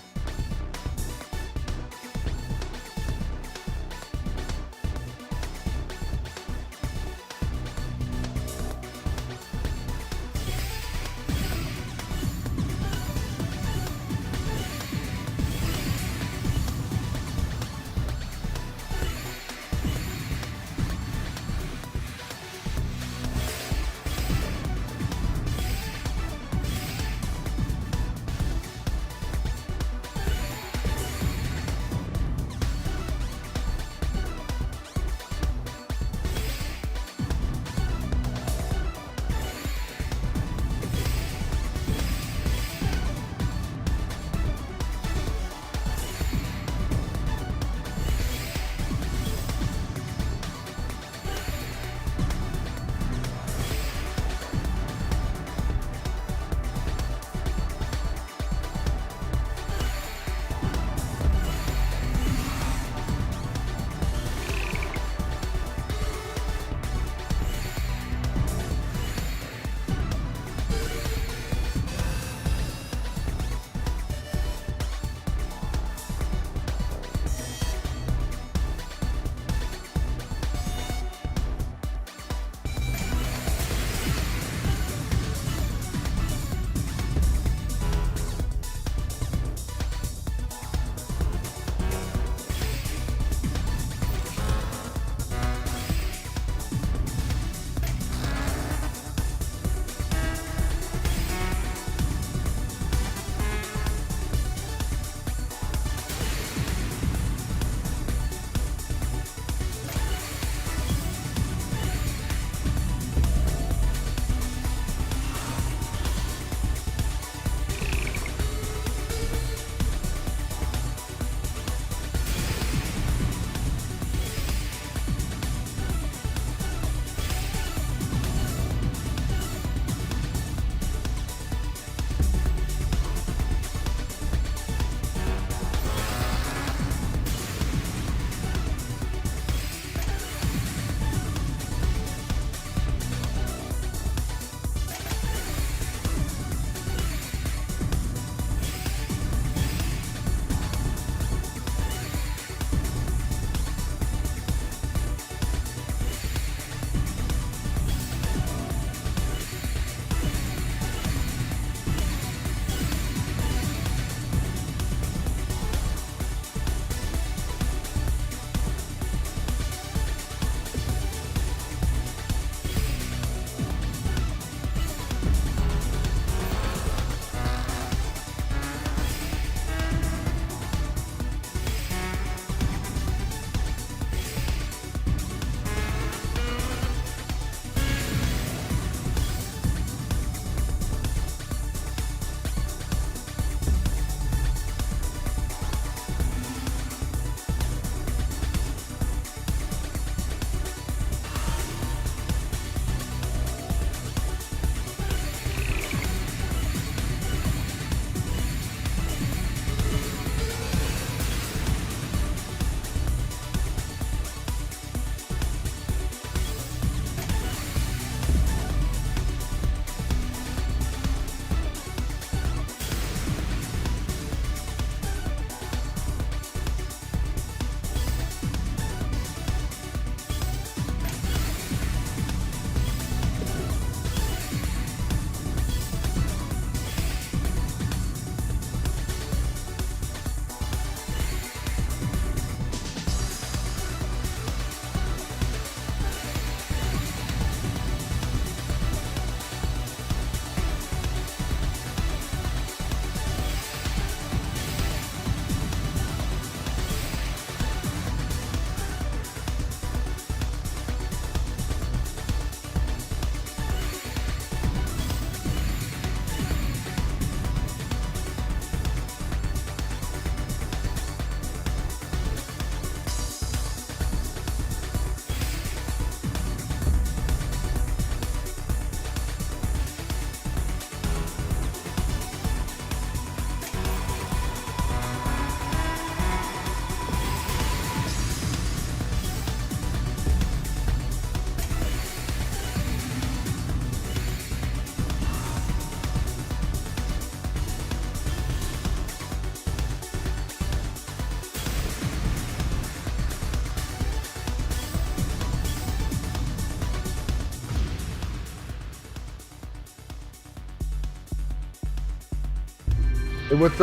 Hey, what's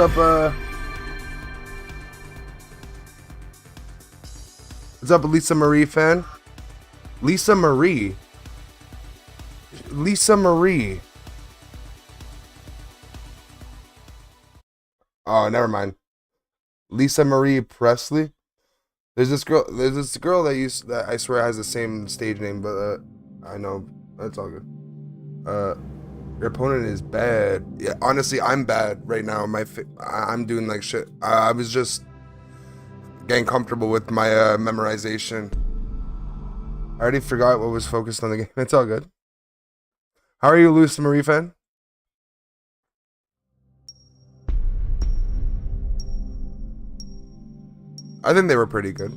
up, Lisa Marie fan? Lisa Marie. Lisa Marie. Oh, never mind. Lisa Marie Presley. There's this girl that I swear has the same stage name, but I know that's all good. Your opponent is bad. Yeah, honestly, I'm bad right now. I'm doing like shit. I was just getting comfortable with my memorization. I already forgot what was focused on the game. It's all good. How are you, Lisa Marie fan? I think they were pretty good.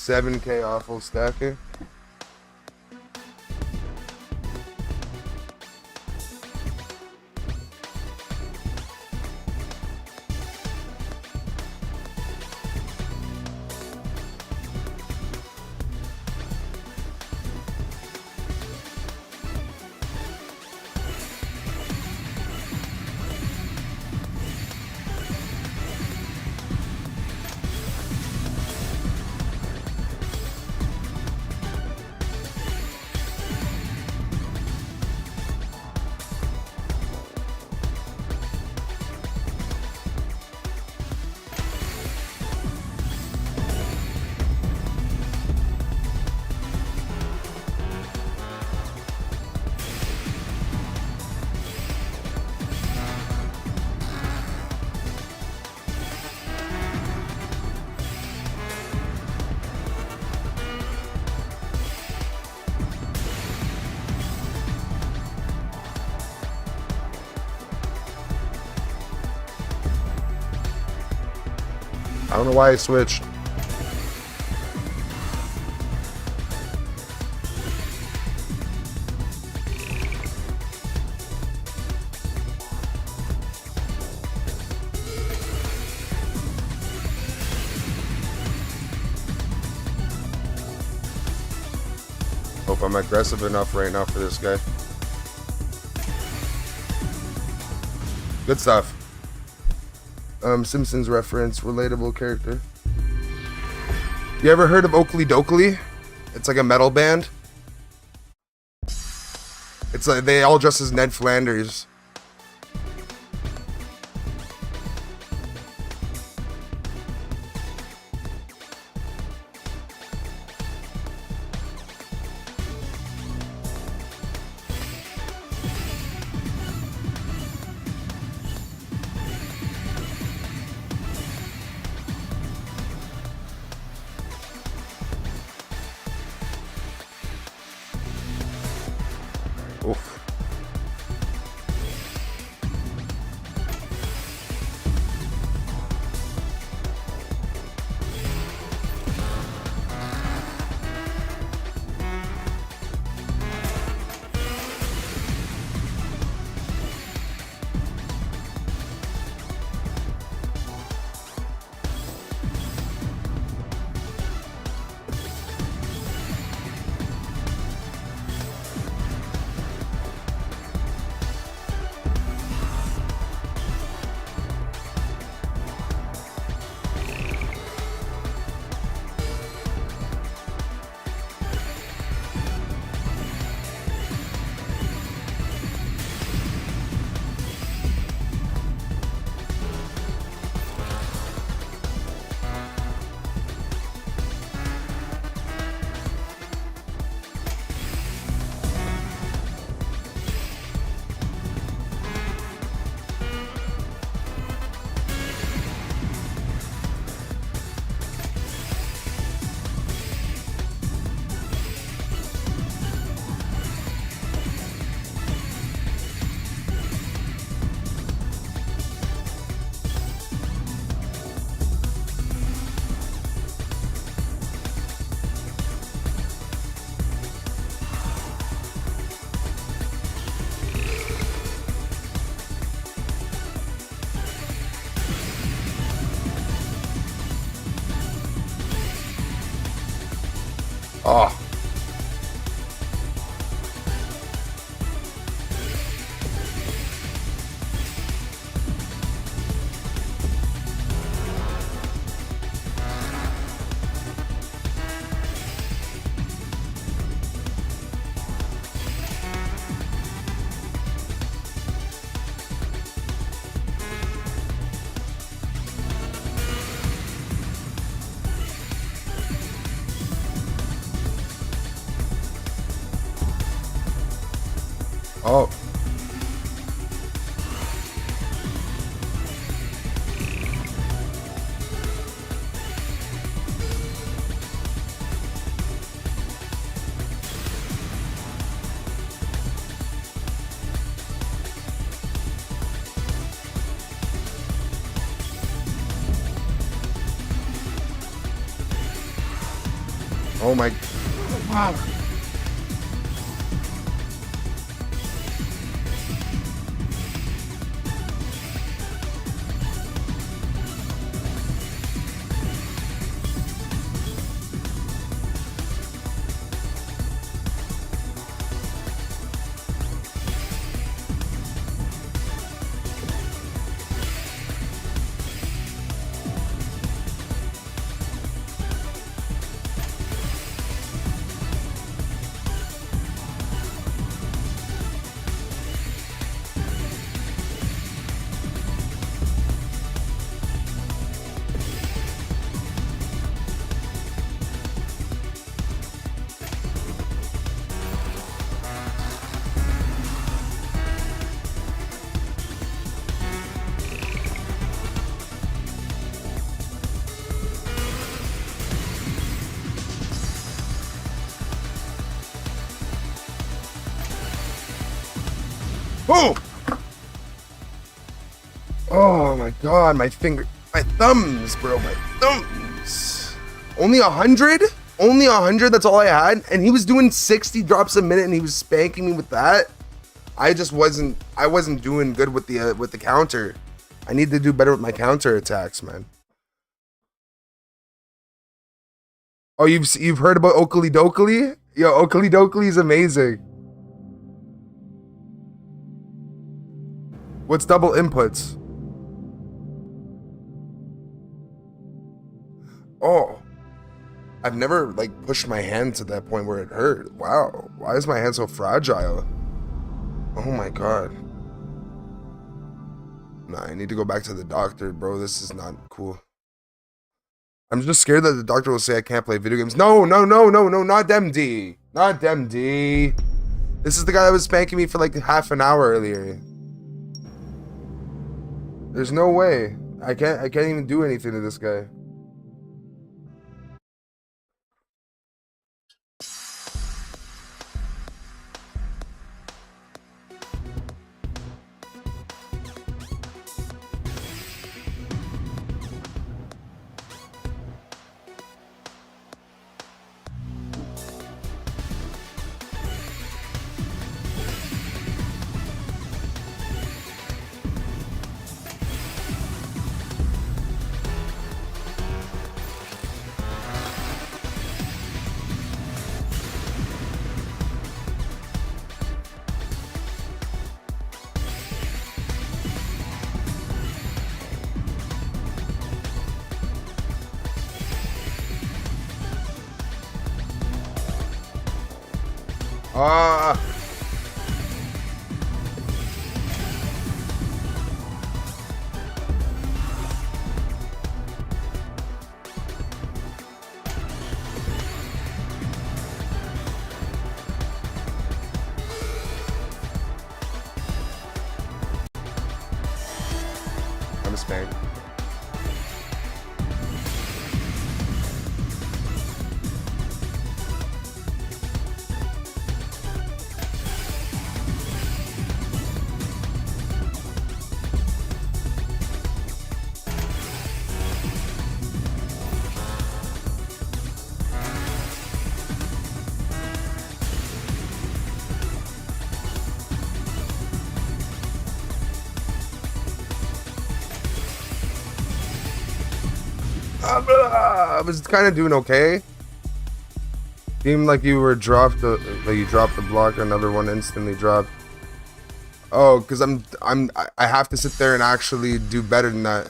$7K awful stacking. I don't know why I switched. Hope I'm aggressive enough right now for this guy. Good stuff. Simpsons reference, relatable character. You ever heard of Oakley Dokley? It's like a metal band. It's like they all dress as Ned Flanders. Oof. Oh. Oh. Oh my. Wow. Oh! Oh my god, my thumbs, bro, my thumbs. Only 100? Only 100, that's all I had? And he was doing 60 drops a minute and he was spanking me with that? I wasn't doing good with the counter. I need to do better with my counter attacks, man. Oh, you've heard about Oakley Dokley? Yo, Oakley Dokley is amazing. What's double inputs? Oh, I've never like pushed my hand to that point where it hurt. Wow, why is my hand so fragile? Oh my god. Nah, I need to go back to the doctor, bro. This is not cool. I'm just scared that the doctor will say I can't play video games. No, not them D. Not them D. This is the guy that was spanking me for like half an hour earlier. There's no way. I can't even do anything to this guy. I'm a spank. I was kind of doing okay. Seemed like you were dropped. Like you dropped the block. Another one instantly dropped. Oh, because I have to sit there and actually do better than that.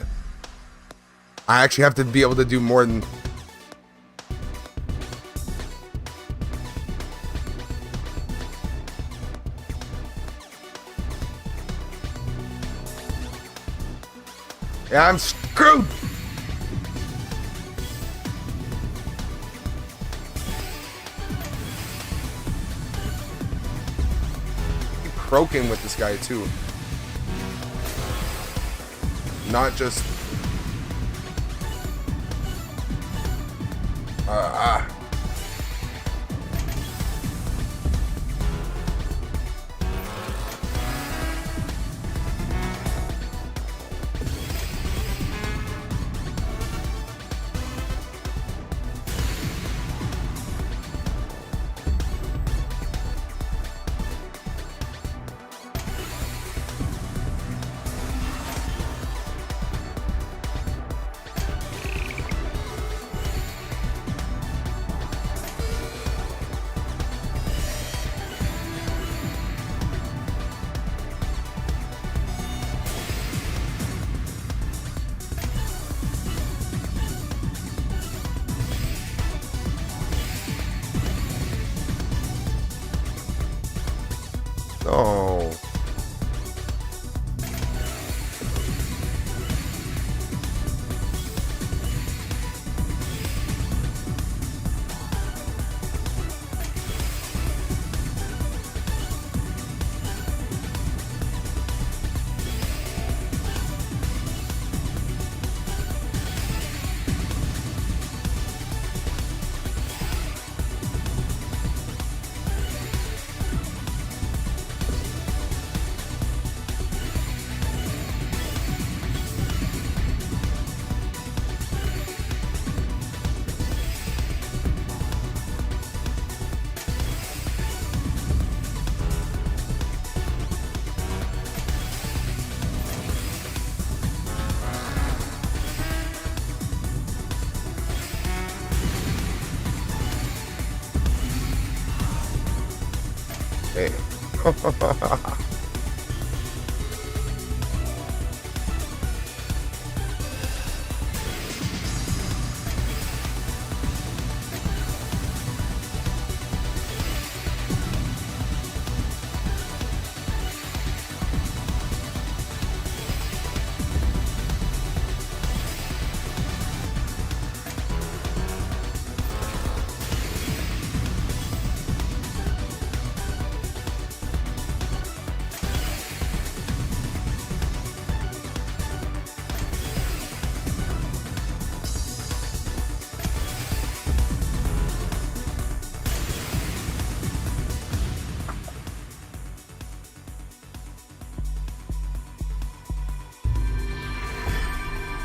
I actually have to be able to do more than. Yeah, I'm screwed. Keep croaking with this guy too. Not just. Ah. No. Hey.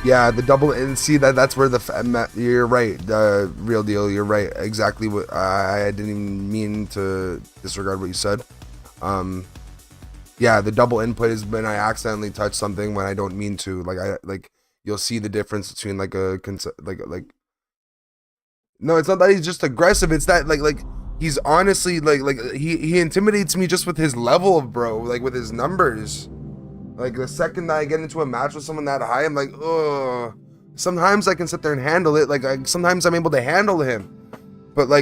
Yeah, the double and see that's where you're right. The real deal. You're right. Exactly what I didn't even mean to disregard what you said. Yeah, the double input is when I accidentally touch something when I don't mean to. Like you'll see the difference between like. No, it's not that he's just aggressive. It's that like he's honestly like he intimidates me just with his level of bro, like with his numbers. Like the second that I get into a match with someone that high, I'm like, ugh. Sometimes I can sit there and handle it. Sometimes I'm able to handle him, but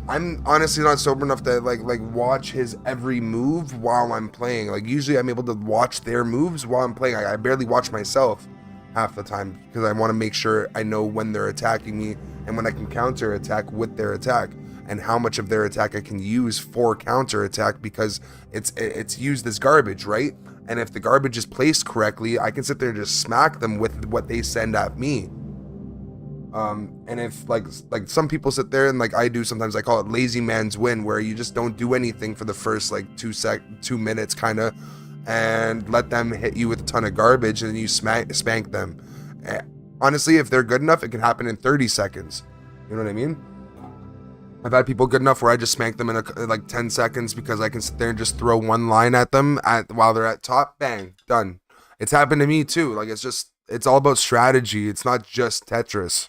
I'm honestly not sober enough to like watch his every move while I'm playing. Like usually I'm able to watch their moves while I'm playing. I barely watch myself half the time because I want to make sure I know when they're attacking me and when I can counter attack with their attack, and how much of their attack I can use for counter attack, because it's used as garbage, right? And if the garbage is placed correctly, I can sit there and just smack them with what they send at me. And if like some people sit there and like I do sometimes, I call it lazy man's win, where you just don't do anything for the first like 2 minutes kind of, and let them hit you with a ton of garbage, and then you spank them. Honestly, if they're good enough, it can happen in 30 seconds. You know what I mean? I've had people good enough where I just spank them in like 10 seconds because I can sit there and just throw one line at them while they're at top, bang, done. It's happened to me too. Like it's all about strategy. It's not just Tetris.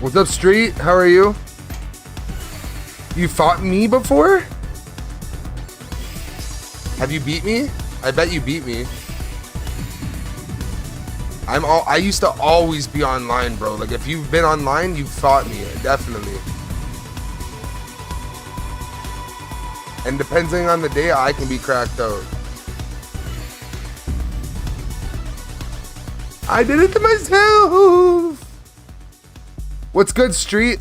What's up, Street? How are you? You fought me before? Have you beat me? I bet you beat me. I used to always be online, bro. Like, if you've been online, you've fought me, definitely. And depending on the day, I can be cracked out. I did it to myself. What's good, Street?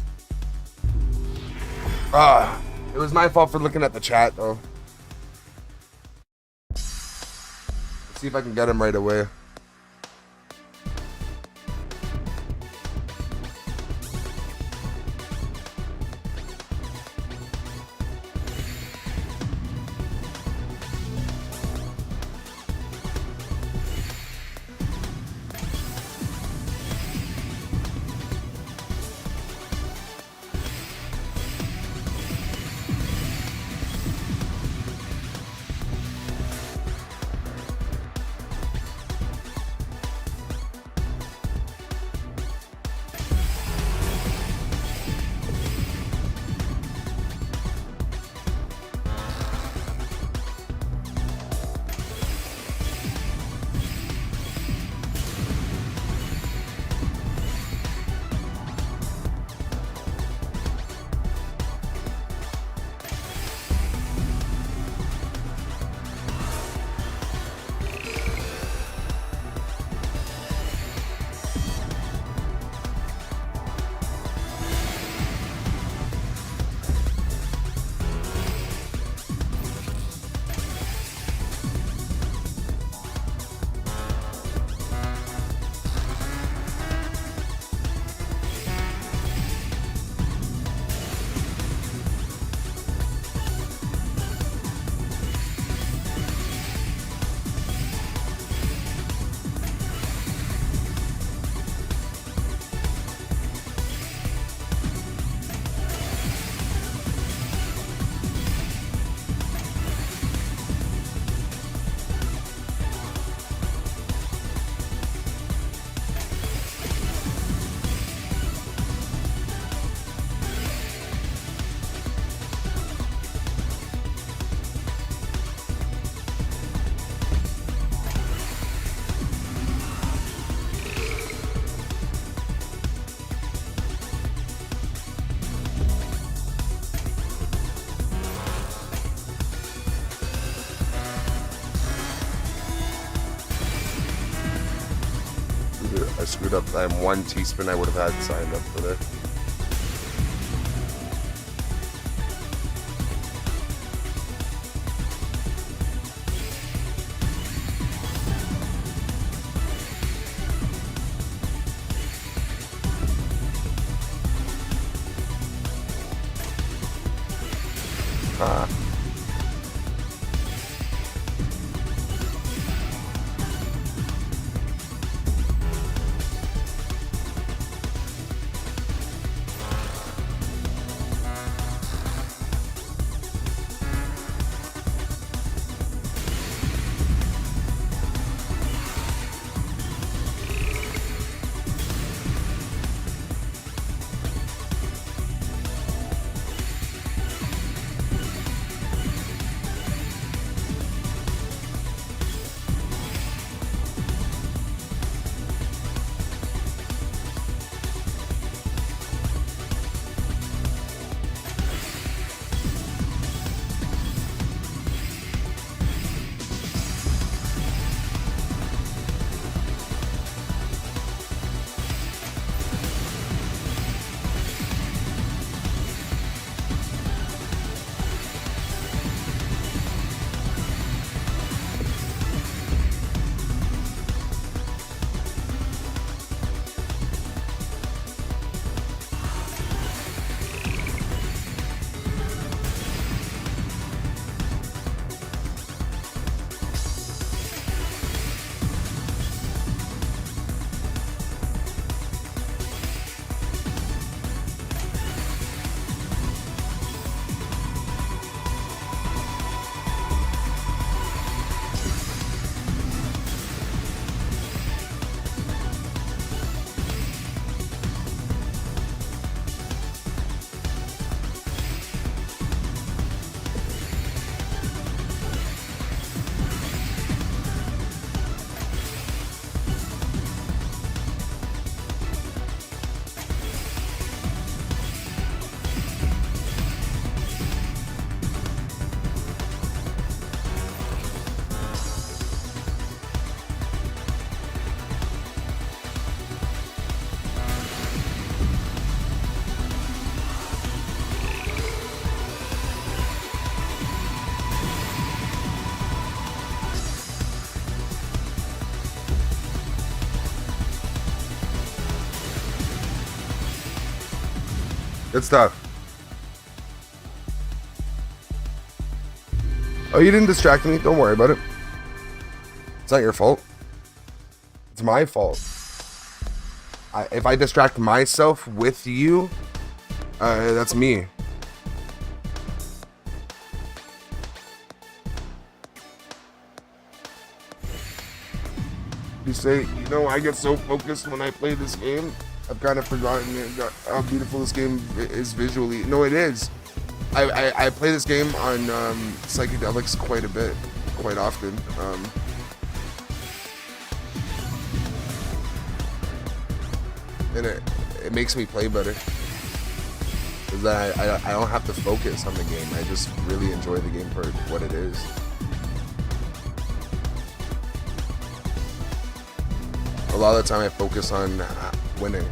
It was my fault for looking at the chat, though. Let's see if I can get him right away. I screwed up. I'm 1 teaspoon I would have had signed up for there. Good stuff. Oh, you didn't distract me. Don't worry about it. It's not your fault. It's my fault. If I distract myself with you, that's me. You say, you know, I get so focused when I play this game, I've kind of forgotten how beautiful this game is visually. No, it is. I play this game on psychedelics quite a bit, quite often. And it makes me play better. Because I don't have to focus on the game. I just really enjoy the game for what it is. A lot of the time I focus on winning.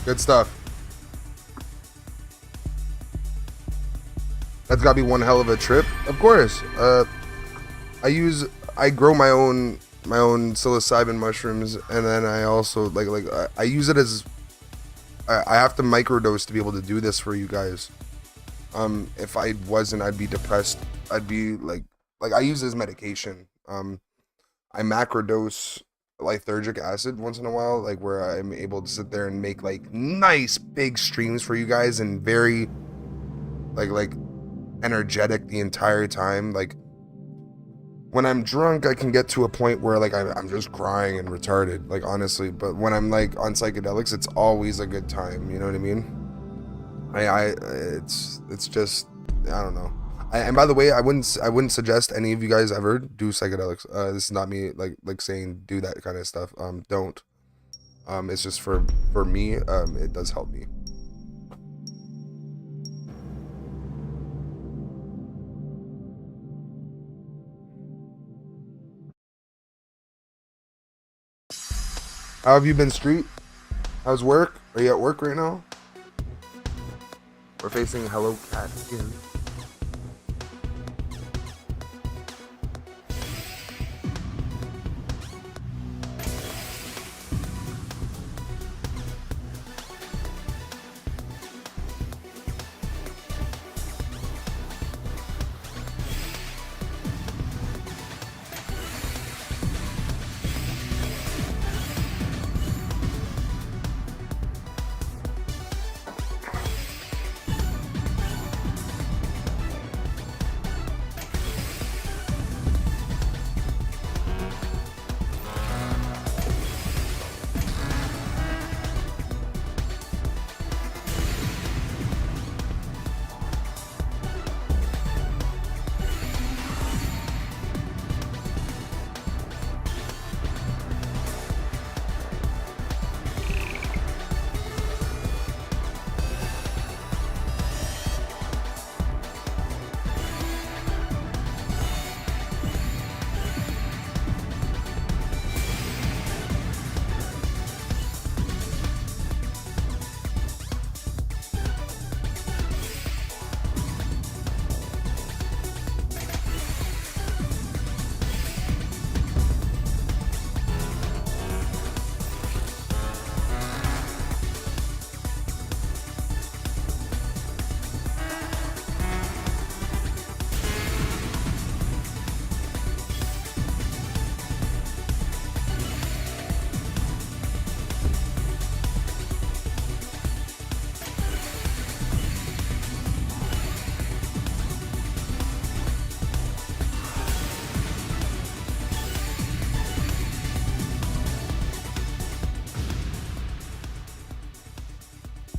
Good stuff. That's gotta be one hell of a trip. Of course. I grow my own psilocybin mushrooms, and then I also I use it as I have to microdose to be able to do this for you guys. If I wasn't, I'd be depressed. I'd be like I use it as medication. I macrodose lysergic acid once in a while, like where I'm able to sit there and make like nice big streams for you guys and very like energetic the entire time. Like when I'm drunk, I can get to a point where like I'm just crying and retarded, like honestly. But when I'm like on psychedelics, it's always a good time. You know what I mean? It's just, I don't know. And by the way, I wouldn't suggest any of you guys ever do psychedelics. This is not me like saying do that kind of stuff. Don't. It's just for me. It does help me. How have you been, Street? How's work? Are you at work right now? We're facing Hello Cat again.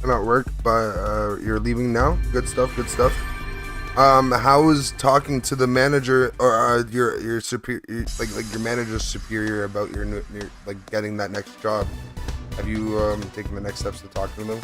I'm at work, but you're leaving now. Good stuff. Good stuff. How was talking to the manager or your superior, like your manager's superior about your like getting that next job? Have you taken the next steps to talk to them?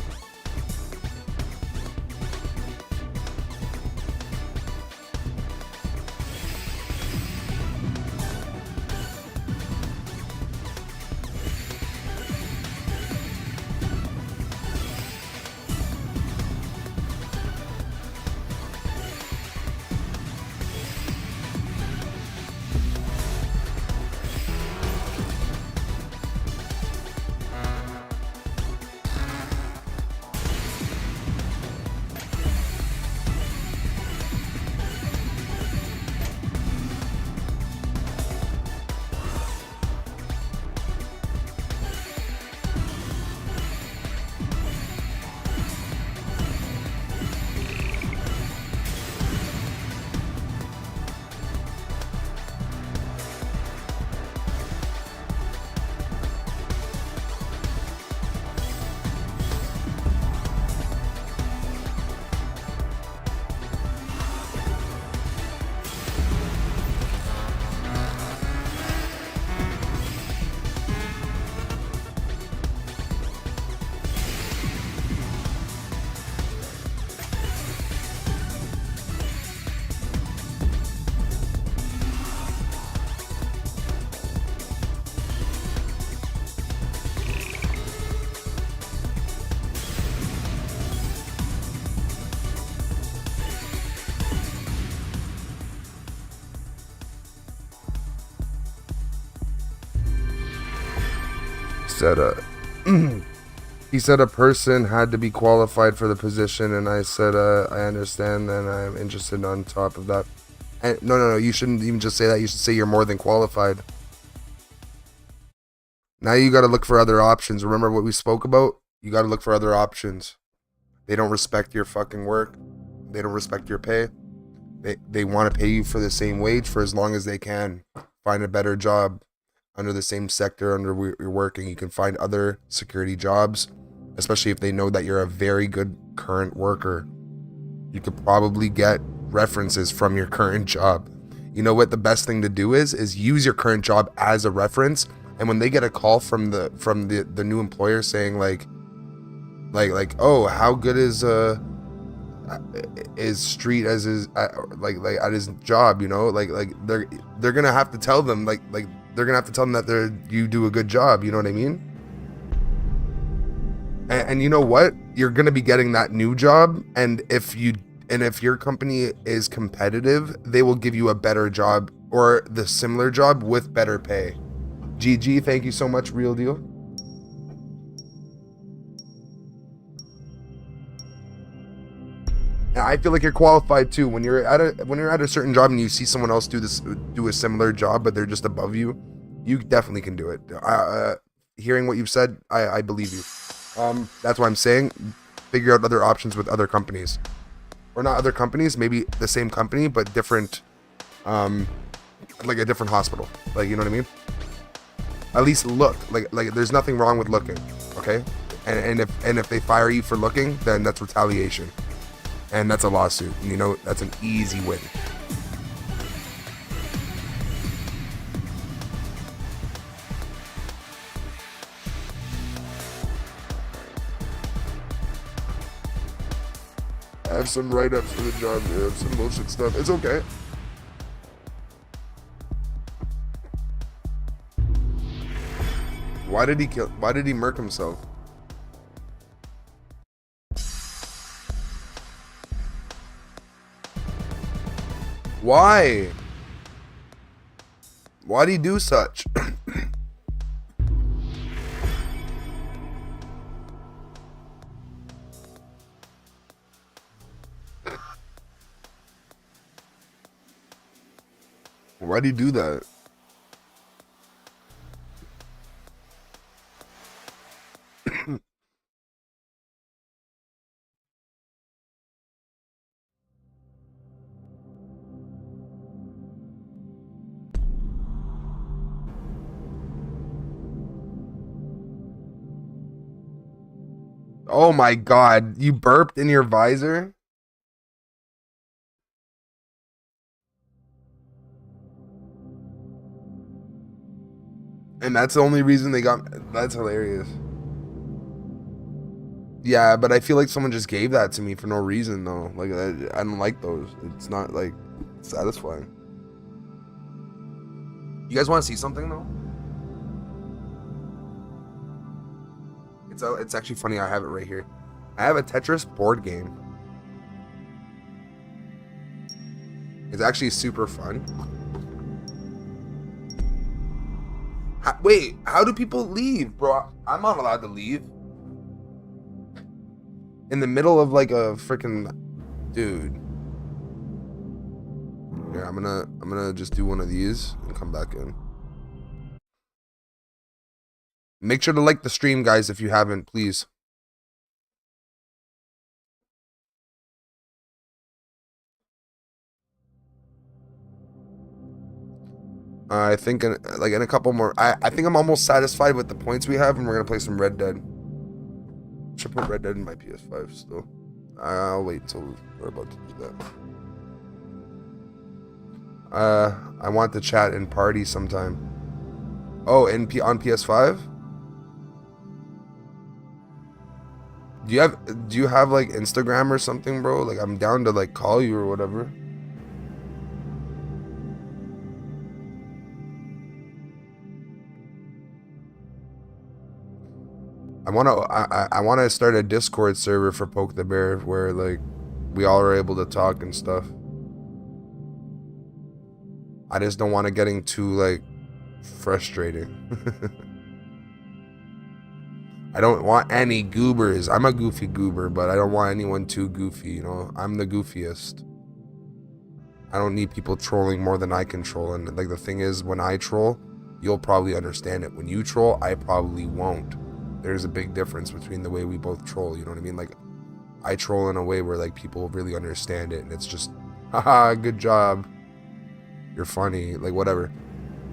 Said he said a person had to be qualified for the position, and I said I understand and I'm interested on top of that. And no, you shouldn't even just say that. You should say you're more than qualified. Now you got to look for other options. Remember what we spoke about? You got to look for other options. They don't respect your fucking work. They don't respect your pay. They want to pay you for the same wage for as long as they can. Find a better job under the same sector under where you're working. You can find other security jobs, especially if they know that you're a very good current worker. You could probably get references from your current job. You know what the best thing to do is use your current job as a reference, and when they get a call from the new employer saying like oh, how good is Street as his like at his job, you know, like they're gonna have to tell them they're gonna have to tell them that you do a good job, you know what I mean? And you know what, you're gonna be getting that new job, and if your company is competitive, they will give you a better job or the similar job with better pay. GG, thank you so much, real deal. And I feel like you're qualified too. When you're at a certain job and you see someone else do a similar job, but they're just above you, you definitely can do it. Hearing what you've said, I believe you. That's why I'm saying, figure out other options with other companies, or not other companies, maybe the same company but different, like a different hospital. Like, you know what I mean? At least look. Like there's nothing wrong with looking, okay? And if they fire you for looking, then that's retaliation. And that's a lawsuit. You know, that's an easy win. I have some write-ups for the job. I have some bullshit stuff. It's okay. Why did he murk himself? Why? Why'd he do such? Why'd he do that? Oh my god, you burped in your visor? And that's the only reason they got... That's hilarious. Yeah, but I feel like someone just gave that to me for no reason, though. Like, I don't like those. It's not, like, satisfying. You guys want to see something, though? It's actually funny. I have it right here. I have a Tetris board game. It's actually super fun. Wait, how do people leave, bro? I'm not allowed to leave. In the middle of like a freaking dude. Here, I'm gonna just do one of these and come back in. Make sure to like the stream, guys, if you haven't, please. I think in a couple more. I think I'm almost satisfied with the points we have, and we're gonna play some Red Dead. Should put Red Dead in my PS5 still. I'll wait until we're about to do that. I want to chat and party sometime. Oh, on PS5? Do you have like Instagram or something, bro? Like, I'm down to like call you or whatever. I wanna start a Discord server for Poke the Bear where like we all are able to talk and stuff. I just don't want it getting too like frustrating. I don't want any goobers. I'm a goofy goober, but I don't want anyone too goofy, you know? I'm the goofiest. I don't need people trolling more than I can troll. And like the thing is, when I troll, you'll probably understand it. When you troll, I probably won't. There's a big difference between the way we both troll, you know what I mean? Like, I troll in a way where like people really understand it, and it's just, haha, good job. You're funny, like whatever.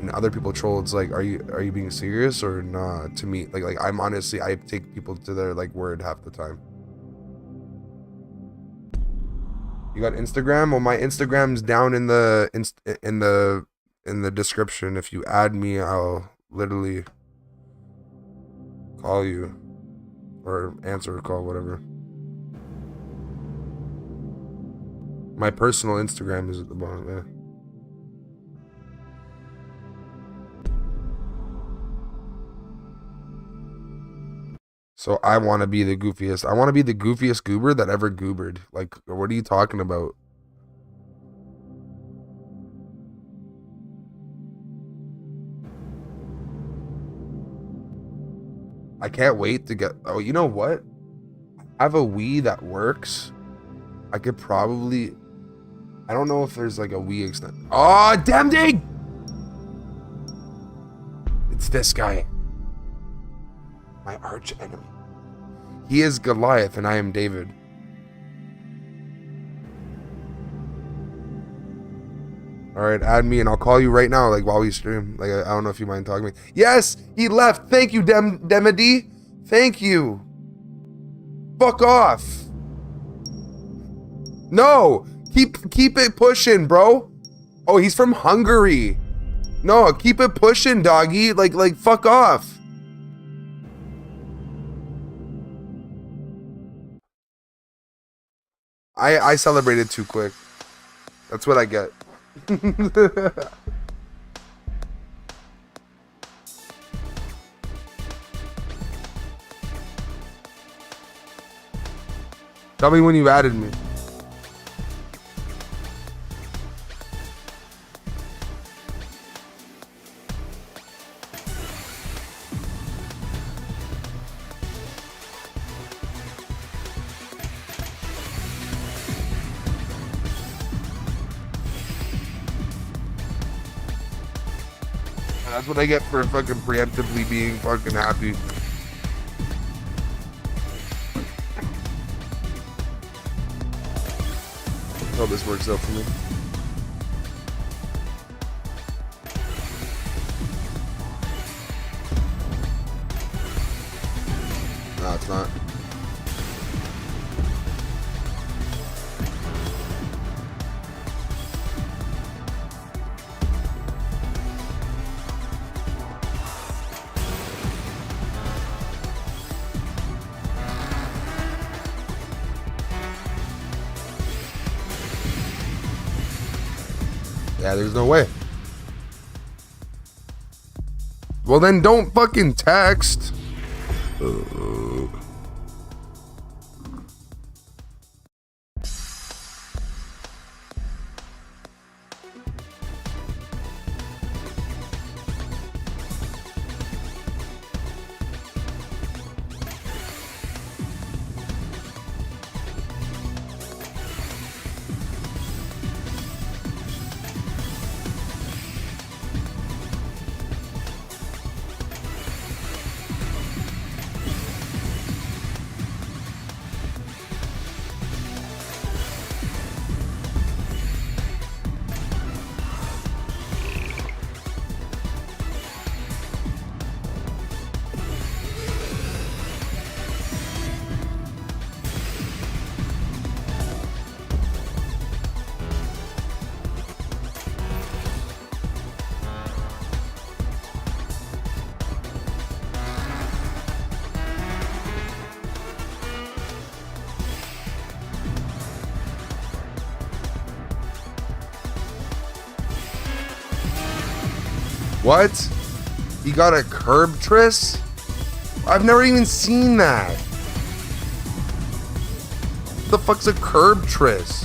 And other people troll, it's like, are you being serious or nah? To me, like I'm honestly, I take people to their like word half the time. You got Instagram? Well, my Instagram's down in the description. If you add me, I'll literally call you or answer a call, whatever. My personal Instagram is at the bottom. Yeah. So I want to be the goofiest. I want to be the goofiest goober that ever goobered. Like, what are you talking about? I can't wait to get... Oh, you know what? I have a Wii that works. I could probably... I don't know if there's like a Wii extent. Oh, damn ding! It's this guy. My arch enemy. He is Goliath and I am David. Alright, add me and I'll call you right now, like while we stream. Like, I don't know if you mind talking to me. Yes! He left! Thank you, Demedy! Thank you! Fuck off! No! Keep it pushing, bro! Oh, he's from Hungary! No, keep it pushing, doggy! Like, fuck off! I celebrated too quick. That's what I get. Tell me when you added me. That's what I get for fucking preemptively being fucking happy. Hope this works out for me. No, it's not. Yeah, there's no way. Well, then don't fucking text. What? He got a curb tris? I've never even seen that. What the fuck's a curb tris?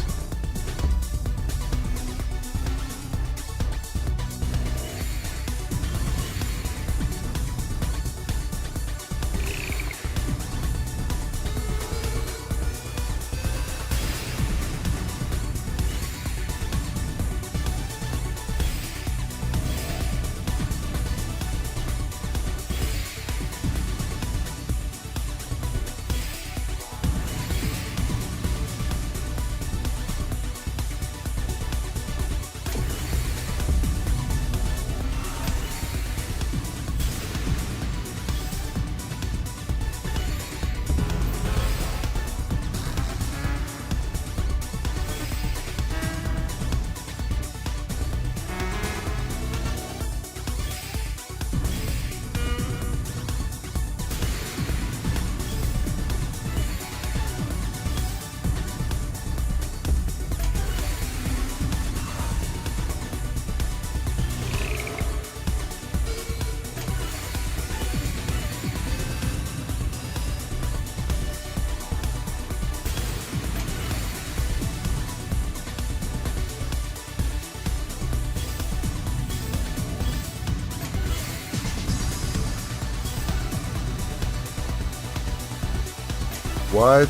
What?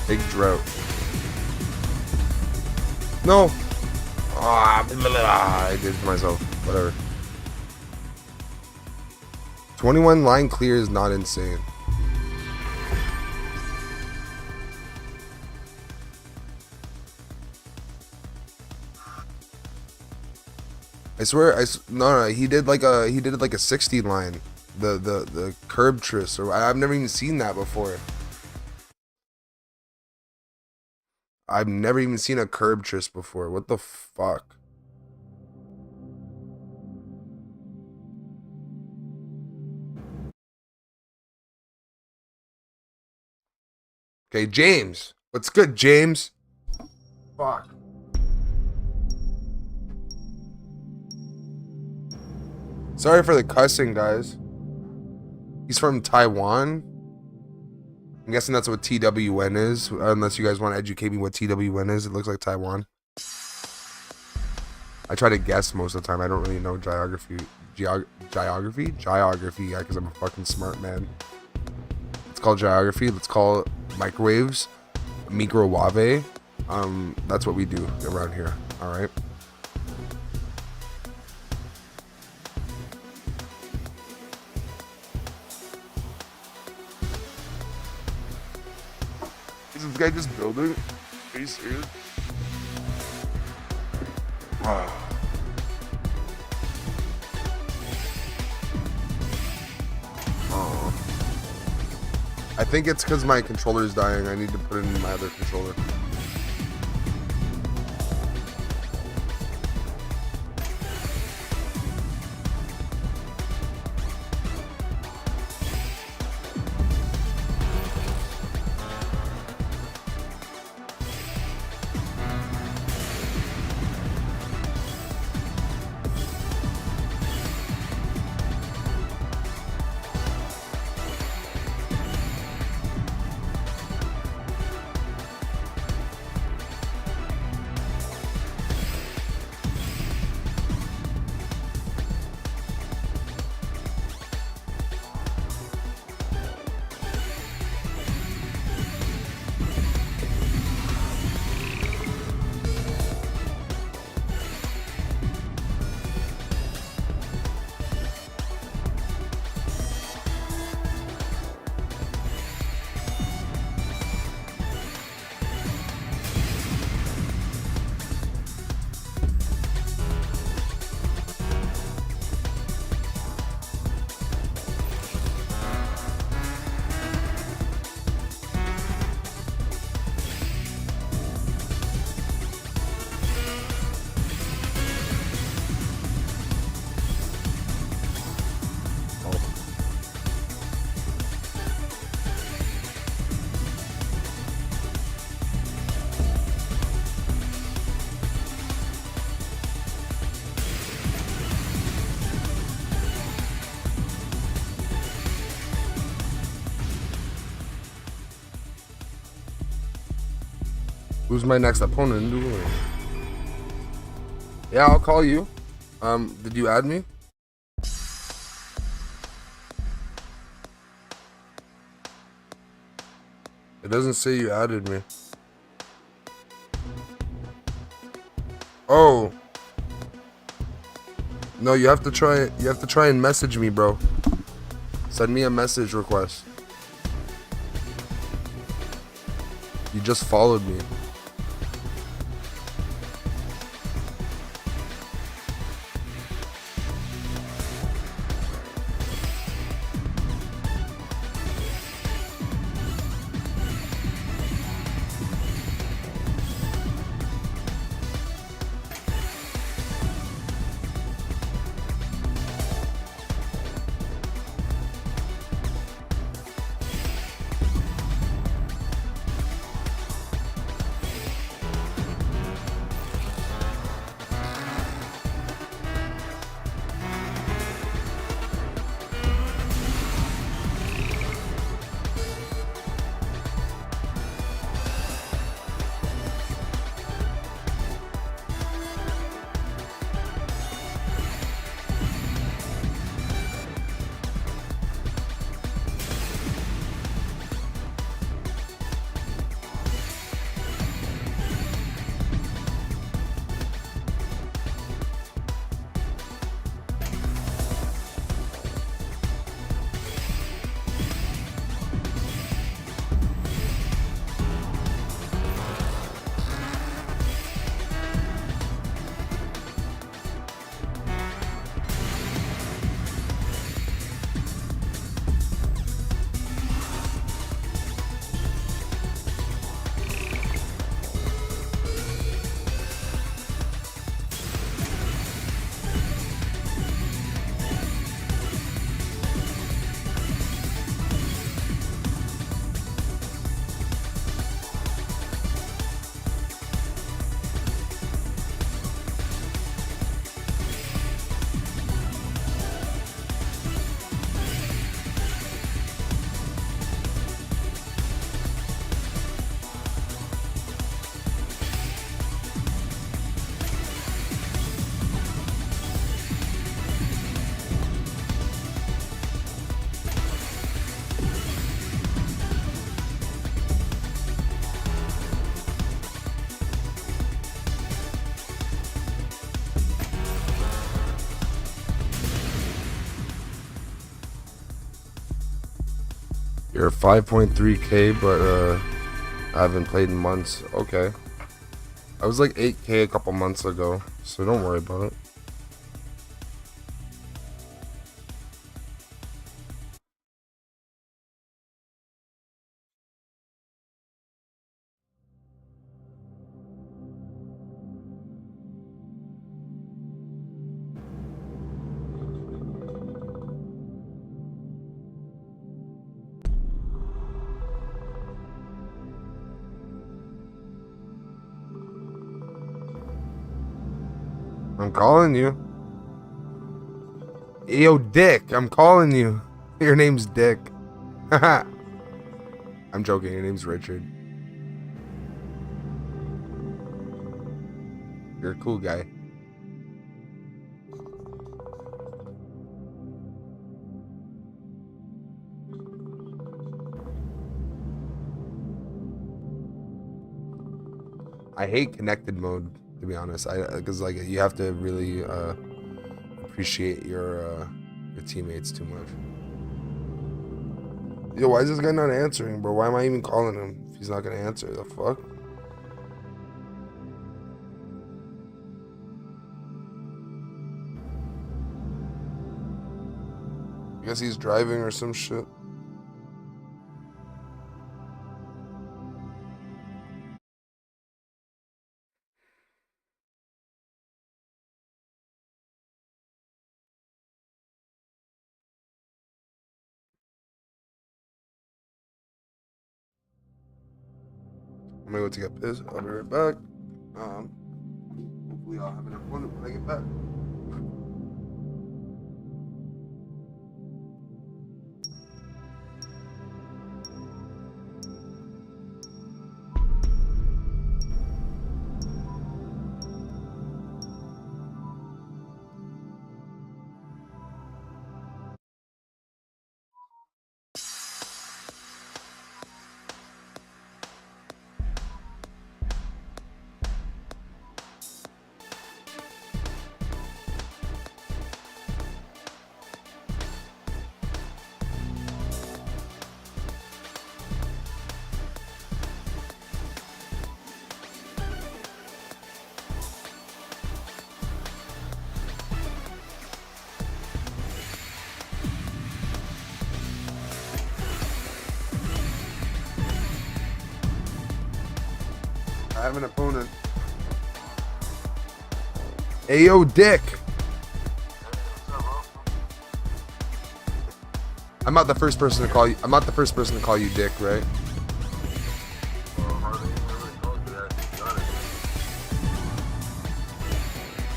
Big drought. No. I did it to myself. Whatever. 21 line clear is not insane. I swear, no, he did like a 60 line, the curb tris, or I've never even seen that before. I've never even seen a curb tris before. What the fuck? Okay, James. What's good, James? Fuck. Sorry for the cussing, guys. He's from Taiwan. I'm guessing that's what TWN is. Unless you guys want to educate me what TWN is. It looks like Taiwan. I try to guess most of the time. I don't really know geography. Geography? Geography, yeah, because I'm a fucking smart man. It's called geography. Let's call it microwaves. Microwave. That's what we do around here. Alright. Is this guy just building? Are you serious? I think it's because my controller is dying. I need to put it in my other controller. Who's my next opponent? Yeah, I'll call you. Did you add me? It doesn't say you added me. Oh. No, you have to try and message me, bro. Send me a message request. You just followed me. You're 5.3k, but I haven't played in months. Okay. I was like 8k a couple months ago, so don't worry about it. I'm calling you. Yo, Dick, I'm calling you. Your name's Dick. I'm joking, your name's Richard. You're a cool guy. I hate connected mode, to be honest. Because like you have to really appreciate your teammates too much. Yo, why is this guy not answering, bro? Why am I even calling him if he's not gonna answer? The fuck? I guess he's driving or some shit. I'm gonna go take a piss. I'll be right back. Hopefully I'll have enough fun when I get back. I have an opponent. Hey, yo, Dick. I'm not the first person to call you. I'm not the first person to call you Dick, right?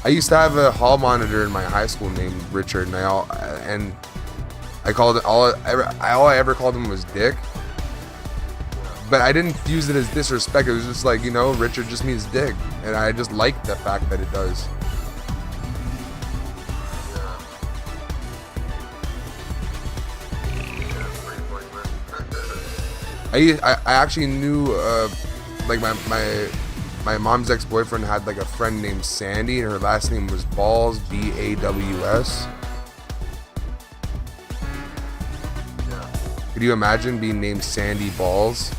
I used to have a hall monitor in my high school named Richard, and I called it all I ever called him was Dick. But I didn't use it as disrespect. It was just like, you know, Richard just means dick. And I just like the fact that it does. I actually knew, like my mom's ex-boyfriend had like a friend named Sandy, and her last name was Balls, B-A-W-S. Could you imagine being named Sandy Balls?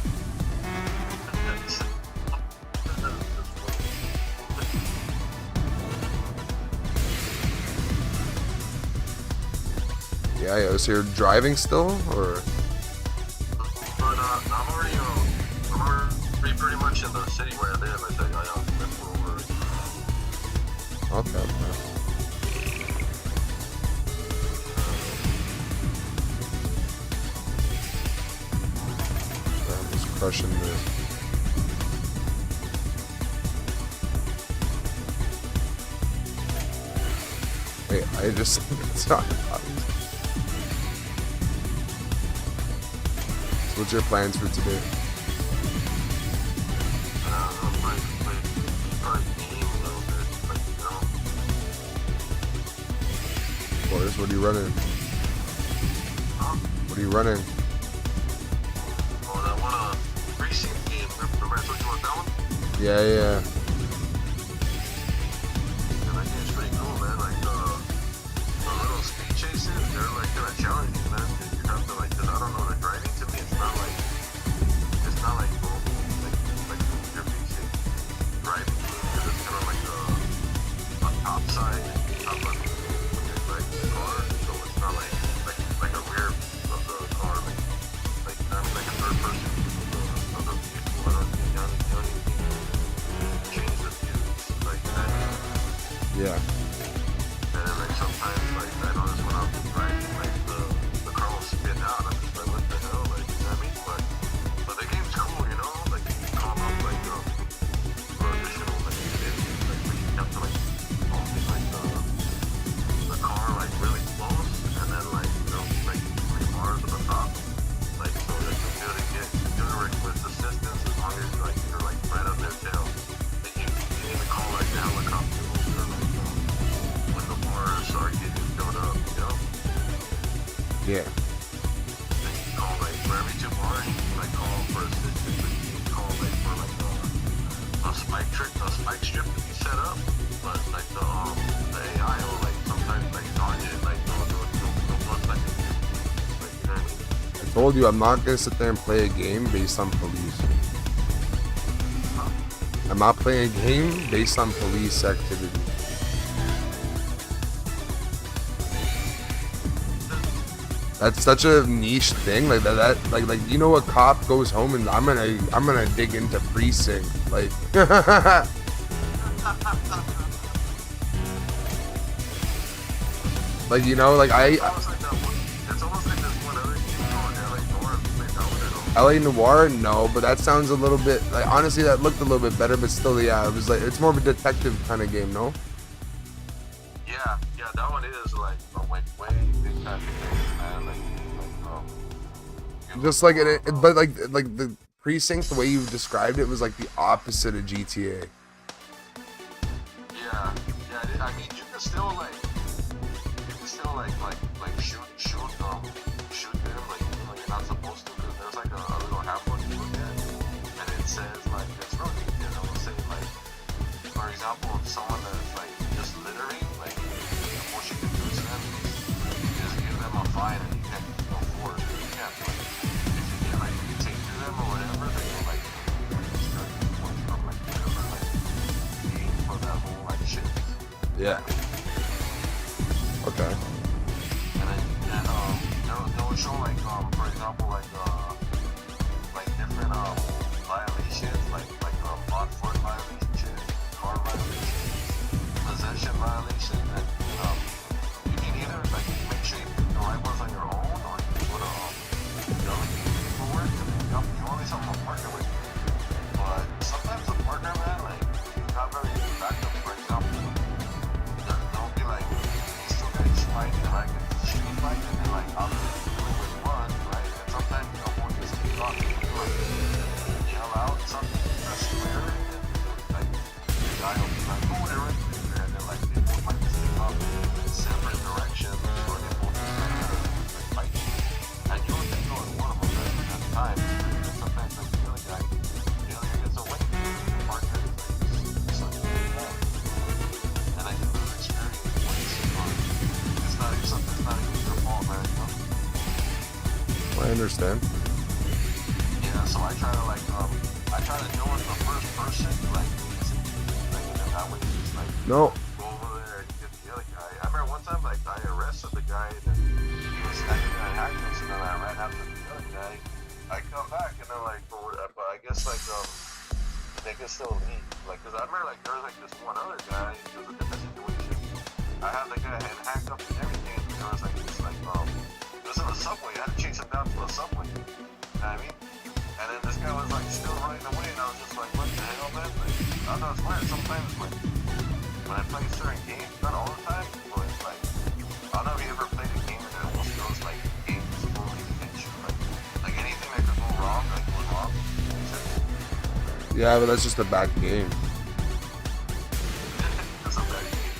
Yeah, so you're driving still, or? But I'm already pretty much in the city where I live. I think I live over. Okay. I'm just crushing this. Wait, I just it's not. So what's your plans for today? Of course, what are you running? What are you running? Oh, that one racing game. Remember I told you about that one? Yeah. Yeah, that game's pretty cool, man. Like the little speed chases, they're like kind of challenging, man. You have to like, cause I don't know the driving. To me, it's not like boom, like your basic driving game. Cause it's kind of like a top side, top left, like the car. So it's not like a rear of the car, like I mean, like a third person of the vehicle. I don't change the views like that. Yeah. And then like sometimes like I notice when I'm driving, like the car will spin out. I'm just like, what the hell, like you know what I mean? But the game's cool, you know. Like you can call up like for additional like when you have to like only like call like for every 2 bars, you can like call for assistance, like you can call like for like a spike trick, a spike strip to be set up, but like the AI will like sometimes like dodge it, like no bust like it. Like you know what I mean? I told you I'm not gonna sit there and play a game based on police. Huh? I'm not playing a game based on police activity. That's such a niche thing, like like you know, a cop goes home and I'm gonna dig into precinct, like. Like, you know, like It's almost like that one. It's almost like this one other game called LA Noir. Played that one at all. LA Noir, no, but that sounds a little bit like, honestly, that looked a little bit better, but still, yeah, it was like, it's more of a detective kind of game, no? Yeah, that one is like way big time thing, man. Just like but like the precinct, the way you described it was like the opposite of GTA. Yeah. I mean, you can still like shoot them like even though you're not supposed to, because there's like a little half one you look at, and it says like it's really good. It will say like, for example, if someone is like just littering, like the most you can do to them is give them a fine, and you can't go forward. You can't like if you get like take to them or whatever, they will like start points from like whatever like being for that whole like shit. Yeah. Okay. And then they would show like for example like different violations like on foot violations, car violations, possession violations, and you can either like make sure you pick the right ones on your own, or you can go to like paperwork, and then you only have a partner with you. But sometimes the partner, man, like not very good backup. For example, they'll be like these 2 guys fighting, right? It's a street fight, and then like I'll doing with one, right? And sometimes one gets kicked off, and you like yell out something that's clear, and then like the guy will be like, "Oh, they're right there," and then like they both might just kick off in separate directions, or they both just like fight. And you would think it was one of them at the time. And sometimes like the other guy, gets away. The partner is like such a good guy. And I think those experiences, it's not even your fault, man, you know? I understand. Yeah, so I try to like do it the first person, like easy. Like, and then that way you just like No. go over there and get the other guy. I remember one time like I arrested the guy, and then he was standing there and hacking us, and then I ran after the other guy. I come back, and then like but I guess like they can still leave. Like, cause I remember like there was like this one other guy. It was a different situation. I had the guy hacked up and everything. And there was like this like it was in the subway. I had to chase him down to the subway. You know what I mean? And then this guy was like still running away, and I was just like, what the hell, man? Like, I know it's weird. Sometimes when I play certain games, not all the time, but it's like I don't know if you ever played a game and it almost feels like the game is fully against you. Like anything that could go wrong, like goes wrong. Yeah, but that's just a bad game. That's a bad game.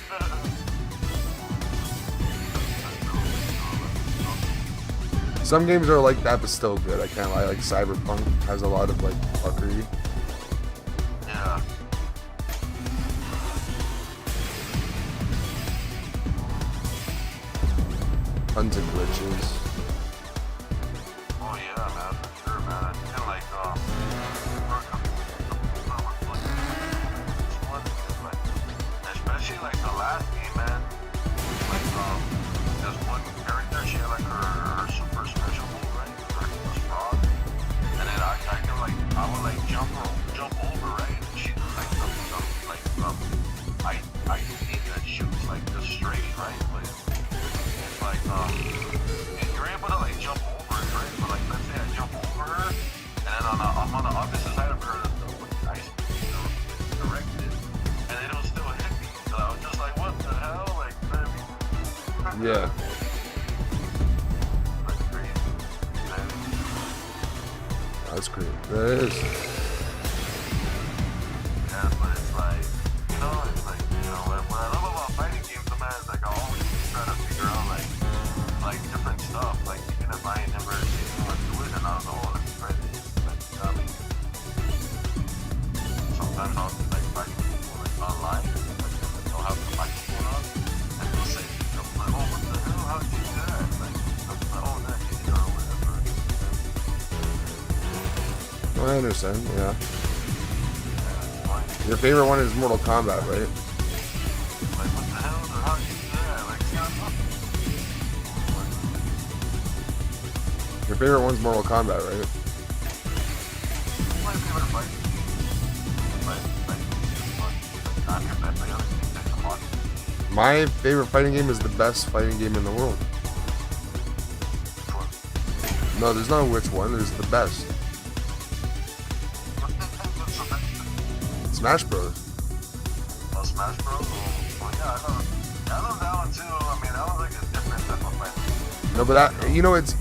Some games are like that, but still good. I can't lie. Like Cyberpunk has a lot of like fuckery. Yeah. Tons of glitches. Oh yeah, man, for sure, man. I feel like for a couple especially like the last game, man. Like there's one character, she had like her super special move, right? Her was frog, and then I can like I would like jump over, right? And she does like some I think that shoots like just straight, right? But it's like and you're able to like jump over it, right? But like let's say I jump over her, and then I'm on the opposite side of her, the ice directed, and it'll still hit me. So I was just like, what the hell? Like, you know what I mean? Yeah. That's crazy. You know what I mean? That's great. That is. Yeah, but it's like, what I love about fighting games, man, is like I always try to figure out like different stuff. Like even if I ain't never seen anyone do not as a whole, it's crazy. Like, sometimes I'll be like fighting people like online, like they'll have the microphone on, and they'll say, oh, what the hell, how did you do that? Like, oh, that idiot or whatever. I understand, yeah. Yeah, like, Your favorite one is Mortal Kombat, right? what the hell, or how did you do that? Like, see, I'm not. Your favorite one's Mortal Kombat, right? My favorite fight. Not your best, I always think that's a lot. My favorite fighting game is the best fighting game in the world. No, there's not which one, there's the best. Smash Bros. Smash Bros? Well, yeah, I love that one too. I mean, that one's like a different type of fight. No, but that, you know, it's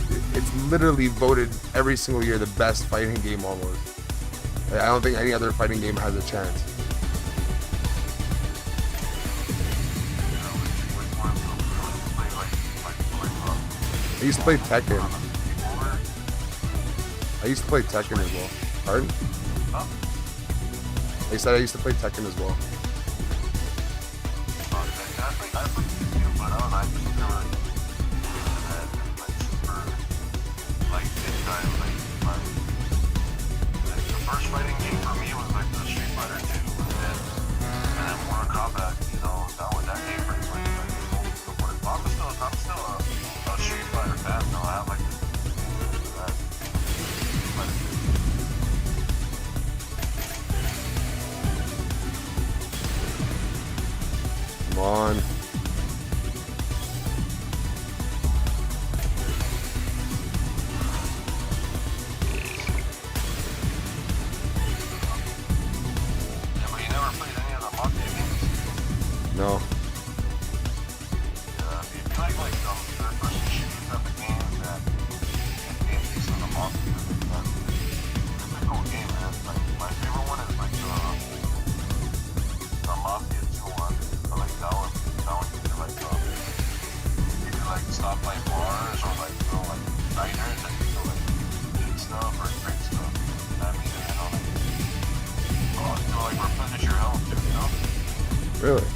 literally voted every single year the best fighting game almost. I don't think any other fighting game has a chance. I used to play Tekken. I used to play Tekken as well. Pardon? They said I used to play Tekken as well. Come on. No. Really?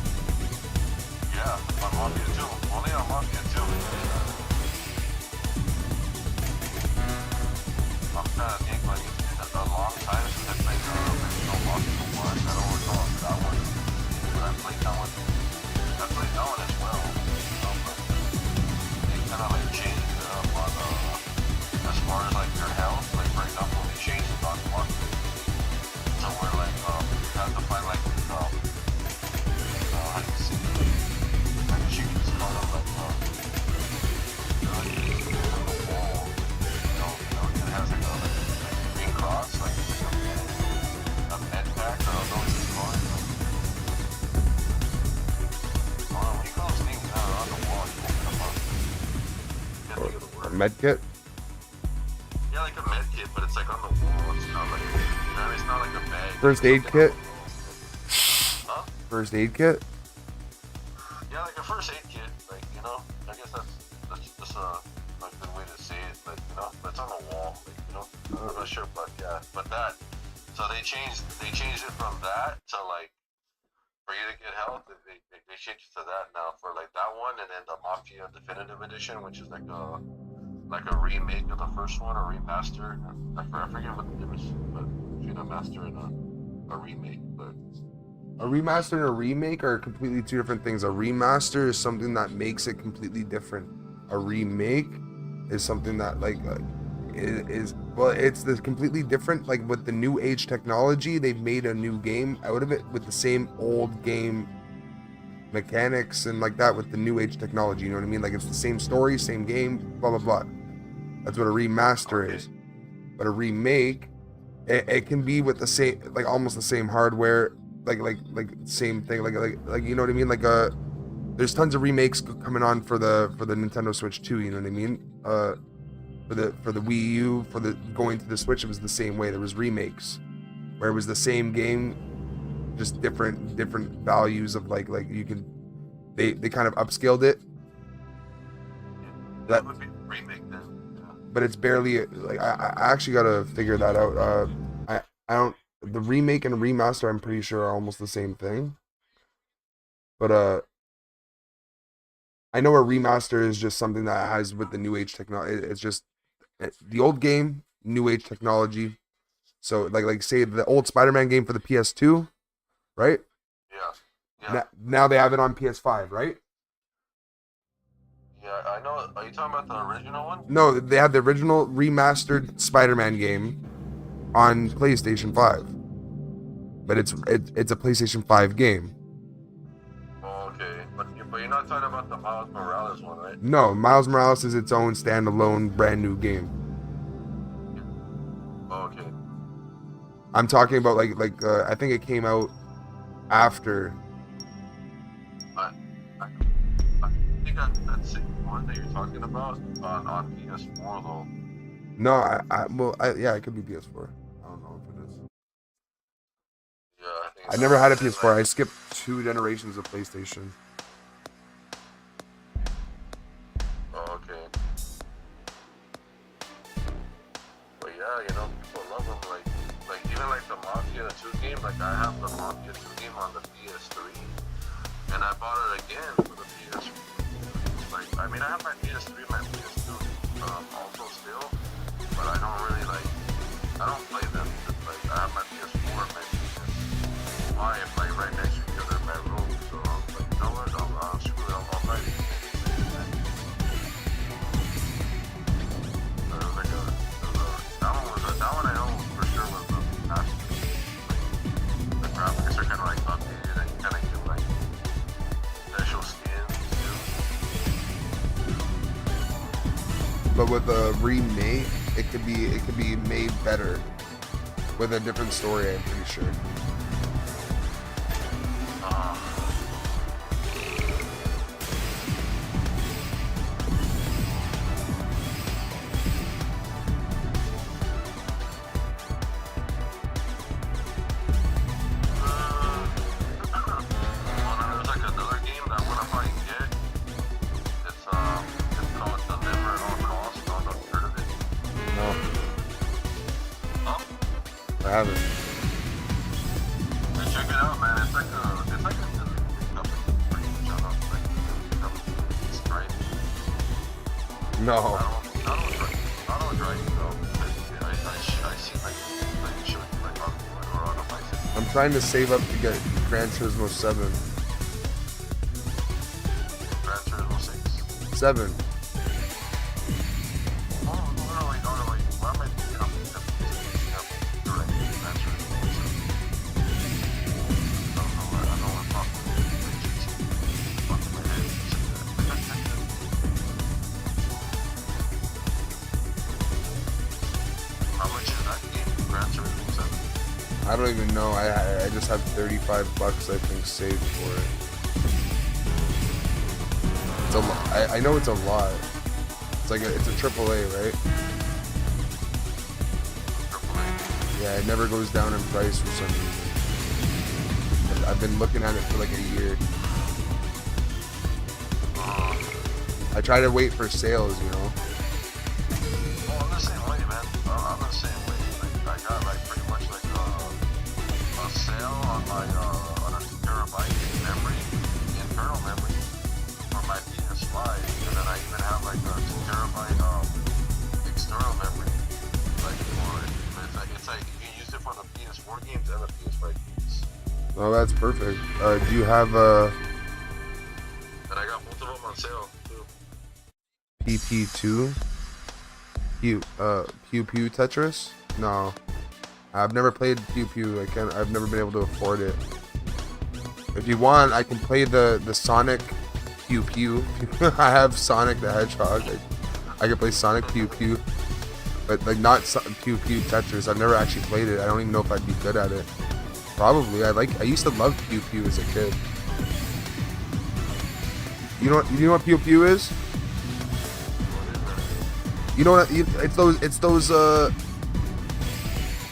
Yeah, on Mafia 2. Only on Mafia 2. I'm trying to think, like, it's been a long time since I played original Mafia 1. I don't recall that one. But I played that one. I played that one as well. But they kind of, like, changed it up on, as far as, like, your health. Like, for example, they changed it on Mafia. So where, like, you have to find, like, Med kit? Yeah, like a med kit, but it's like on the wall. It's not like, you know, it's not like a bag. First aid kit? Huh? First aid kit? Yeah, like a first aid kit. Like, you know, I guess that's just a good way to say it. But, you know, but it's on the wall. Like, you know, I'm not sure, but yeah. But that, so they changed it from that to like, for you to get health, they changed it to that now for like that one, and then the Mafia Definitive Edition, which is like a remake of the first one, a remaster. I forget what the difference is, but between a master and a remake. But A remaster and a remake are completely two different things. A remaster is something that makes it completely different. A remake is something that it's this completely different. Like with the new age technology, they've made a new game out of it with the same old game mechanics and like that with the new age technology. You know what I mean? Like it's the same story, same game, blah blah blah. That's what a remaster is. But a remake, it can be with the same, like almost the same hardware, like same thing, like you know what I mean? Like there's tons of remakes coming on for the Nintendo Switch too. You know what I mean? For the Wii U, for the going to the Switch, it was the same way. There was remakes where it was the same game, just different values of like you can, they kind of upscaled it. that would be remake then. Yeah. but it's barely like I actually gotta figure that out. I don't the remake and remaster I'm pretty sure are almost the same thing. But I know a remaster is just something that has with the new age technology. It's just the old game, new age technology. So like say the old Spider-Man game for the PS2, right? Yeah. Now they have it on PS5, right? Yeah, I know. Are you talking about the original one? No, they have the original remastered Spider-Man game on PlayStation 5. But it's a PlayStation 5 game. Oh, okay. But you're not talking about the Miles Morales one, right? No, Miles Morales is its own standalone brand new game. Oh, okay. I'm talking about like I think it came out after. I think that's the one that you're talking about on PS4 though. No, yeah, it could be PS4. I don't know if it is. Yeah, I think I never had a PS4. I skipped 2 generations of PlayStation. Oh, okay. But yeah, you know, people love them. Like even like the Mafia 2 game. Like I have the Mafia 2 game on the PS3, and I bought it again for the PS. Like I mean, I have my PS3, my PS2 also still, but I don't really I don't play them. Like I have my PS4 and my PS5 like right next to each other in my room. So I was like, you know what? I'll screw it. I'll buy it. That one I know for sure was the master. Like, the graphics are kind of like updated and you kind of get like special skins too. But with a remake, it could be made better with a different story. I'm pretty sure. I haven't. Check it out, man. It's like a Sprite. No. I don't drive though. I see like shoot like on a bicycle. I'm trying to save up to get Gran Turismo 7. Gran Turismo 6. 7. Why am I thinking of direct Gran Turismo 7? I don't know what I'm talking about. Fuck my head. How much is that game? Gran Turismo 7? I don't even know. I just have $35 I think saved for it. It's a lot. I know it's a lot. It's like it's a AAA, right? Yeah, it never goes down in price for some reason. I've been looking at it for like a year. I try to wait for sales, you know. Oh, I'm the same way, man. I'm the same way. Like I got like pretty much like a sale on my on a 2 terabyte memory, internal memory for my PS5, and then I even have like a 2 terabyte external memory like for it. But it's like you can use it for the PS4 games and the PS5 games. Oh, that's perfect. Do you have And I got both of them on sale too. PP2? Pew Pew Tetris? No. I've never played Pew Pew. I've never been able to afford it. If you want, I can play the Sonic Pew Pew. I have Sonic the Hedgehog. I can play Sonic Pew Pew. But like not Pew Pew Tetris. I've never actually played it. I don't even know if I'd be good at it. Probably. I used to love Pew Pew as a kid. You know what Pew Pew is? You know what? It's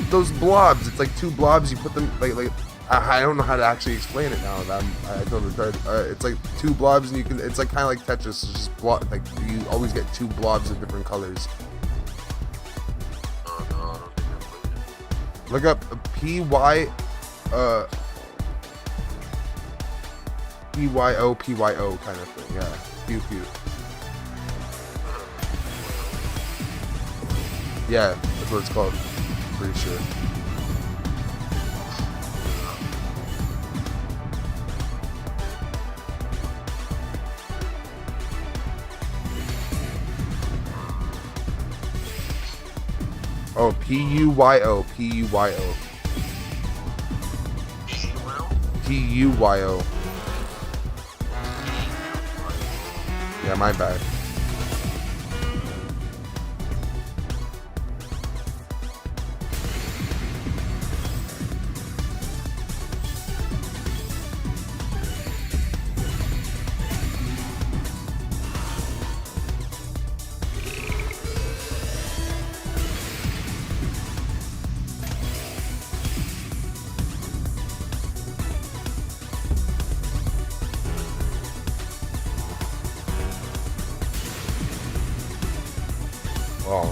those blobs. It's like 2 blobs. You put them like I don't know how to actually explain it now. I totally tried. It's like 2 blobs, and you can. It's like kind of like Tetris. It's just like you always get 2 blobs of different colors. Look up PYO kind of thing. Yeah, pew pew. Yeah, that's what it's called. Pretty sure. Oh, PUYO. Yeah, my bad. Oh.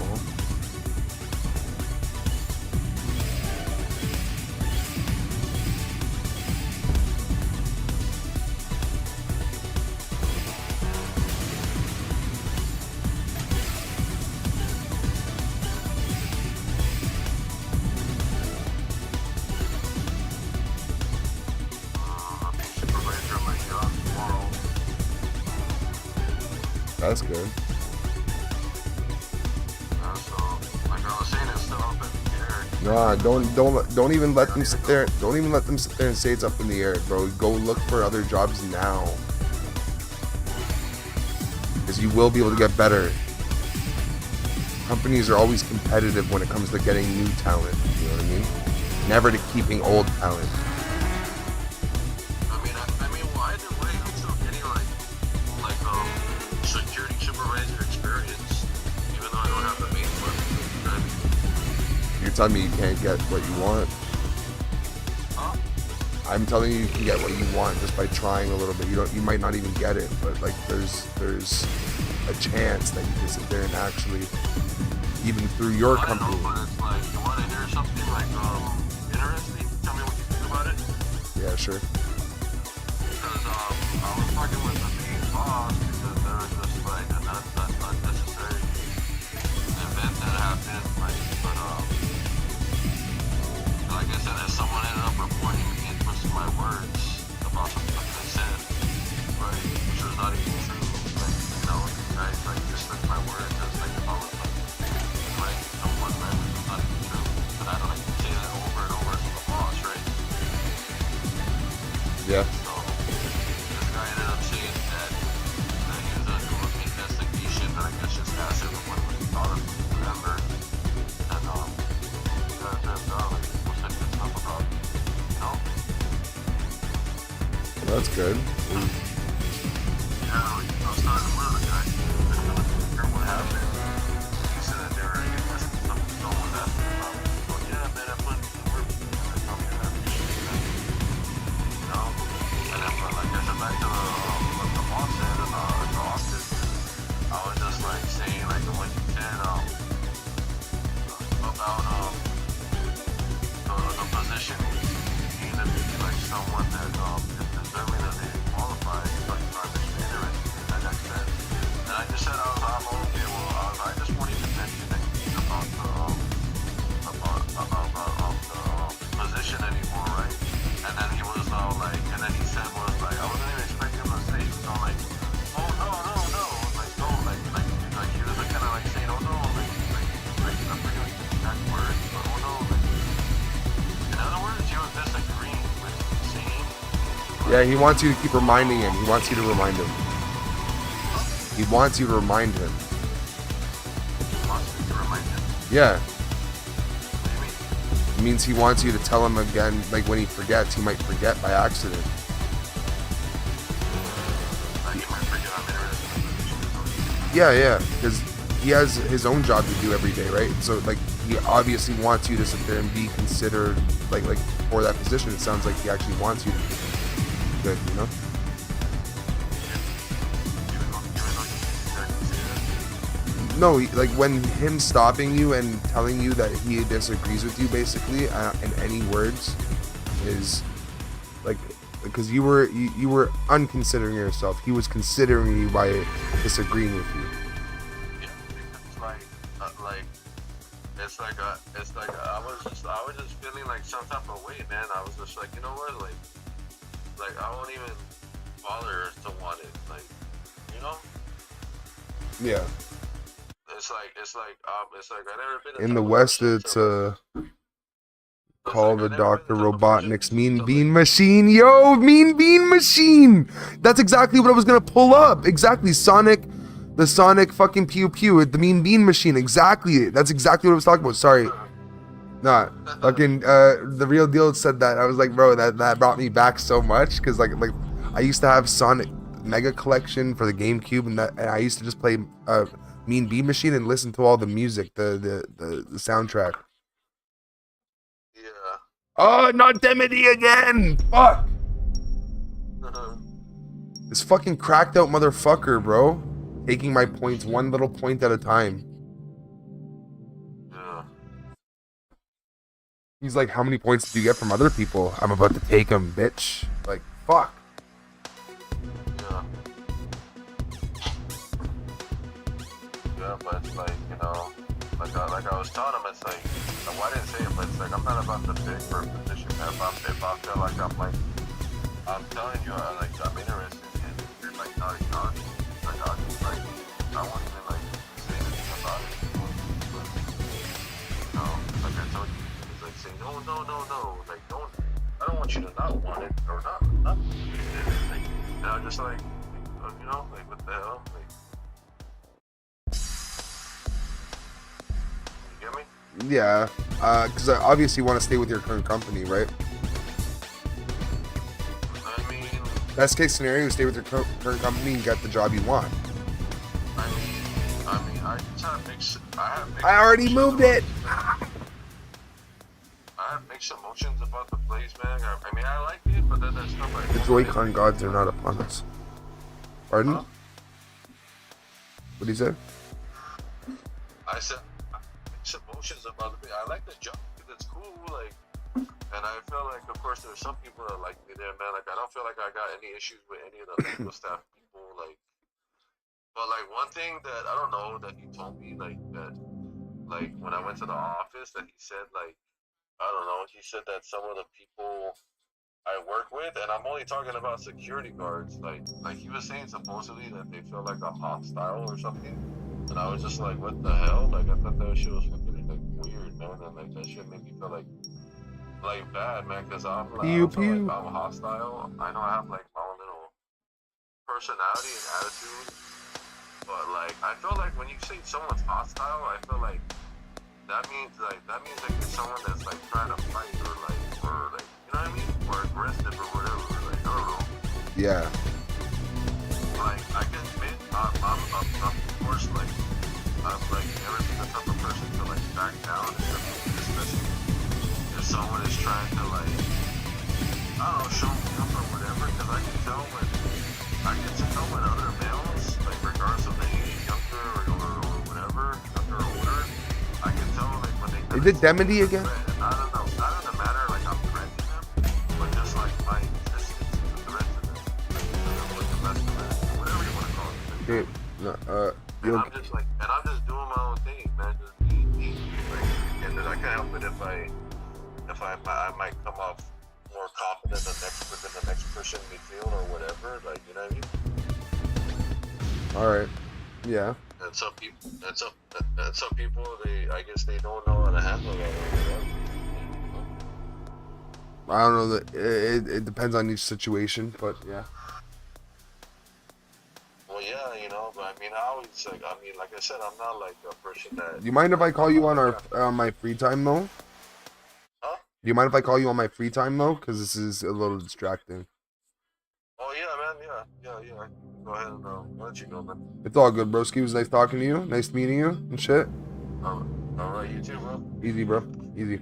Supervisor at my job tomorrow. That's good. So, like I was saying, it's still up in the air. Nah, don't even let them sit there. Don't even let them sit there and say it's up in the air, bro. Go look for other jobs now, because you will be able to get better. Companies are always competitive when it comes to getting new talent. You know what I mean? Never to keeping old talent. Well, either way, I'm still getting like security supervisor experience, even though I don't have the main one. You're telling me you can't get what you want? Huh? I'm telling you can get what you want just by trying a little bit. You might not even get it, but like there's a chance that you can sit there and actually, even through your I company. know, but it's like, you want to hear something like interesting? Tell me what you think about it. Yeah, sure. Because I was talking with the main boss because there was just like an unnecessary event that happened. Like, but like I said, someone ended up reporting me and twisting my words about something I said, right? Which was not even true. Like, you know, guys like just took my words as like if I was like someone that was not even true. But I don't like say that over and over to the boss, right? Yeah. So this guy ended up saying that he was doing an investigation, and I guess just asked him what he thought of whatever. And like was said good stuff about, you know? Well, that's good. Yeah, like, I was talking to one of the guys, I couldn't figure what happened. He said that they were investing something stolen that. Oh yeah, man, I put in the work. And I told me that. You know? And then, but like I said, back to what the boss said in the office, I was just like saying, like what he said about the position needing to be like someone that is deserving that they qualify, like project interested in that extent. And I just said I'm okay. Well, I just wanted to mention anything about the position anymore, right? And then he was like, and then he said was like, I wasn't even expecting him to say. So I'm like, oh no, like no, like he was like kind of like saying, oh no, like I'm pretty like the exact words, but oh no, like in other words, he was disagreeing with saying. Yeah, he wants you to keep reminding him. He wants you to remind him. He wants you to remind him. Wants me to remind him. Yeah. What do you mean? It means he wants you to tell him again, like when he forgets, he might forget by accident. Like he might forget I'm interested in the position. Yeah, because he has his own job to do every day, right? So like he obviously wants you to sit there and be considered like for that position. It sounds like he actually wants you to be good, you know? Even though you exactly say that. No, like when him stopping you and telling you that he disagrees with you, basically, in any words, is like because you were unconsidering yourself. He was considering you by disagreeing with you. Yeah, because I was just feeling like some type of way, man. I was just like, you know what, like I won't even bother to want it, like, you know. Yeah. It's like I never been In the West, it's call the Dr. Robotnik's Mean Bean Machine. Yo, Mean Bean Machine. That's exactly what I was gonna pull up. Exactly, Sonic, the Sonic fucking pew pew, the Mean Bean Machine. Exactly. That's exactly what I was talking about. Sorry. Nah, fucking the real deal said that. I was like, bro, that brought me back so much because like I used to have Sonic Mega Collection for the GameCube, and I used to just play Mean Bean Machine and listen to all the music, the soundtrack. Yeah. Oh, not Demity again! Fuck! This fucking cracked out motherfucker, bro. Taking my points one little point at a time. Yeah. He's like, how many points do you get from other people? I'm about to take them, bitch. Like, fuck. Yeah. Yeah, but it's like, you know, like I was telling him, it's like, well, I didn't say it, but it's like, I'm not about to beg for a position. If I feel like I'm telling you, like, I'm interested in, you're like, not acknowledging me. Like, I won't even, like, say anything about it. But, you know, like I told you, it's like saying, no. Like, I don't want you to not want it, or not. Like, and I'm just like, you know, like, what the hell? Like, you get me? Yeah, because I obviously want to stay with your current company, right? I mean, Best case scenario, stay with your current company and get the job you want. I just have mixed. I already moved it. I have mixed emotions about the place, man. I mean, I like it, but then there's stuff like The Joy-Con gods are not upon us. Pardon? Huh? What did he say? I said mixed emotions about the place. I like the job because it's cool, like, and I feel like, of course, there's some people that like me there, man. Like, I don't feel like I got any issues with any of the legal staff people, like. But like one thing that I don't know that he told me, like that, like when I went to the office, that he said, like, I don't know, he said that some of the people I work with, and I'm only talking about security guards, like he was saying supposedly that they feel like I'm hostile or something, and I was just like, what the hell? Like, I thought that shit was fucking like weird, man, and like that shit made me feel like bad, man, because I'm like, I don't feel like I'm hostile. I know I have like my own little personality and attitude, but like I feel like when you say someone's hostile, I feel like that means like it's someone that's like trying to fight or like you know what I mean, or aggressive or whatever. Like, I don't know. Yeah. Like, I can admit I'm of course, like I'm like never been the type of person to like back down, especially if someone is trying to like, I don't know, show me up or whatever, because I can tell when other males, like regardless of the age, younger or whatever, younger or older, I can tell like when they. Is it Demity again? Not in the matter like I'm threatening them, but just like my existence is a threat to them. Like the rest of it, whatever you want to call it. Okay. No, and I'm just doing my own thing, man. Just being me. Like, and I can't help it if I might come off more confident than the next person may feel or whatever. Like, you know what I mean? All right. Yeah. And some people, I guess they don't know how to handle that or whatever. I don't know that it depends on each situation, but yeah. Well, yeah, you know, but I mean, like I said, I'm not like a person that. Do you mind if I call you on my free time though? Huh? Do you mind if I call you on my free time though? Because this is a little distracting. Oh yeah, man. Yeah. Go ahead and I'll let you go, man. It's all good, broski. It was nice talking to you. Nice meeting you and shit. All right, you too, bro. Easy, bro. Easy.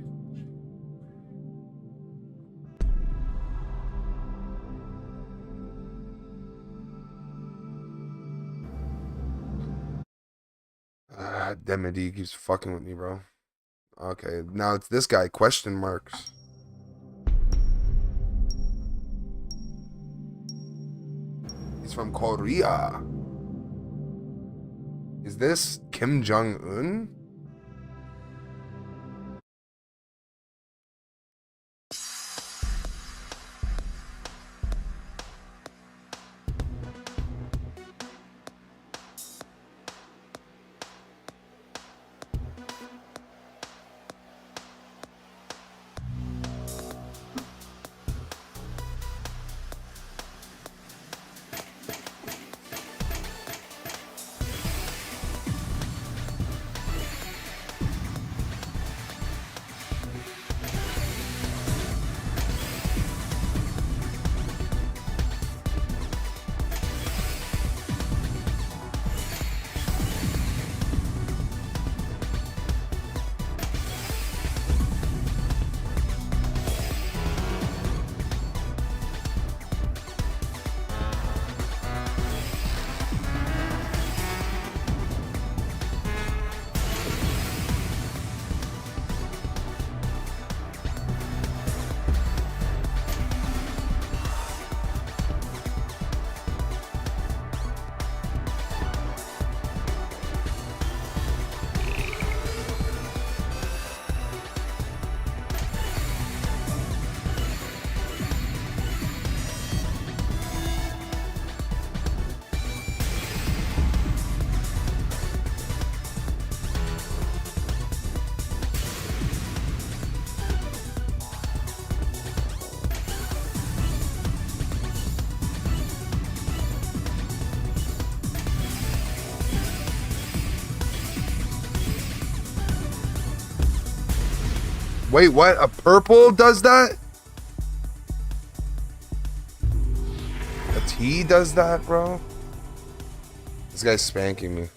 Demedy keeps fucking with me, bro. Okay, now it's this guy, question marks. He's from Korea. Is this Kim Jong-un? Wait, what? A purple does that? A T does that, bro? This guy's spanking me.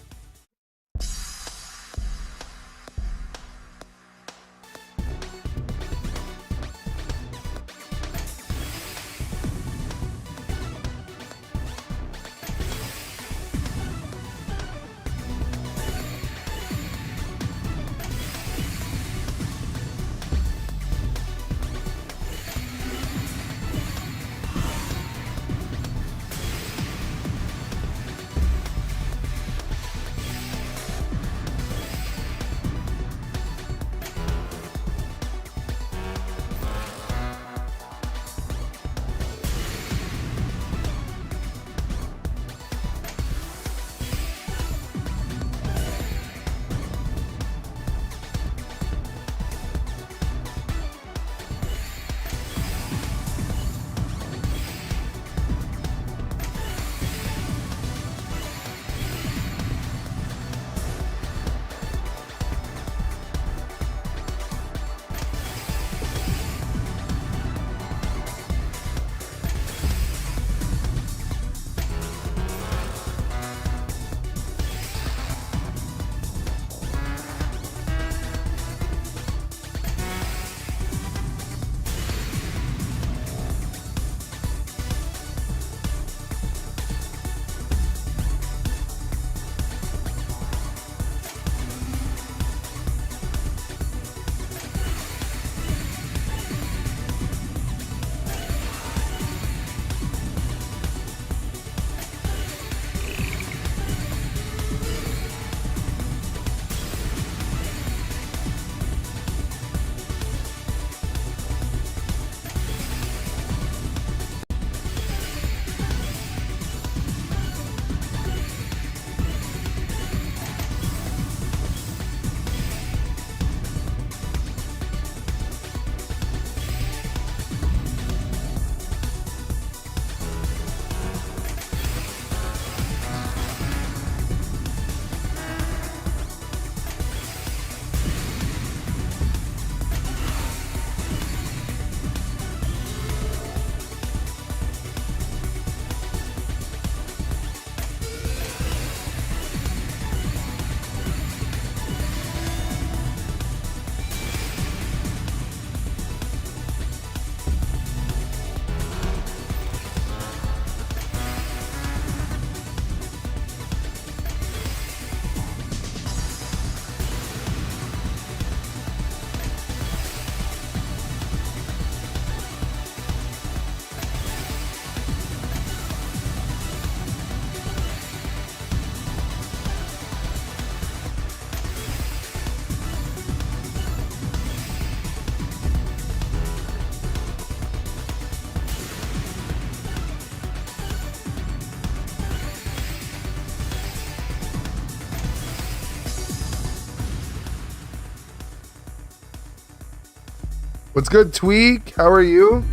What's good, Tweak? How are you?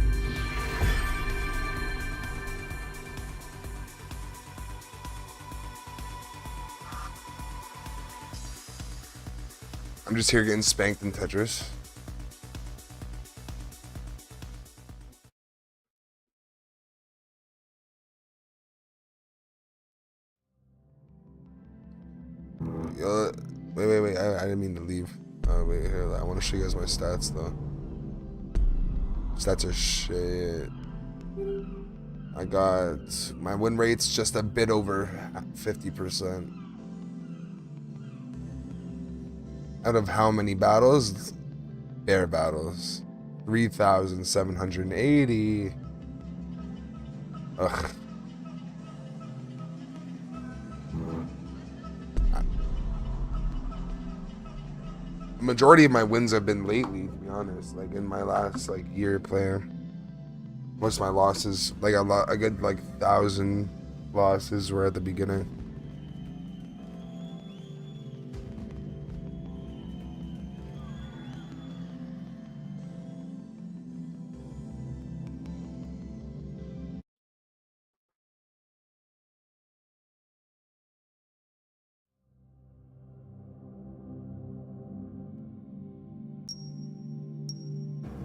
I'm just here getting spanked in Tetris. Wait. I didn't mean to leave. Wait, here. I want to show you guys my stats, though. Stats are shit. I got my win rate's just a bit over 50%. Out of how many battles? Bare battles. 3,780. Ugh. The majority of my wins have been lately, to be honest. Like in my last year playing. Most of my losses, I get 1,000 losses were at the beginning.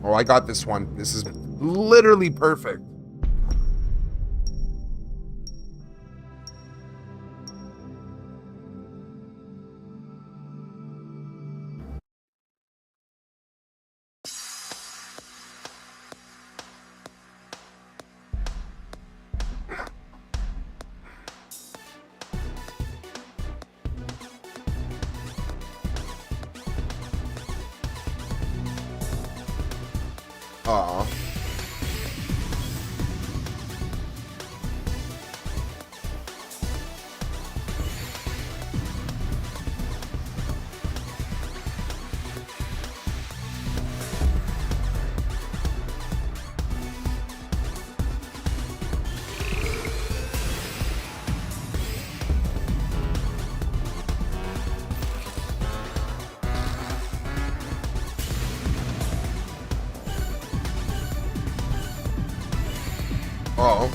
Oh, I got this one. This is literally perfect. Aw. Oh.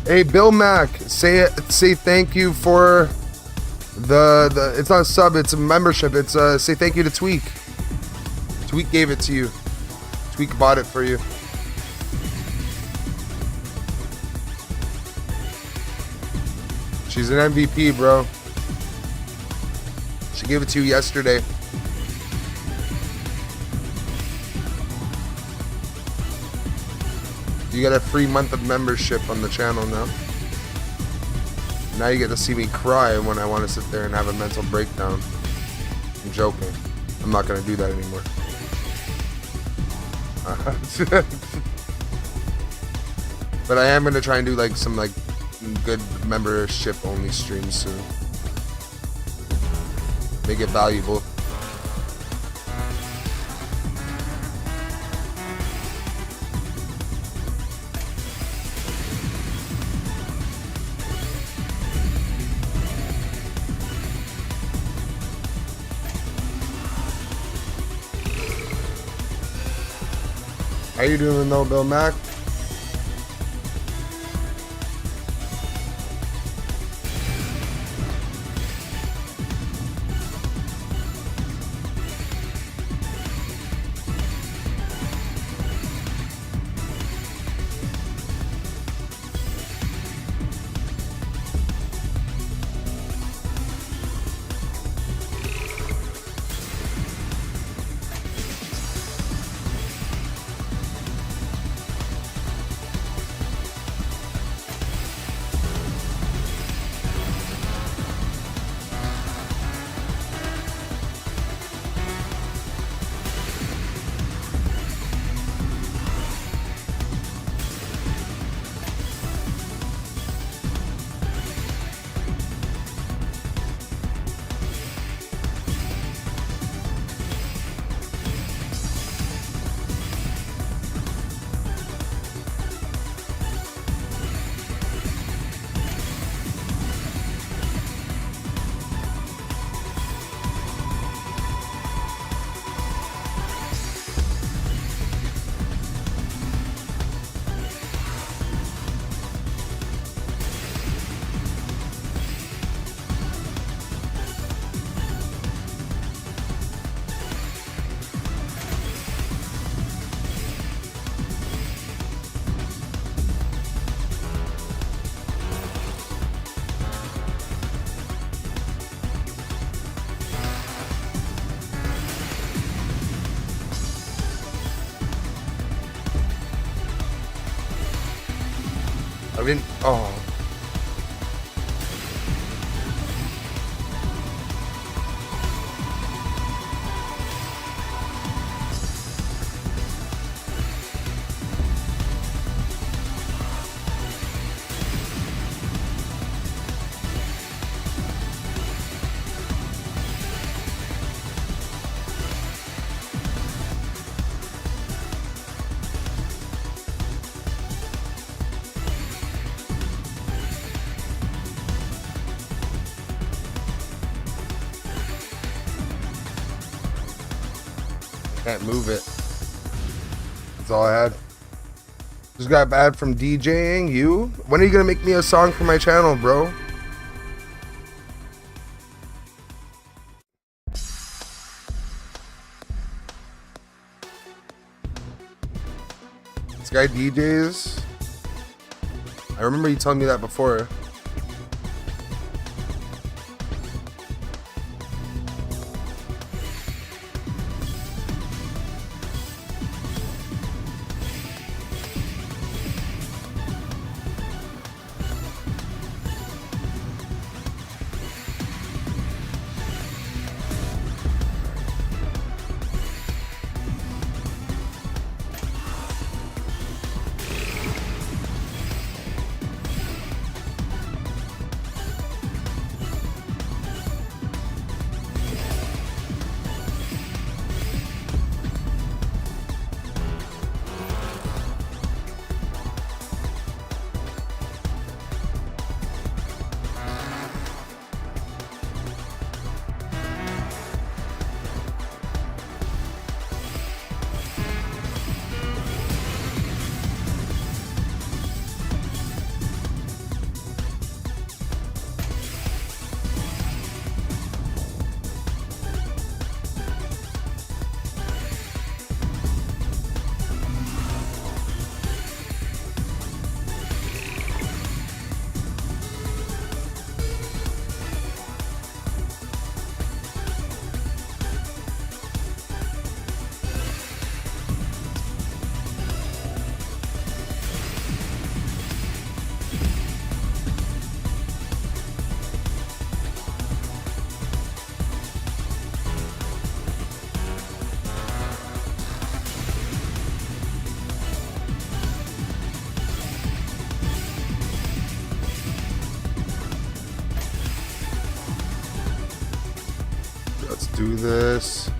Hey, Bill Mack, say thank you for the it's not a sub, it's a membership. It's say thank you to Tweak. Tweak gave it to you. Tweak bought it for you. She's an MVP, bro. She gave it to you yesterday. You get a free month of membership on the channel now. Now you get to see me cry when I want to sit there and have a mental breakdown. I'm joking. I'm not going to do that anymore. But I am going to try and do some good membership only streams soon. Make it valuable. How you doing though, Bill Mac? I mean, oh. Can't move it. That's all I had. Just got bad from DJing. You? When are you gonna make me a song for my channel, bro? This guy DJs. I remember you telling me that before. Let's do this.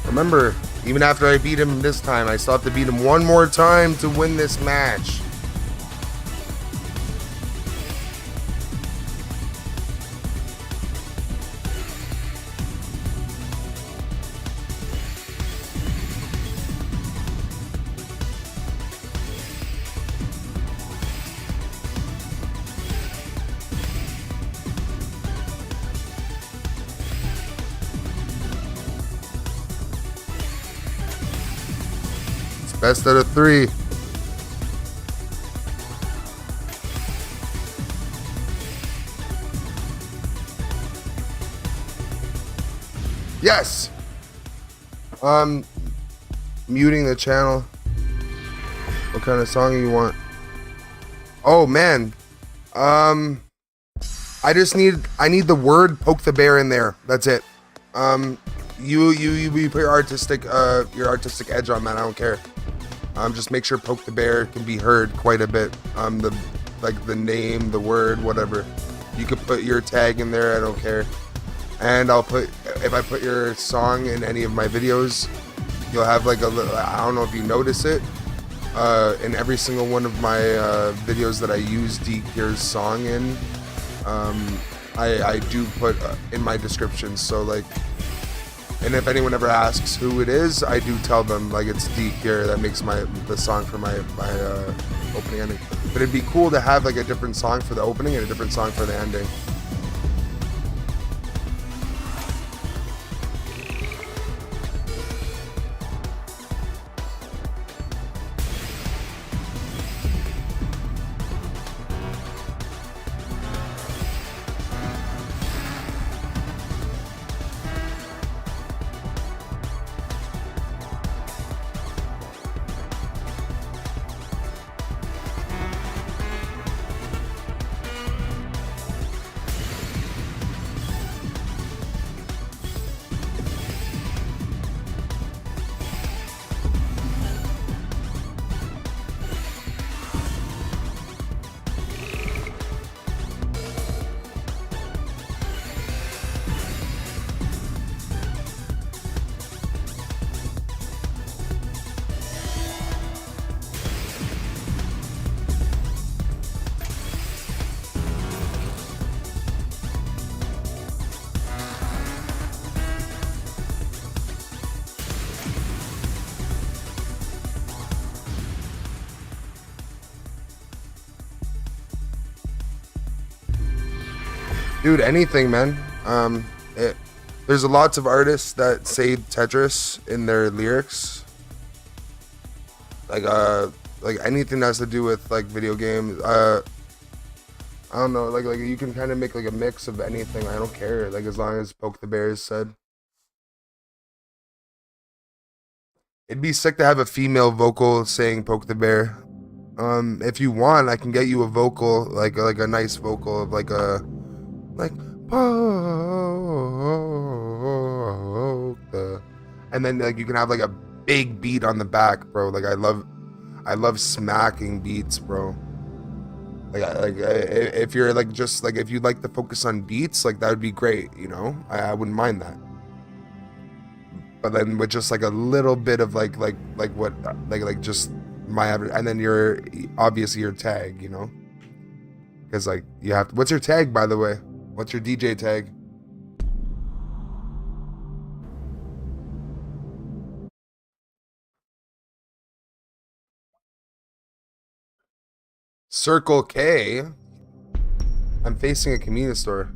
Remember, even after I beat him this time, I still have to beat him one more time to win this match. Best out of 3. Yes. Muting the channel. What kind of song you want? Oh man. I need the word poke the bear in there. That's it. You put your artistic edge on that. I don't care. Just make sure poke the bear can be heard quite a bit. The name, the word, whatever. You could put your tag in there. I don't care. And if I put your song in any of my videos, you'll have like a little, I don't know if you notice it. In every single one of my videos that I use DK's song in, I do put in my description. So like, and if anyone ever asks who it is, I do tell them like it's DK that makes the song for my opening ending. But it'd be cool to have like a different song for the opening and a different song for the ending. Dude, anything, man. There's lots of artists that say Tetris in their lyrics. Like anything that has to do with like video games. I don't know. Like you can kind of make like a mix of anything. I don't care. Like as long as Poke the Bear is said. It'd be sick to have a female vocal saying Poke the Bear. If you want, I can get you a vocal, like a nice vocal of like poke the, and then like you can have like a big beat on the back, bro. Like I love smacking beats, bro. If you're like just like if you'd like to focus on beats, like that would be great, you know. I wouldn't mind that. But then with just like a little bit of like just my average, and then your obviously your tag, you know, because like you have to, what's your tag, by the way? What's your DJ tag? Circle K. I'm facing a convenience store.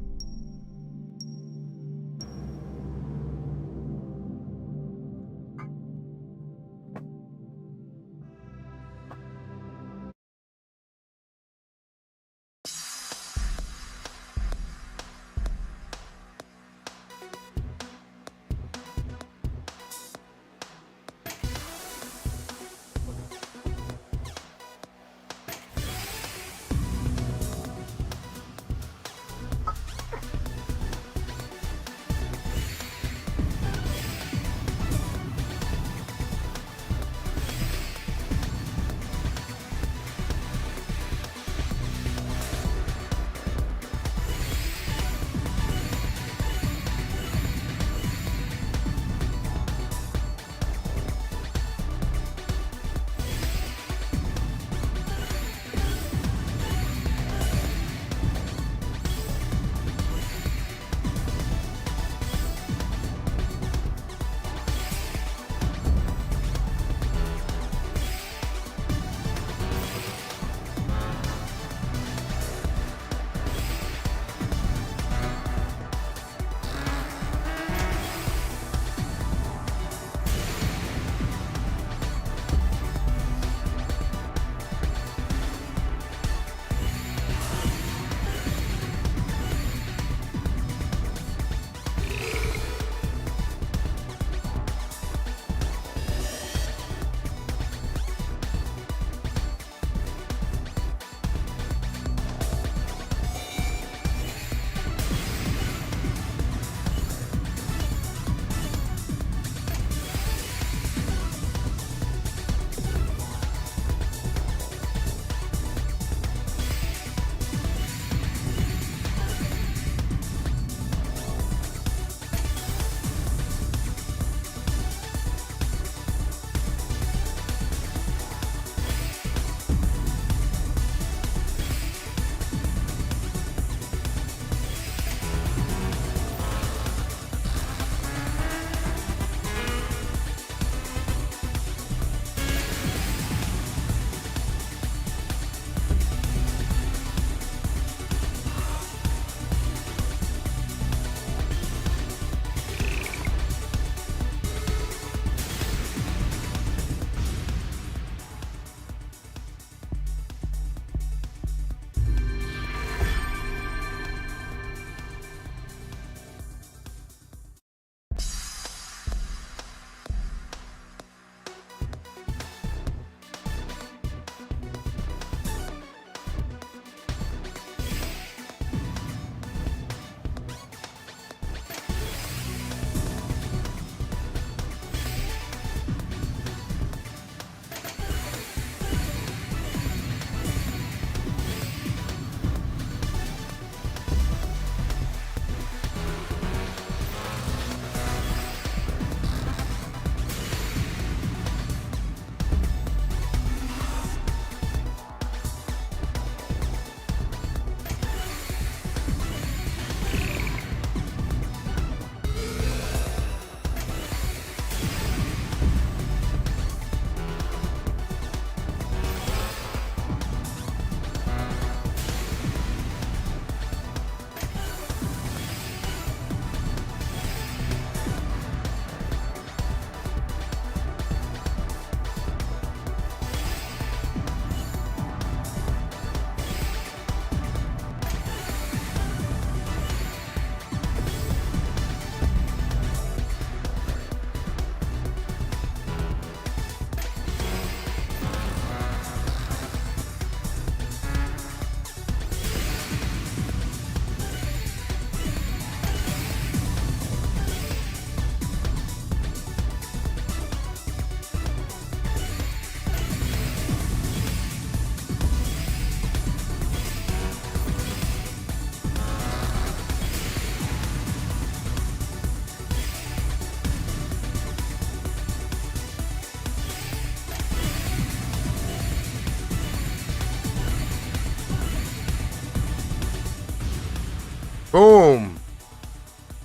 Boom.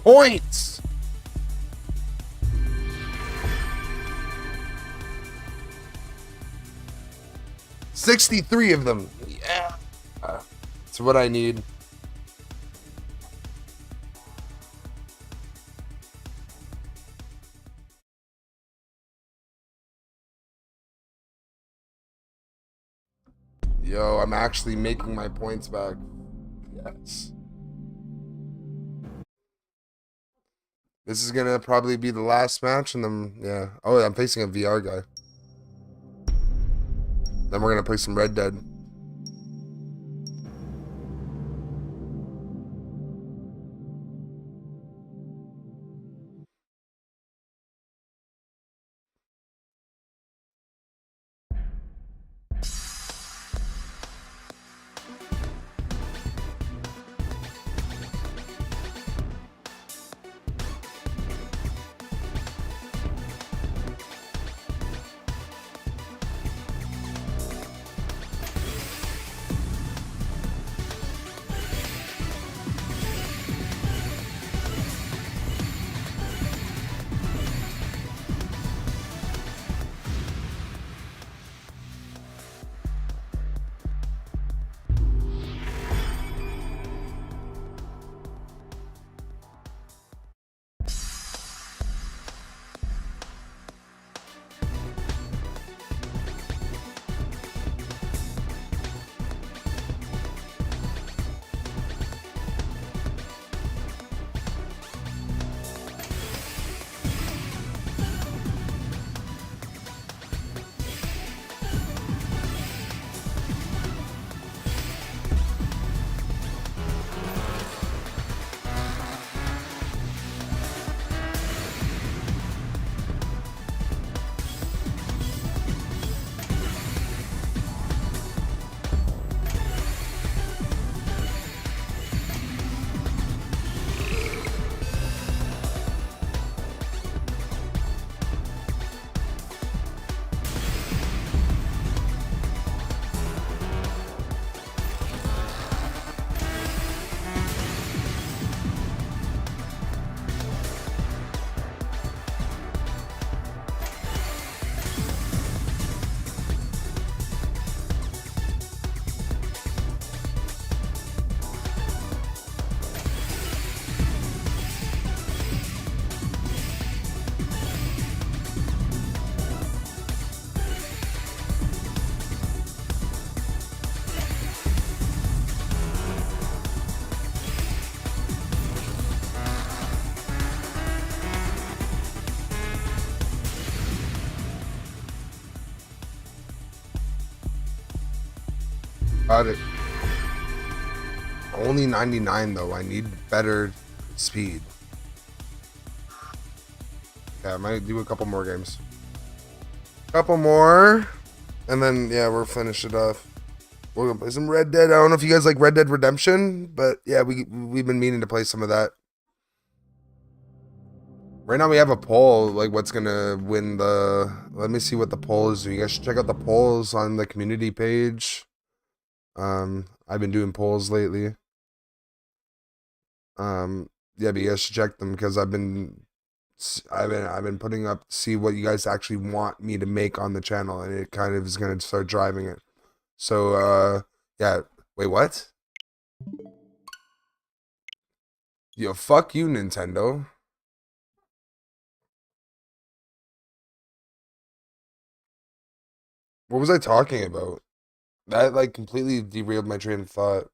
Points. $63 of them. Yeah. That's what I need. Yo, I'm actually making my points back. Yes. This is gonna probably be the last match, and then, yeah. Oh, I'm facing a VR guy. Then we're gonna play some Red Dead. Got it. Only 99 though. I need better speed. Yeah, I might do a couple more games. Couple more. And then, yeah, we'll finish it off. We're gonna play some Red Dead. I don't know if you guys like Red Dead Redemption, but yeah, we've been meaning to play some of that. Right now we have a poll, like what's gonna win the... Let me see what the poll is. You guys should check out the polls on the community page. I've been doing polls lately. Yeah, but you guys should check them because I've been putting up to see what you guys actually want me to make on the channel, and it kind of is gonna start driving it. So yeah, wait, what? Yo, fuck you, Nintendo. What was I talking about? That like completely derailed my train of thought.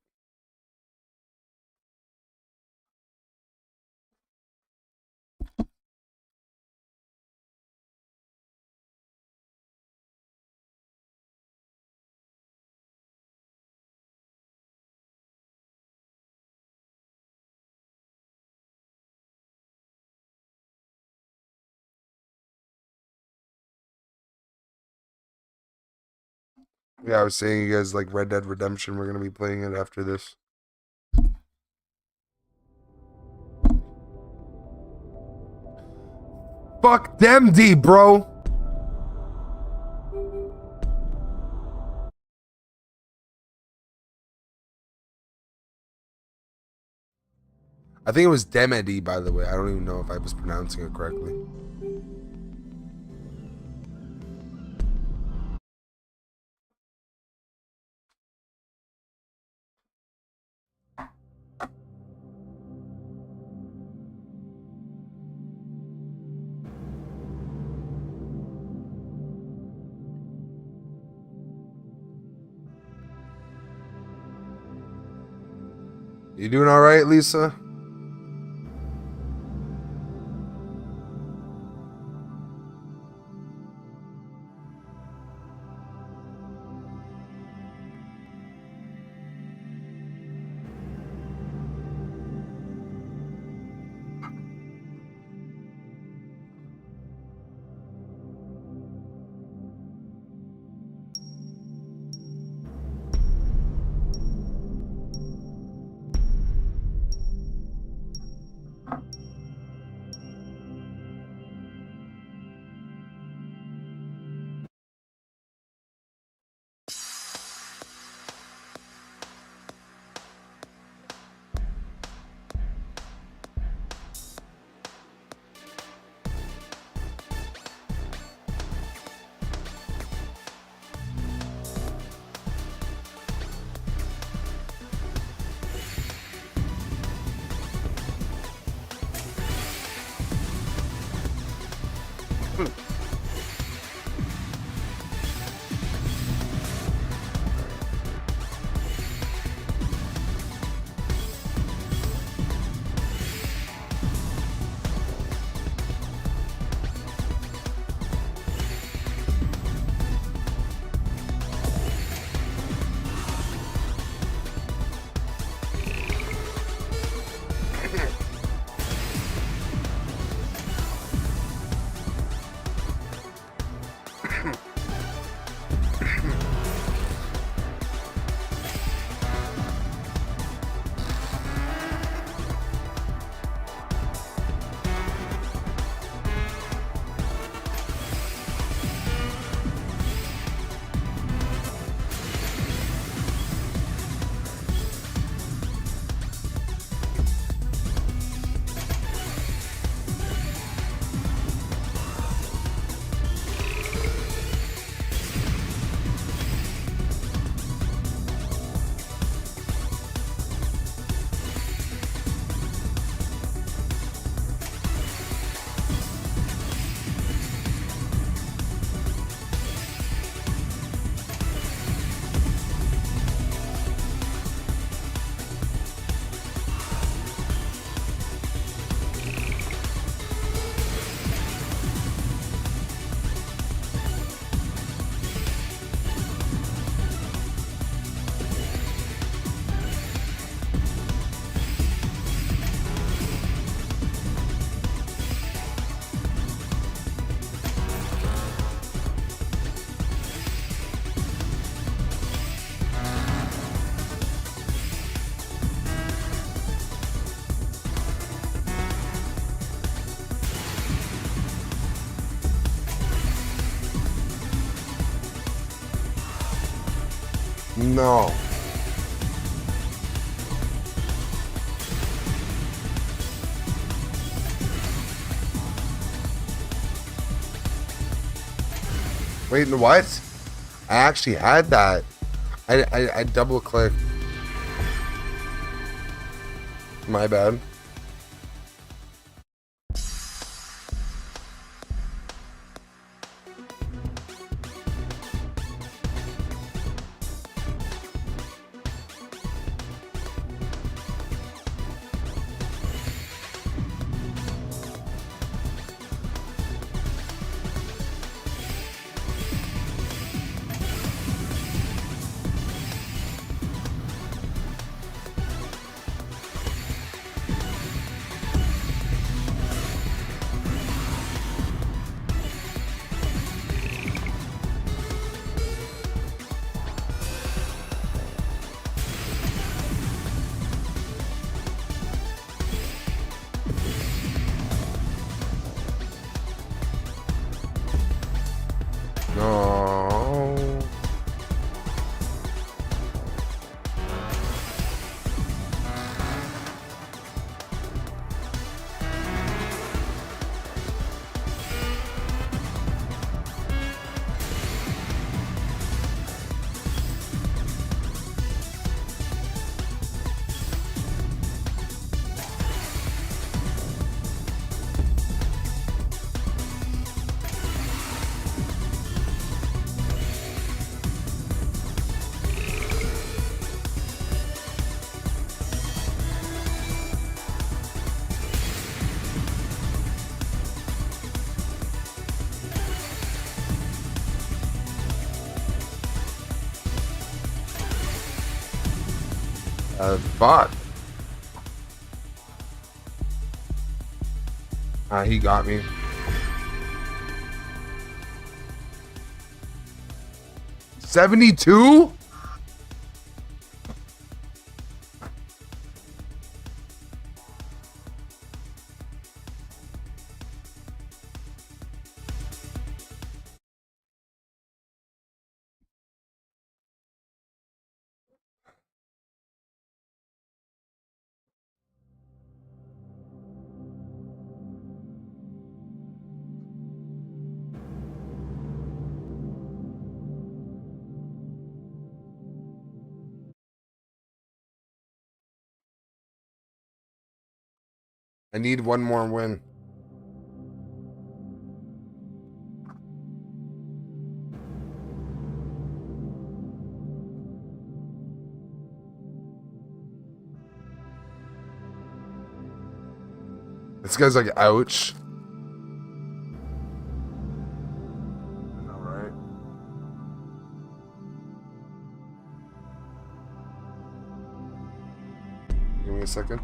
Yeah, I was saying you guys like Red Dead Redemption. We're gonna be playing it after this. Fuck them, D, bro. I think it was Demedi, by the way. I don't even know if I was pronouncing it correctly. You doing all right, Lisa? No. Wait, what? I actually had that. I double clicked. My bad. No. Fuck. He got me. $72? I need one more win. This guy's like, ouch. All right. Give me a second.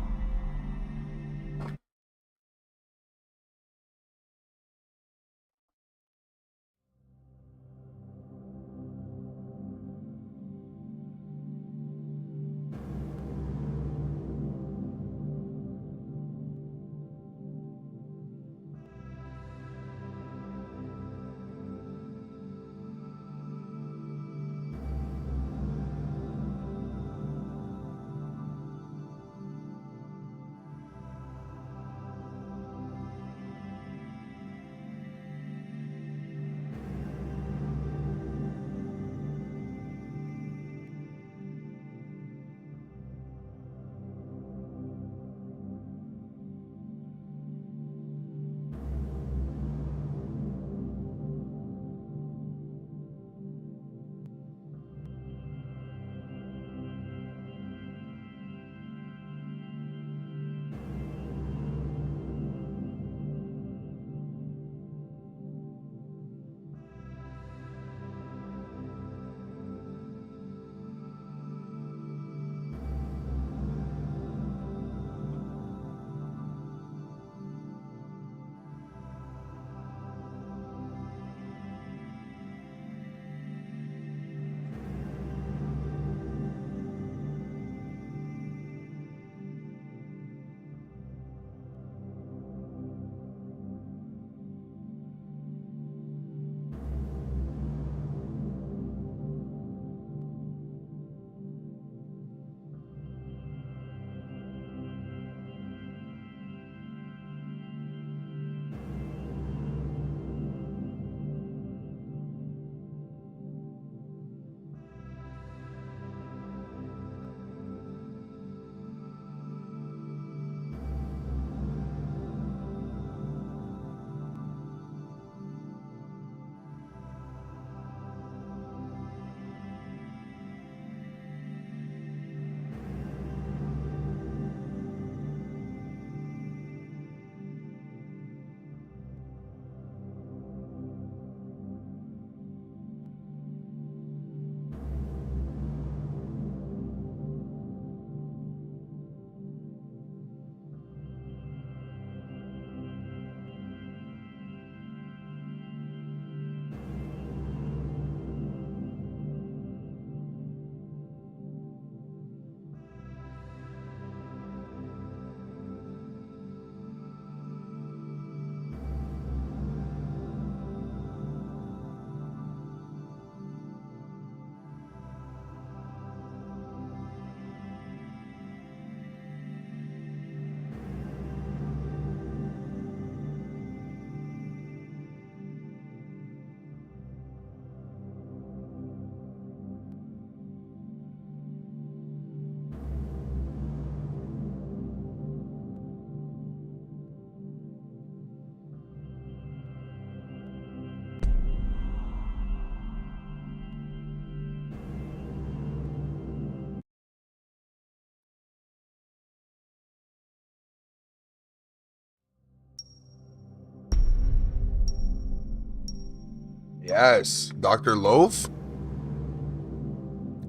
Yes, Dr. Loaf.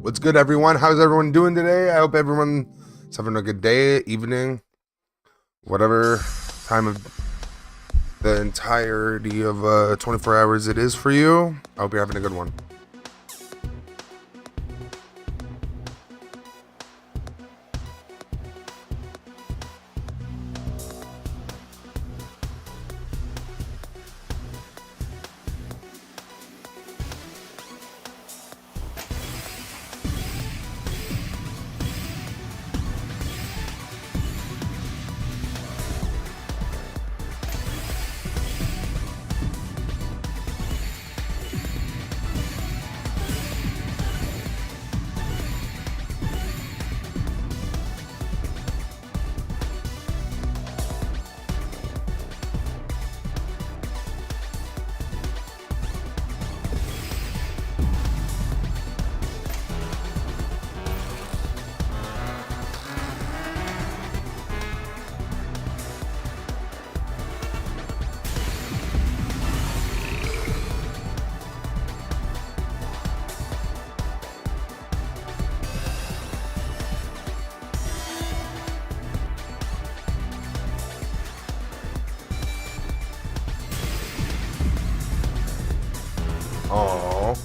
What's good, everyone? How's everyone doing today? I hope everyone Just having a good day, evening, whatever time of the entirety of 24 hours it is for you. I hope you're having a good one. Aww.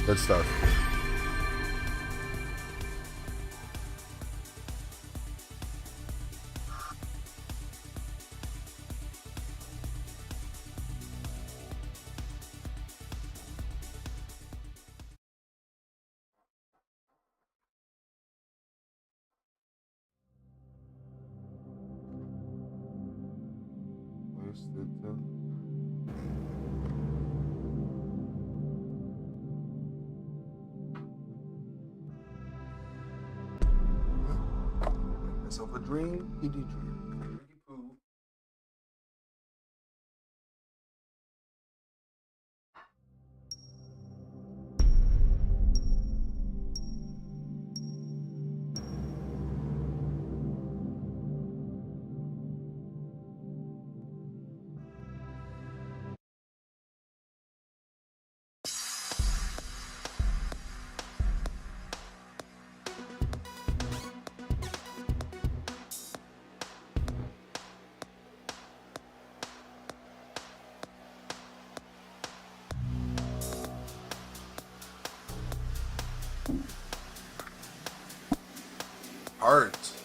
Good stuff. Myself a dream, dream. Art.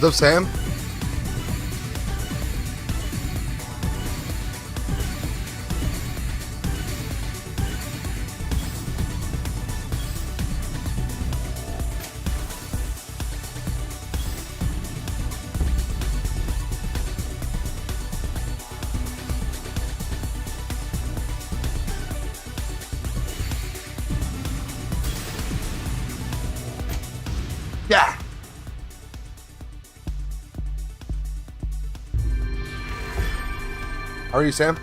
What's up, Sam? Yeah. How are you, Sam?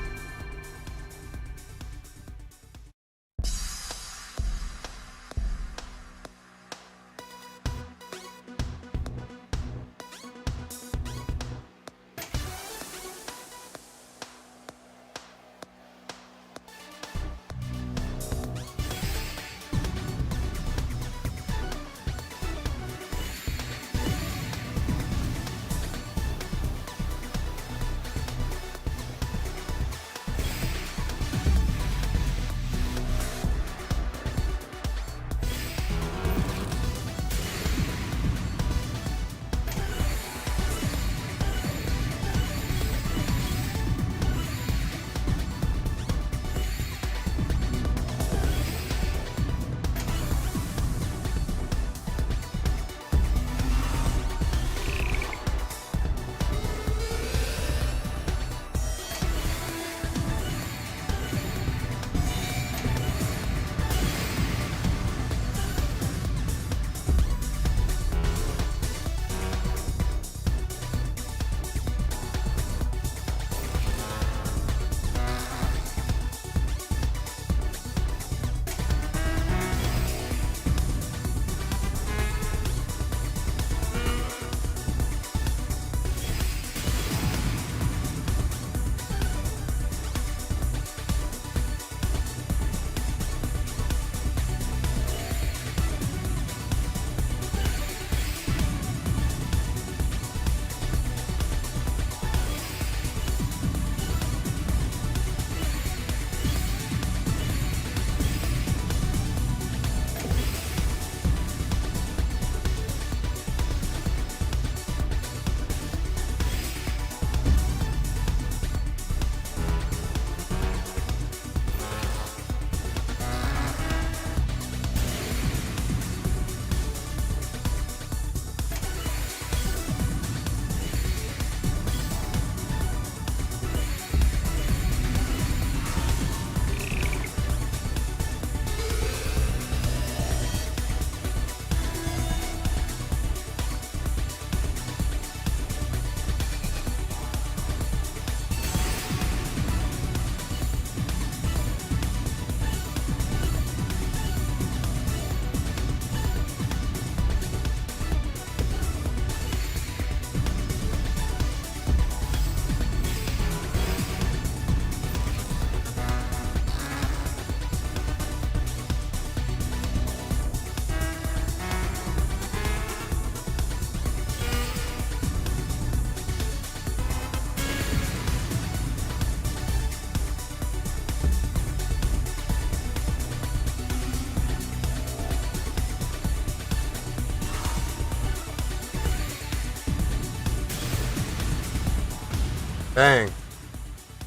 Dang.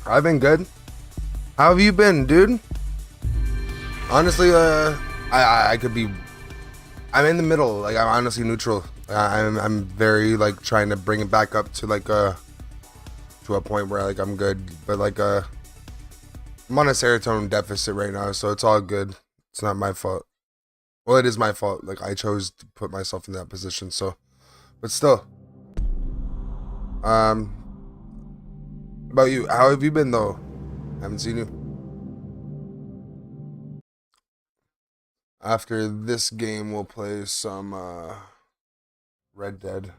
I've been good. How have you been, dude? Honestly, I could be. I'm in the middle. Like, I'm honestly neutral. I'm very like trying to bring it back up to like to a point where like I'm good, but like I'm on a serotonin deficit right now, so it's all good. It's not my fault. Well, it is my fault. Like, I chose to put myself in that position. So, but still. About you, how have you been though? Haven't seen you. After this game, we'll play some Red Dead.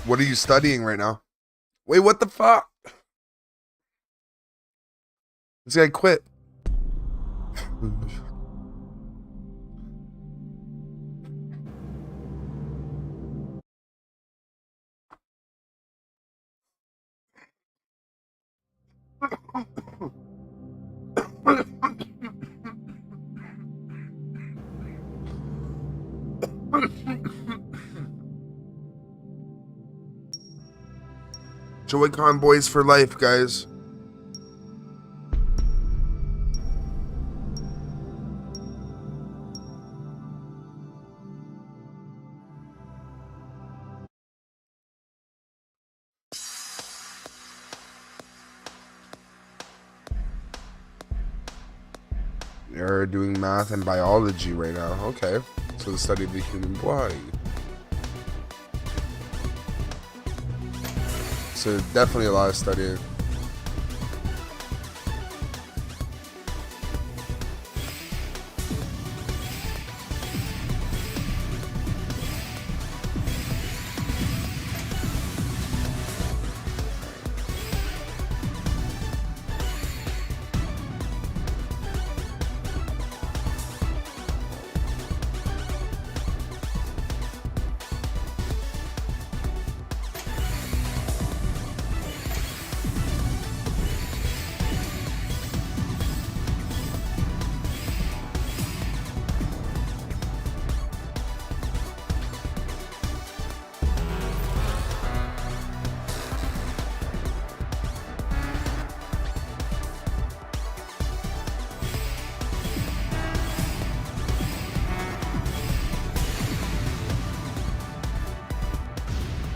What are you studying right now? Wait, what the fuck? This guy quit. Joy-Con boys for life, guys. You're doing math and biology right now. Okay. So the study of the human body. So definitely a lot of studying.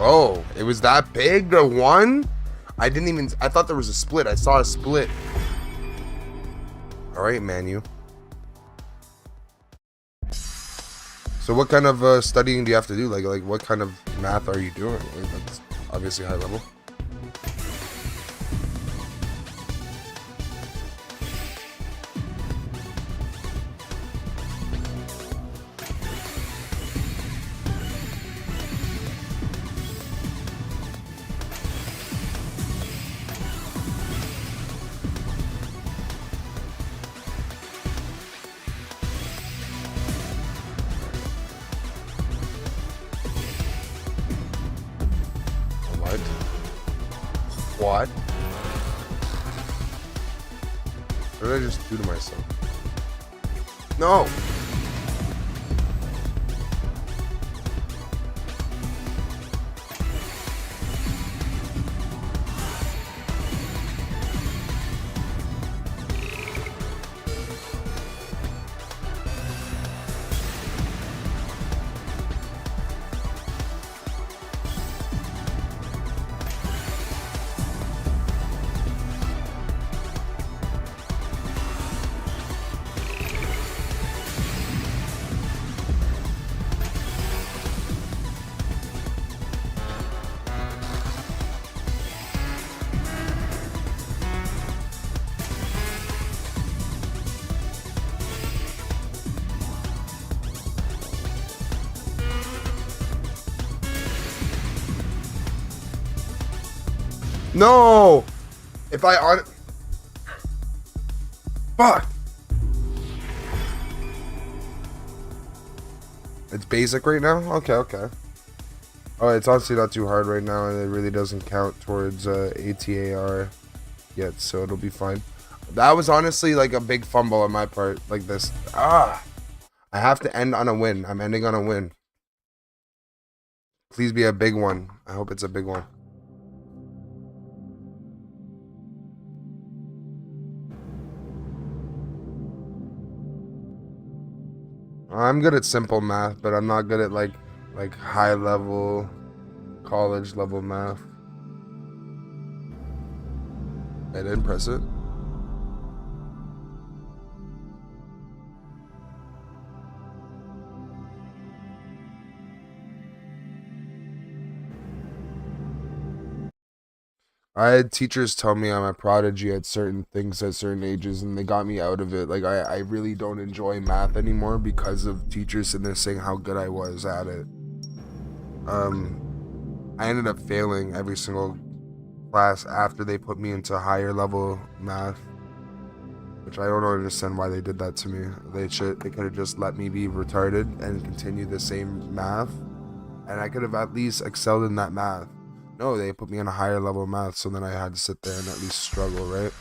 Oh, it was that big? The one? I thought there was a split. I saw a split. All right, Manu. So what kind of studying do you have to do? Like what kind of math are you doing? Like, that's obviously high level. What? What did I just do to myself? No! No! If I on... Fuck! It's basic right now? Okay, okay. Oh, it's honestly not too hard right now, and it really doesn't count towards ATAR yet, so it'll be fine. That was honestly like a big fumble on my part, like this. I have to end on a win. I'm ending on a win. Please be a big one. I hope it's a big one. I'm good at simple math, but I'm not good at like high level, college level math. I didn't press it. I had teachers tell me I'm a prodigy at certain things at certain ages, and they got me out of it. Like, I really don't enjoy math anymore because of teachers sitting there saying how good I was at it. I ended up failing every single class after they put me into higher level math, which I don't understand why they did that to me. They could have just let me be retarded and continue the same math, and I could have at least excelled in that math. No, they put me in a higher level of math, so then I had to sit there and at least struggle, right?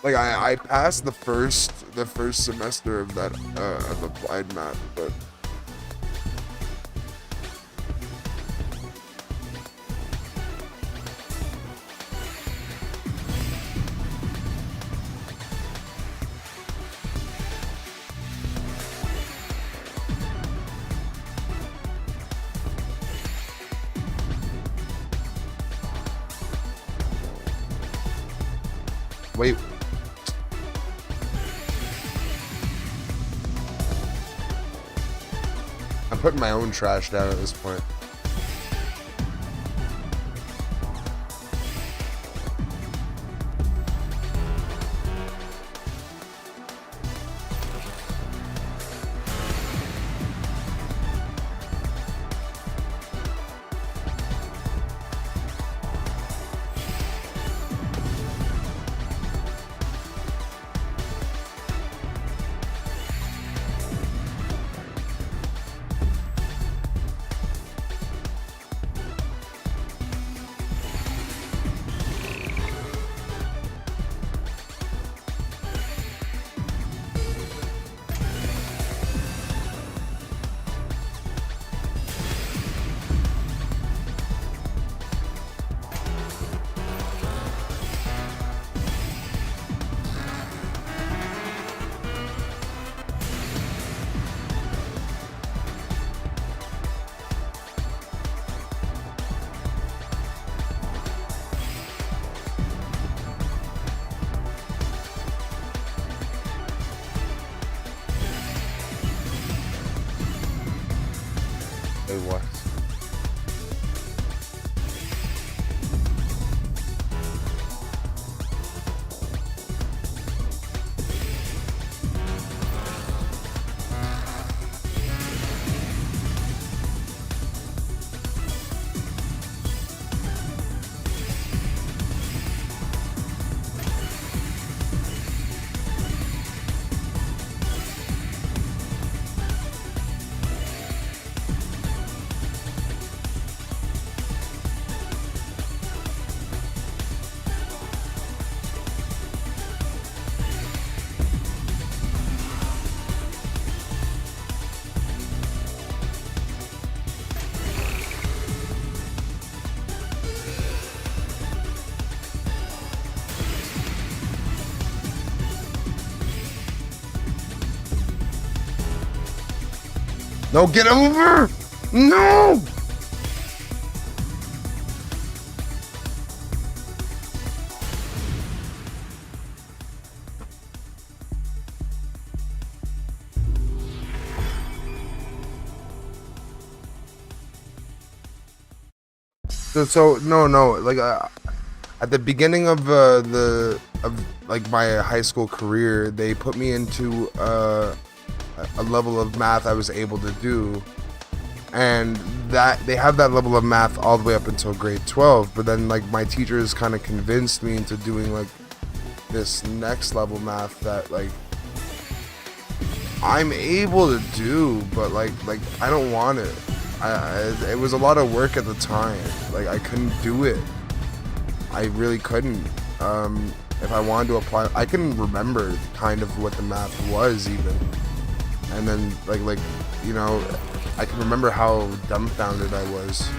Like I passed the first semester of that of applied math, but wait. I'm putting my own trash down at this point. Wait, what? No, get over! No! So no, like at the beginning of like my high school career, they put me into a level of math I was able to do, and that they have that level of math all the way up until grade 12. But then like my teachers kind of convinced me into doing like this next level math that like I'm able to do, but like I don't want it. It was a lot of work at the time. Like I couldn't do it. I really couldn't. If I wanted to apply, I can remember kind of what the math was even, and then like you know, I can remember how dumbfounded I was.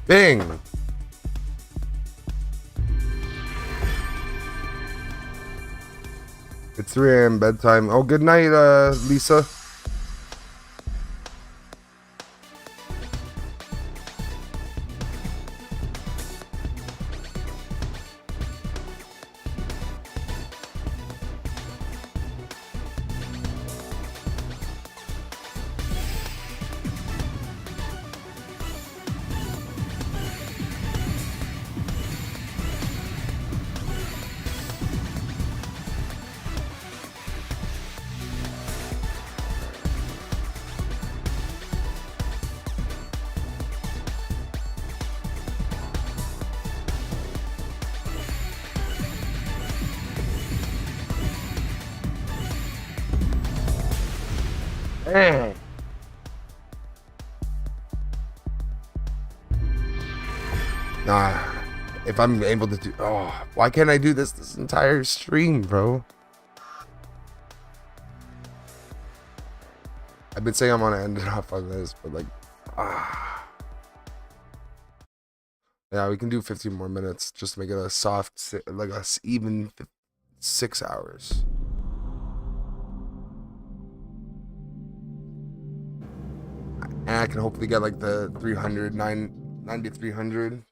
Bing! It's 3 a.m. bedtime. Oh, good night, Lisa. Nah, if I'm able to do, oh, why can't I do this entire stream, bro? I've been saying I'm gonna end it off on this, but like, yeah, we can do 15 more minutes just to make it a soft, like a even 6 hours. And I can hopefully get like the 300, 90, 300.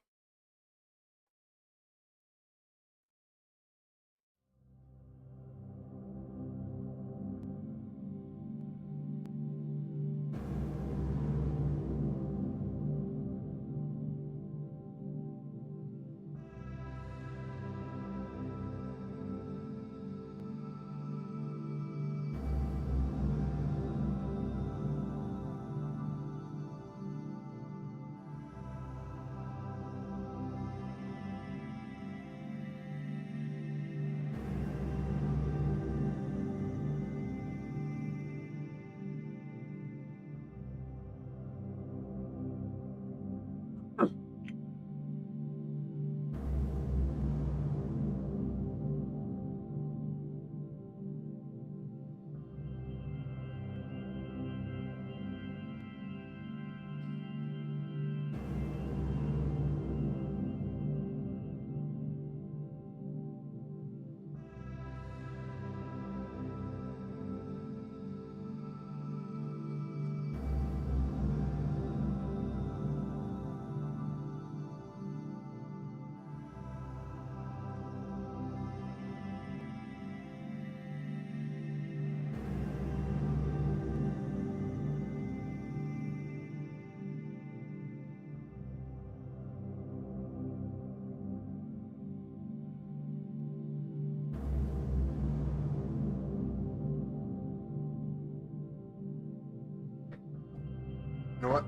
know what?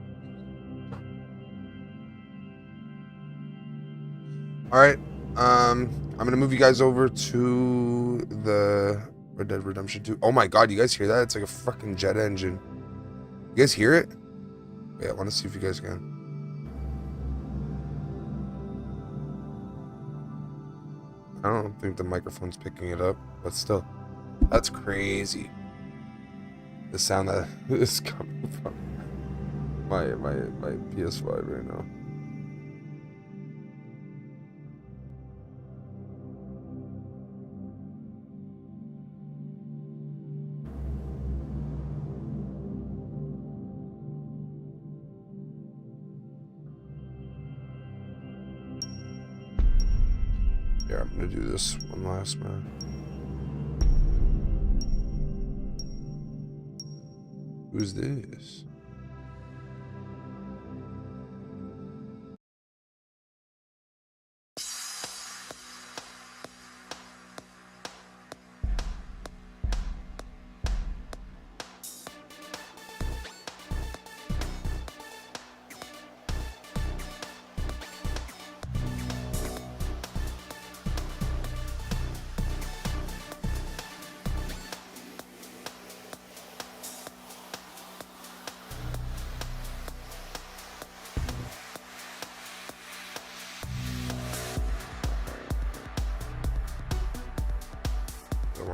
All right. I'm gonna move you guys over to the Red Dead Redemption 2. Oh my god, you guys hear that? It's like a fucking jet engine. You guys hear it? Yeah, I want to see if you guys can. I don't think the microphone's picking it up, but still, that's crazy. The sound that is coming from my PS5 right now. Yeah, I'm gonna do this one last, man. Who's this?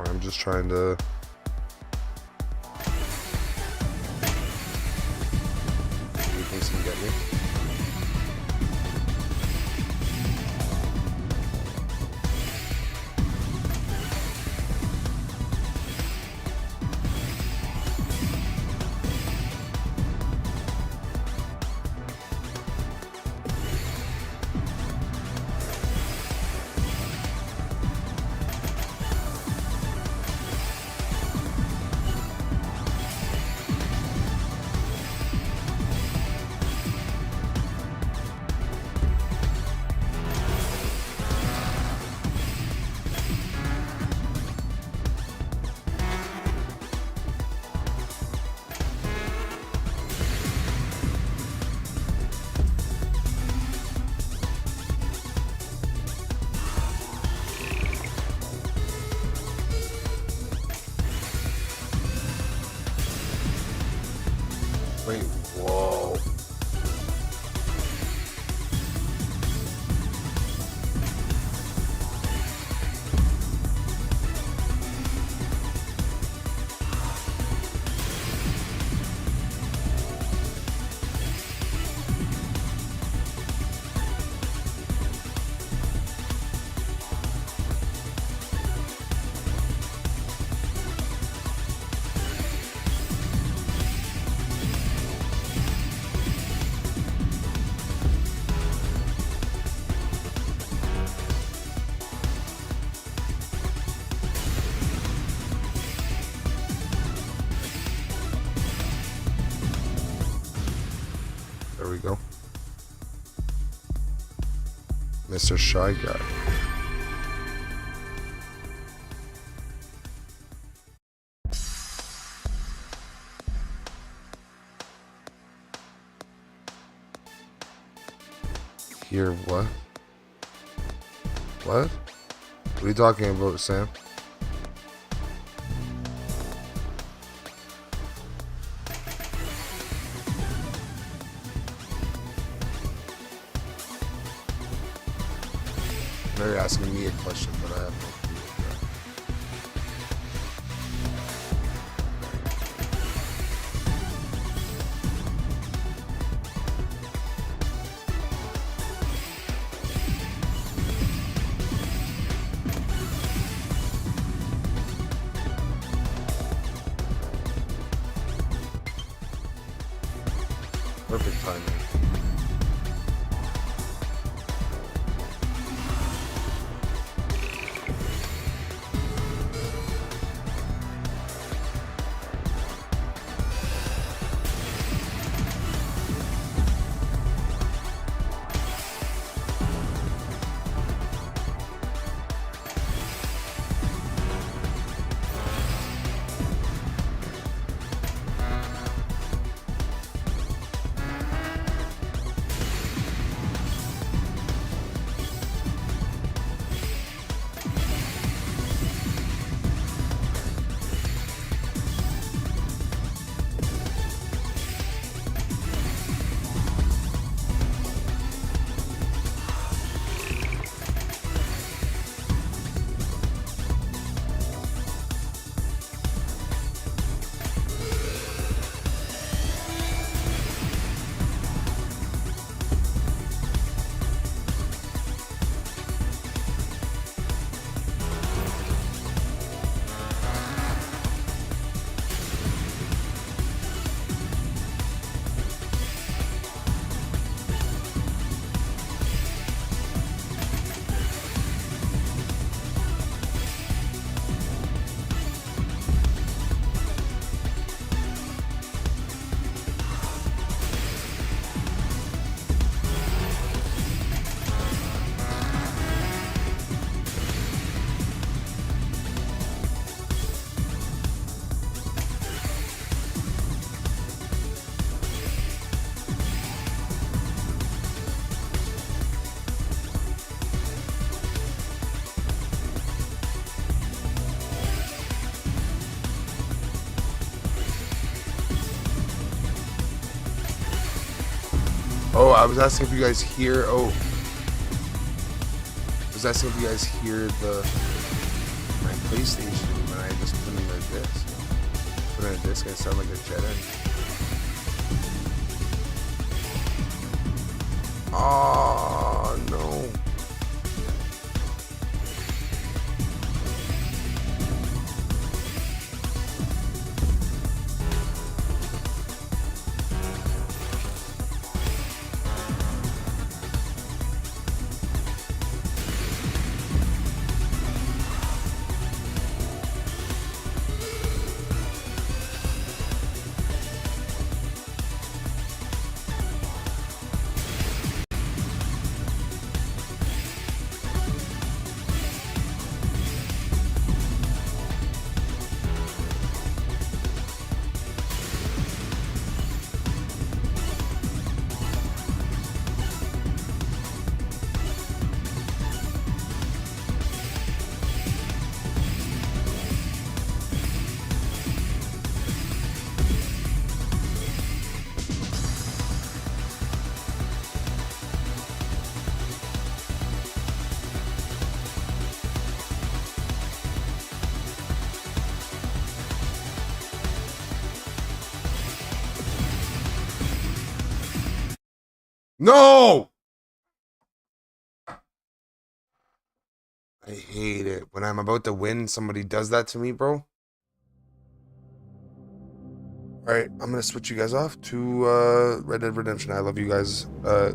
I'm just trying to... You think you can get me? Wait, whoa. There we go. Mr. Shy Guy. Here, what? What? What are you talking about, Sam? They're asking me a question, but I have no clue what that. Perfect timing. Oh, I was asking if you guys hear. Oh, I was asking if you guys hear my PlayStation when I just put in the disc. Put in a disc and it sounded like a jet engine. Oh no. No! I hate it. When I'm about to win, somebody does that to me, bro. Alright, I'm gonna switch you guys off to Red Dead Redemption. I love you guys. I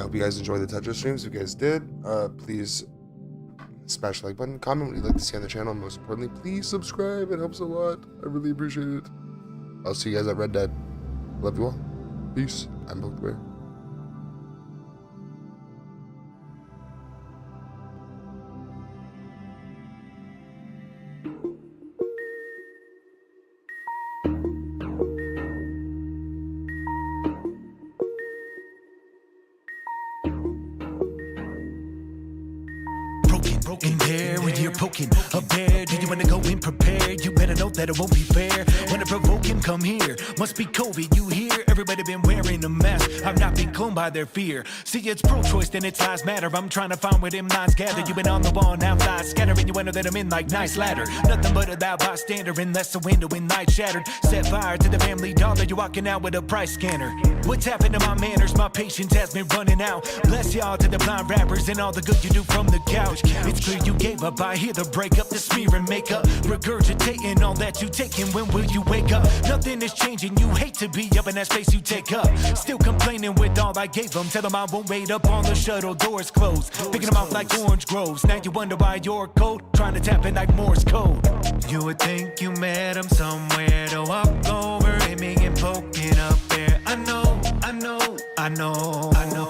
hope you guys enjoyed the Tetris streams. If you guys did, please smash the like button, comment what you'd like to see on the channel, and most importantly, please subscribe. It helps a lot. I really appreciate it. I'll see you guys at Red Dead. Love you all. Peace. I'm Both Bear. In there when you're poking a bear, do you wanna go in prepared? You better know that it won't be fair. Wanna provoke him, come here. Must be COVID, you hear? Everybody been wearing a mask. I've not been cloned by their fear. See, it's pro-choice, then it's lives matter. I'm trying to find where them lines gather. You been on the wall, now lies scattering. You enter that I'm in like nice ladder. Nothing but a thou bystander, unless the window in night shattered. Set fire to the family dollar. You walking out with a price scanner. What's happened to my manners? My patience has been running out. Bless y'all to the blind rappers and all the good you do from the couch. It's clear you gave up. I hear the breakup, the smear and makeup, regurgitating all that you taking. When will you wake up? Nothing is changing. You hate to be up in that space you take up. Still complaining with all I gave them. Tell them I won't wait up on the shuttle, doors closed. Picking them out like orange groves. Now you wonder why your code trying to tap it like Morse code. You would think you met him somewhere to walk over, aiming and poking up there. I know, I know, I know, I know.